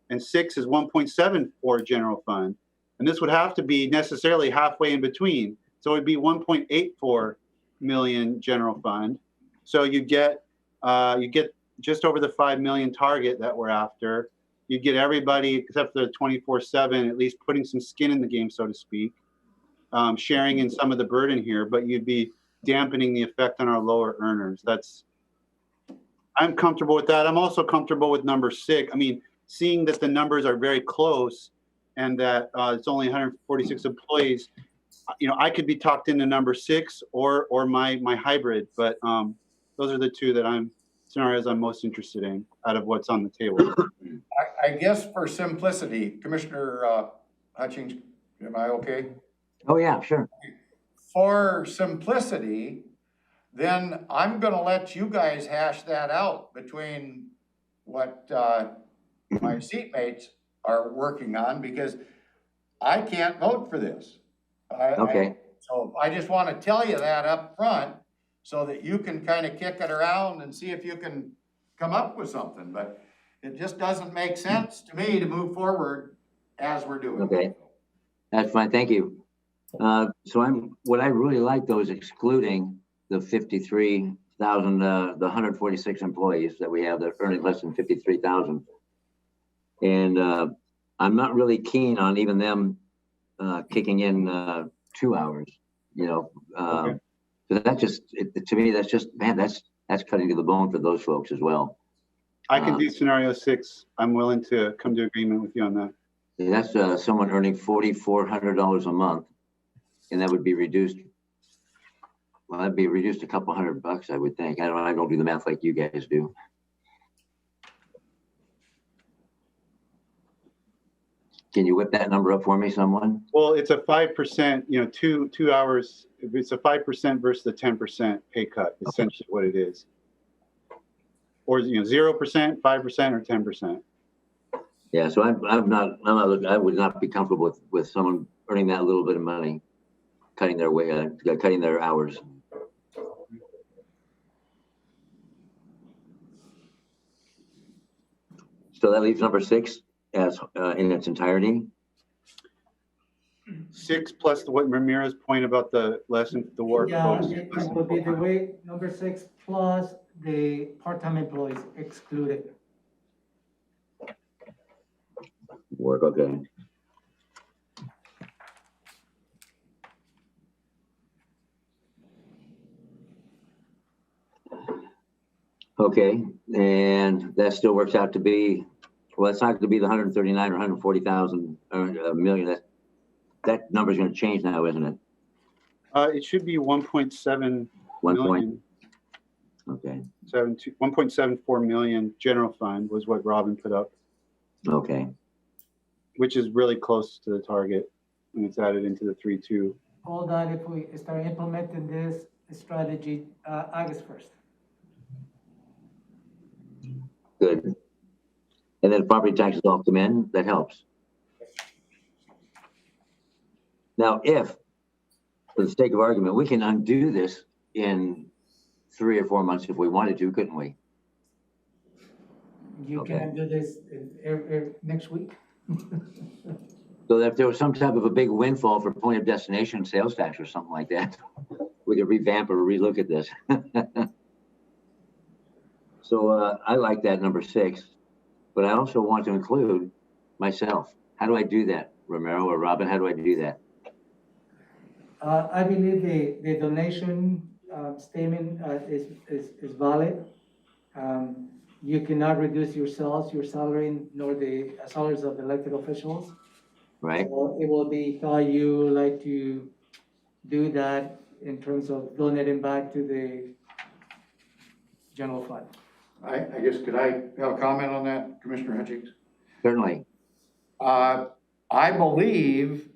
and 6 is 1.74 general fund. And this would have to be necessarily halfway in between. So it would be 1.84 million general fund. So you get just over the 5 million target that we're after. You get everybody except for the 24/7 at least putting some skin in the game, so to speak, sharing in some of the burden here, but you'd be dampening the effect on our lower earners. I'm comfortable with that. I'm also comfortable with number 6. I mean, seeing that the numbers are very close and that it's only 146 employees, I could be talked into number 6 or my hybrid, but those are the 2 scenarios I'm most interested in out of what's on the table. I I guess for simplicity, Commissioner Hutchings, am I okay? Oh, yeah, sure. For simplicity, then I'm gonna let you guys hash that out between what my seatmates are working on, because I can't vote for this. Okay. So I just wanna tell you that up front, so that you can kind of kick it around and see if you can come up with something, but it just doesn't make sense to me to move forward as we're doing. Okay. That's fine, thank you. So what I really like though is excluding the 53,000, the 146 employees that we have that are earning less than 53,000. And I'm not really keen on even them kicking in 2 hours, you know. Okay. So that just, to me, that's just, man, that's cutting to the bone for those folks as well. I can do scenario 6. I'm willing to come to agreement with you on that. And that's someone earning $4,400 a month, and that would be reduced. Well, that'd be reduced a couple $100, I would think. I don't do the math like you guys do. Can you whip that number up for me, someone? Well, it's a 5%, you know, two hours. It's a 5% versus the 10% pay cut, essentially what it is. Or, you know, 0%, 5%, or 10%. Yeah, so I would not be comfortable with someone earning that little bit of money, cutting their hours. So that leaves number 6 as in its entirety. 6 plus what Ramira's point about the work. Yeah, was it less than would be the 400. way, number 6 plus the part-time employees excluded. Work, okay. Okay, and that still works out to be, well, it's not going to be the 139 or 140,000 million. That number is going to change now, isn't it? It should be 1.7 1 million. point. Okay. 1.74 million general fund was what Robin put up, Okay. which is really close to the target when it's added into the 3.2. All that if we start implementing this strategy August 1st. Good. And then property taxes all come in, that helps. Now, if, for the sake of argument, we can undo this in 3 or 4 months if we wanted to, couldn't we? You Okay. can do this next week. So that if there was some type of a big windfall for point of destination sales tax or something like that, we could revamp or relook at this. So I like that number 6, but I also want to include myself. How do I do that, Romero or Robin? How do I do that? I believe the donation statement is valid. You cannot reduce your salary, nor the salaries of elected officials. Right? So it will be how you like to do that in terms of donating back to the general fund. I guess, could I have a comment on that, Commissioner Hutchings? Certainly. I believe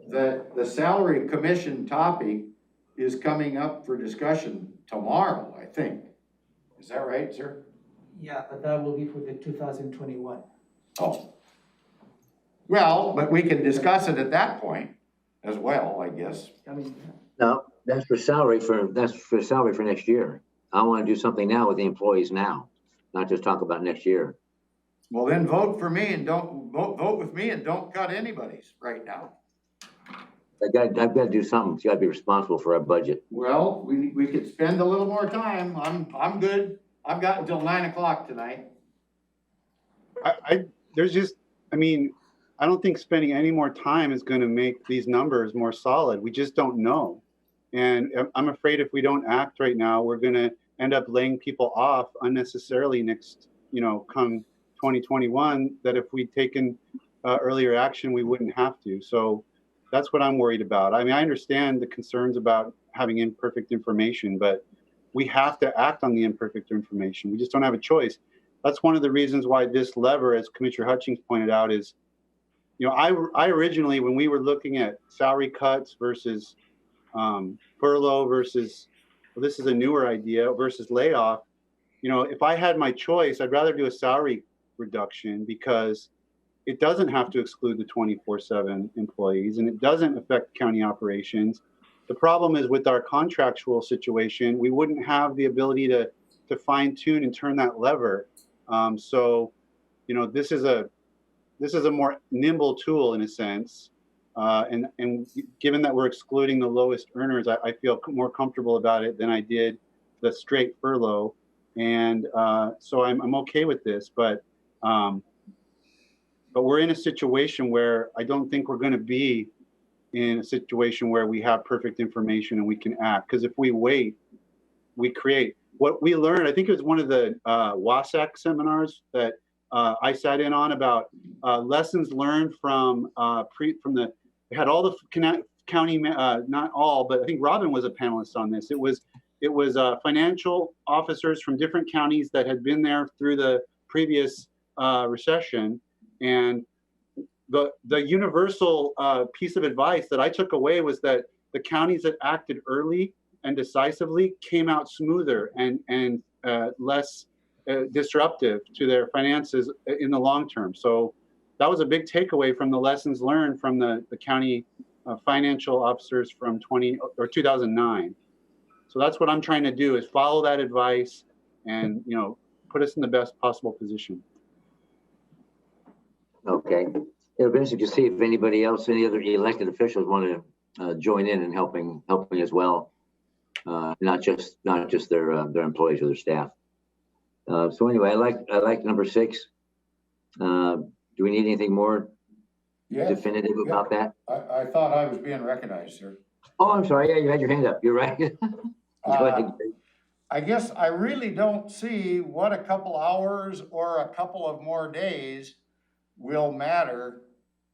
that the salary commission topic is coming up for discussion tomorrow, I think. Is that right, sir? Yeah, but that will be for the 2021. Oh. Well, but we can discuss it at that point as well, I guess. I mean, No, that's for salary for next year. I want to do something now with the employees now, not just talk about next year. Well, then vote for me and don't vote with me and don't cut anybody's right now. I've got to do something. It's got to be responsible for our budget. Well, we could spend a little more time. I'm good. I've got until 9 o'clock tonight. I don't think spending any more time is going to make these numbers more solid. We just don't know. And I'm afraid if we don't act right now, we're going to end up laying people off unnecessarily next, come 2021, that if we'd taken earlier action, we wouldn't have to. So that's what I'm worried about. I mean, I understand the concerns about having imperfect information, but we have to act on the imperfect information. We just don't have a choice. that's one of the reasons why this lever, as Commissioner Hutchings pointed out, is, I originally, when we were looking at salary cuts versus furlough versus, well, this is a newer idea, versus layoff, if I had my choice, I'd rather do a salary reduction because it doesn't have to exclude the 24/7 employees and it doesn't affect county operations. The problem is with our contractual situation, we wouldn't have the ability to fine tune and turn that lever. So, this is a more nimble tool in a sense. And given that we're excluding the lowest earners, I feel more comfortable about it than I did the straight furlough. And so I'm okay with this, but we're in a situation where I don't think we're going to be in a situation where we have perfect information and we can act. Because if we wait, we create. What we learned, I think it was one of the WASAC seminars that I sat in on about lessons learned from they had all the county, not all, but I think Robin was a panelist on this. It was financial officers from different counties that had been there through the previous recession. And the universal piece of advice that I took away was that the counties that acted early and decisively came out smoother and less disruptive to their finances in the long term. So that was a big takeaway from the lessons learned from the county financial officers from 2009. So that's what I'm trying to do, is follow that advice and put us in the best possible position. Okay. It'll be interesting to see if anybody else, any other elected officials want to join in and helping as well. Not just their employees or their staff. So anyway, I like number 6. Do we need anything more definitive about that? I thought I was being recognized, sir. Oh, I'm sorry. Yeah, you had your hand up. You're right. Go ahead. I guess I really don't see what a couple hours or a couple of more days will matter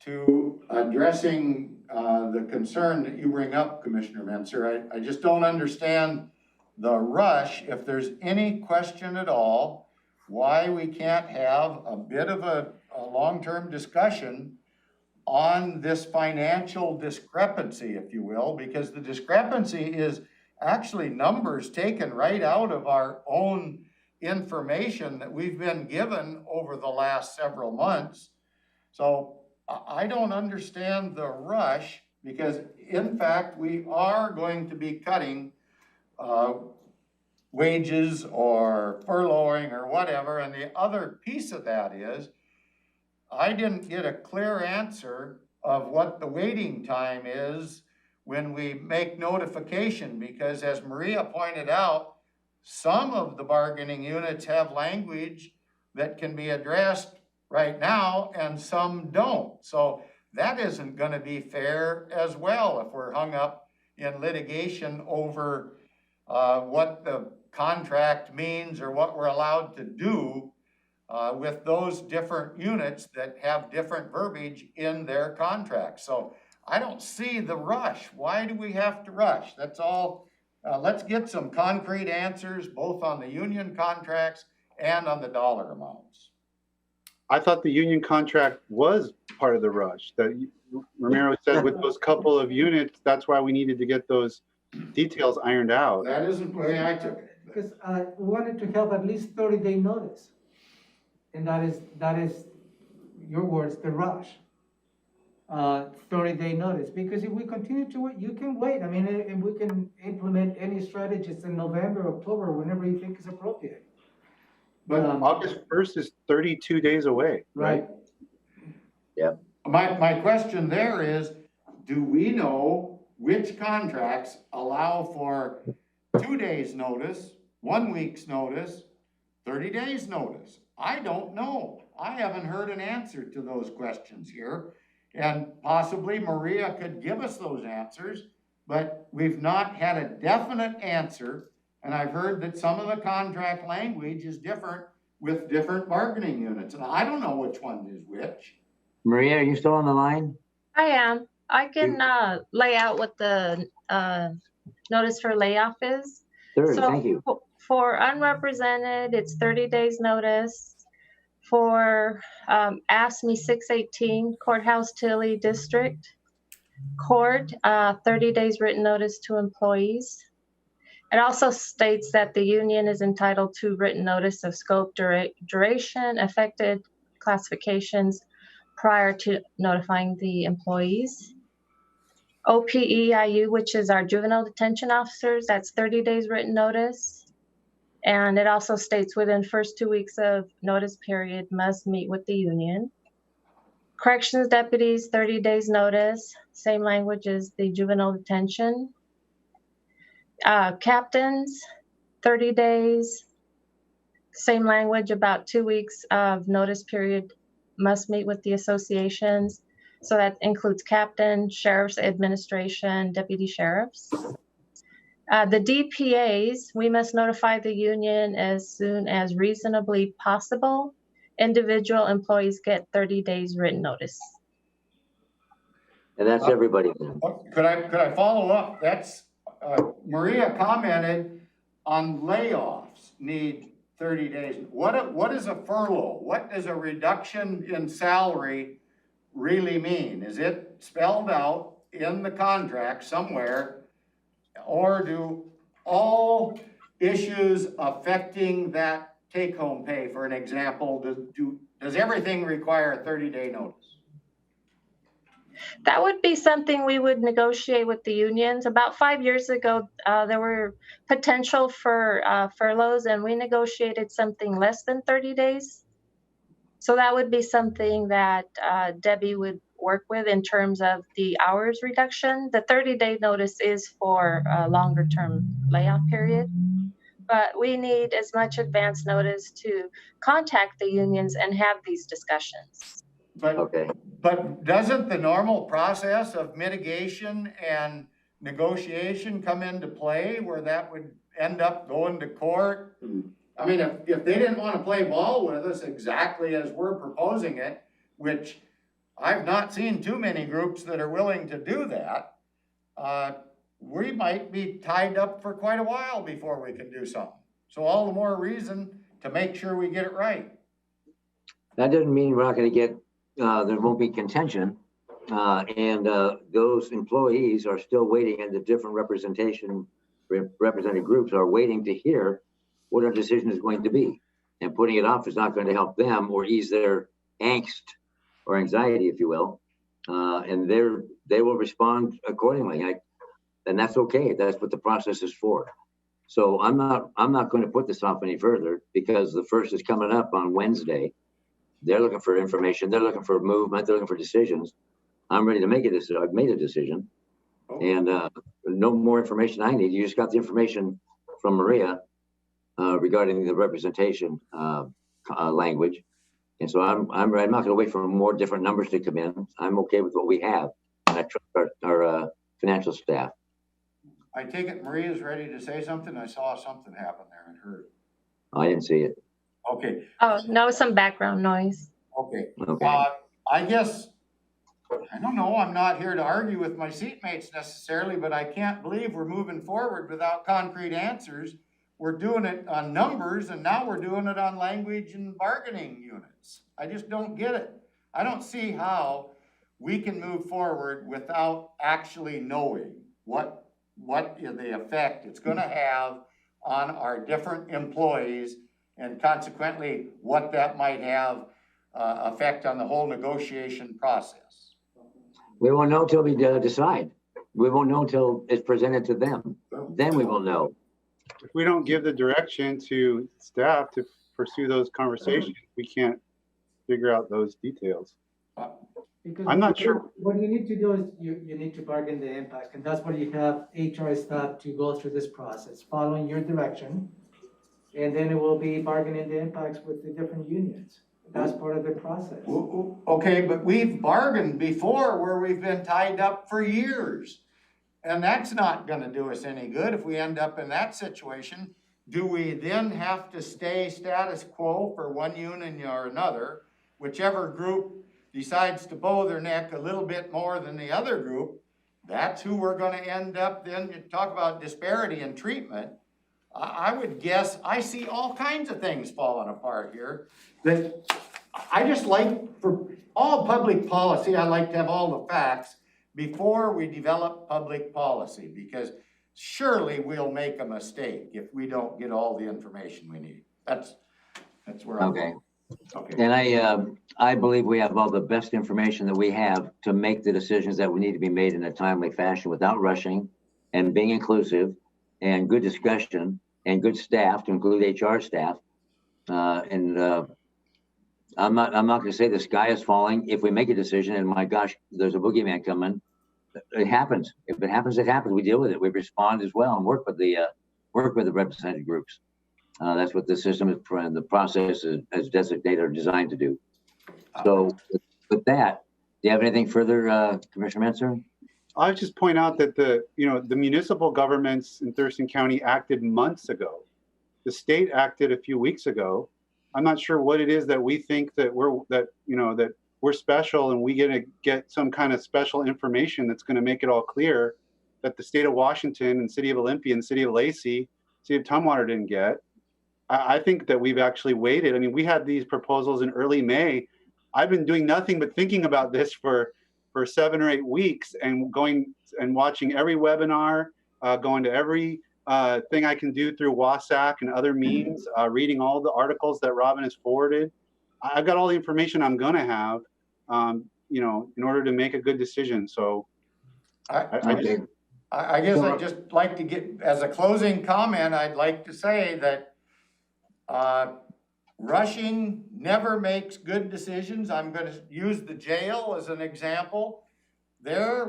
to addressing the concern that you bring up, Commissioner Menser. I just don't understand the rush, if there's any question at all, why we can't have a bit of a long-term discussion on this financial discrepancy, if you will, because the discrepancy is actually numbers taken right out of our own information that we've been given over the last several months. So I don't understand the rush, because in fact, we are going to be cutting wages or furloughing or whatever. And the other piece of that is, I didn't get a clear answer of what the waiting time is when we make notification, because as Maria pointed out, some of the bargaining units have language that can be addressed right now and some don't. So that isn't going to be fair as well if we're hung up in litigation over what the contract means or what we're allowed to do with those different units that have different verbiage in their contracts. So I don't see the rush. Why do we have to rush? That's all. Let's get some concrete answers, both on the union contracts and on the dollar amounts. I thought the union contract was part of the rush. That Ramiro said with those couple of units, that's why we needed to get those details ironed out. That isn't the way I took it. Because we wanted to have at least 30-day notice. And that is your words, the rush. 30-day notice, because if we continue to wait, you can wait. I mean, and we can implement any strategies in November, October, whenever you think is appropriate. But August 1st is 32 days away. Right. Yeah. My question there is, do we know which contracts allow for 2 days notice, 1 week's notice, 30 days notice? I don't know. I haven't heard an answer to those questions here. And possibly Maria could give us those answers, but we've not had a definite answer. And I've heard that some of the contract language is different with different bargaining units. And I don't know which one is which. Maria, are you still on the line? I am. I can lay out what the notice for layoff is. Sure, So thank you. for unrepresented, it's 30 days notice. for ASME 618 Courthouse Tilly District Court, 30 days written notice to employees. It also states that the union is entitled to written notice of scope, duration, affected classifications prior to notifying the employees. OPEIU, which is our juvenile detention officers, that's 30 days written notice. And it also states within first 2 weeks of notice period must meet with the union. Corrections deputies, 30 days notice, same language as the juvenile detention. Captains, 30 days, same language, about 2 weeks of notice period must meet with the associations. So that includes captain, sheriff's administration, deputy sheriffs. The DPAs, we must notify the union as soon as reasonably possible. Individual employees get 30 days written notice. And that's everybody then. Could I follow up? That's, Maria commented on layoffs need 30 days. What is a furlough? What does a reduction in salary really mean? Is it spelled out in the contract somewhere? Or do all issues affecting that take-home pay, for an example, does everything require a 30-day notice? That would be something we would negotiate with the unions. About 5 years ago, there were potential for furloughs, and we negotiated something less than 30 days. So that would be something that Debbie would work with in terms of the hours reduction. The 30-day notice is for a longer-term layoff period, but we need as much advance notice to contact the unions and have these discussions. Okay. But doesn't the normal process of mitigation and negotiation come into play where that would end up going to court? I mean, if they didn't want to play ball with us exactly as we're proposing it, which I've not seen too many groups that are willing to do that, we might be tied up for quite a while before we can do something. So all the more reason to make sure we get it right. That doesn't mean we're not going to get, there won't be contention. And those employees are still waiting, and the different represented groups are waiting to hear what our decision is going to be. And putting it off is not going to help them or ease their angst or anxiety, if you will. And they will respond accordingly. And that's okay. That's what the process is for. So I'm not going to put this off any further, because the first is coming up on Wednesday. They're looking for information. They're looking for movement. They're looking for decisions. I'm ready to make a decision. I've made a decision. And no more information I need. You just got the information from Maria regarding the representation language. And so I'm not going to wait for more different numbers to come in. I'm okay with what we have. And I trust our financial staff. I take it Maria's ready to say something. I saw something happen there and heard. I didn't see it. Okay. Oh, no, some background noise. Okay. Okay. I guess, I don't know, I'm not here to argue with my seatmates necessarily, but I can't believe we're moving forward without concrete answers. We're doing it on numbers, and now we're doing it on language and bargaining units. I just don't get it. I don't see how we can move forward without actually knowing what the effect it's going to have on our different employees, and consequently what that might have effect on the whole negotiation process. We won't know until we decide. We won't know until it's presented to them. Then we will know. If we don't give the direction to staff to pursue those conversations, we can't figure out those details. Because I'm not sure. What you need to do is you need to bargain the impact, and that's where you have HR staff to go through this process, following your direction. And then it will be bargaining the impacts with the different unions. That's part of the process. Okay, but we've bargained before where we've been tied up for years. And that's not gonna do us any good if we end up in that situation. Do we then have to stay status quo for one union or another? Whichever group decides to bow their neck a little bit more than the other group, that's who we're gonna end up then. You talk about disparity in treatment. I would guess, I see all kinds of things falling apart here that I just like, for all public policy, I like to have all the facts before we develop public policy, because surely we'll make a mistake if we don't get all the information we need. That's where I'm Okay. going. Okay. And I believe we have all the best information that we have to make the decisions that we need to be made in a timely fashion without rushing, and being inclusive, and good discussion, and good staff to include HR staff. I'm not going to say the sky is falling if we make a decision and my gosh, there's a boogeyman coming. It happens. If it happens, it happens. We deal with it. We respond as well and work with the represented groups. That's what the system is, the process is, as designated or designed to do. So with that, do you have anything further, Commissioner Menser? I'll just point out that the municipal governments in Thurston County acted months ago. The state acted a few weeks ago. I'm not sure what it is that we think that we're special and we get some kind of special information that's going to make it all clear that the state of Washington and city of Olympia and city of Lacey, city of Tumwater didn't get. I think that we've actually waited. I mean, we had these proposals in early May. I've been doing nothing but thinking about this for 7 or 8 weeks and going and watching every webinar, going to every thing I can do through WASAC and other means, reading all the articles that Robin has forwarded. I've got all the information I'm going to have, in order to make a good decision. So I guess I'd just like to get, as a closing comment, I'd like to say that rushing never makes good decisions. I'm going to use the jail as an example. There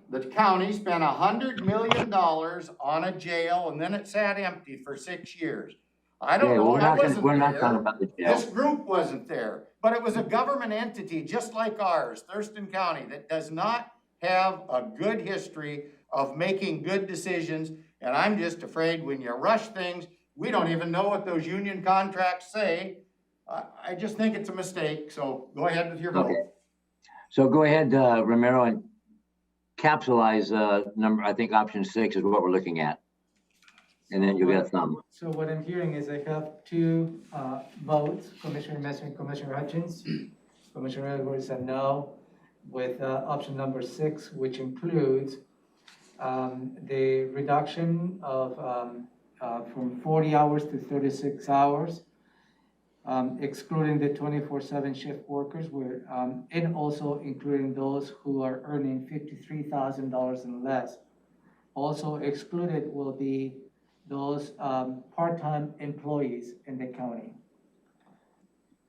the county spent $100 million on a jail, and then it sat empty for 6 years. I don't know, I wasn't there. We're not talking about the jail. This group wasn't there, but it was a government entity just like ours, Thurston County, that does not have a good history of making good decisions. And I'm just afraid when you rush things, we don't even know what those union contracts say. I just think it's a mistake. So go ahead with your vote. Okay. So go ahead, Romero, and capsulize I think option 6 is what we're looking at. And then you'll get a thumb. So what I'm hearing is I have 2 votes, Commissioner Messer and Commissioner Hutchins. Commissioner Edwards said no, with option number 6, which includes the reduction of from 40 hours to 36 hours, excluding the 24/7 shift workers, and also including those who are earning $53,000 and less. Also excluded will be those part-time employees in the county.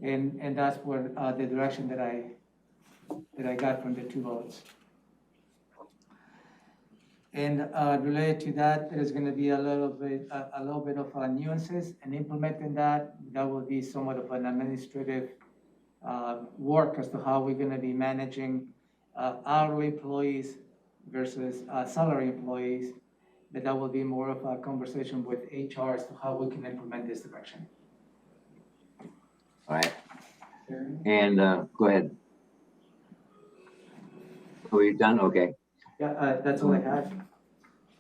And that's what the direction that I got from the 2 votes. And related to that, there's going to be a little bit of nuances, and implementing that will be somewhat of an administrative work as to how we're going to be managing hourly employees versus salary employees. But that will be more of a conversation with HR as to how we can implement this direction. All right. And go ahead. Oh, you're done? Okay. Yeah, that's all I have.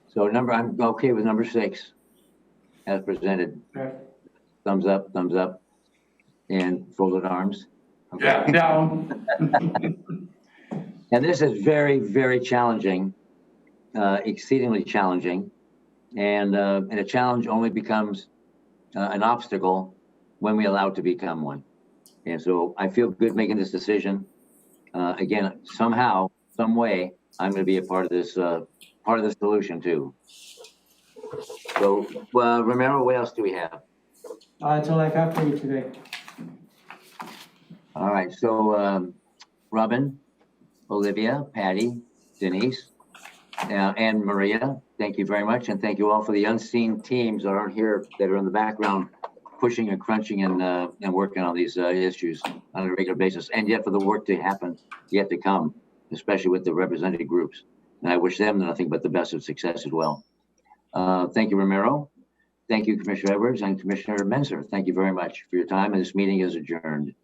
So I'm okay with number 6 as presented. Sure. Thumbs up, and folded arms. Okay. Yeah, down. And this is very, very challenging, exceedingly challenging. And a challenge only becomes an obstacle when we allow it to become one. And so I feel good making this decision. Again, somehow, some way, I'm going to be a part of this solution too. So, Romero, what else do we have? That's all I have for you today. All right. So, Robin, Olivia, Patty, Denise, and Maria, thank you very much. And thank you all for the unseen teams that aren't here, that are in the background, pushing and crunching and working on these issues on a regular basis. And yet for the work to happen, yet to come, especially with the represented groups. And I wish them nothing but the best of success as well. Thank you, Romero. Thank you, Commissioner Edwards and Commissioner Menser. Thank you very much for your time. And this meeting is adjourned.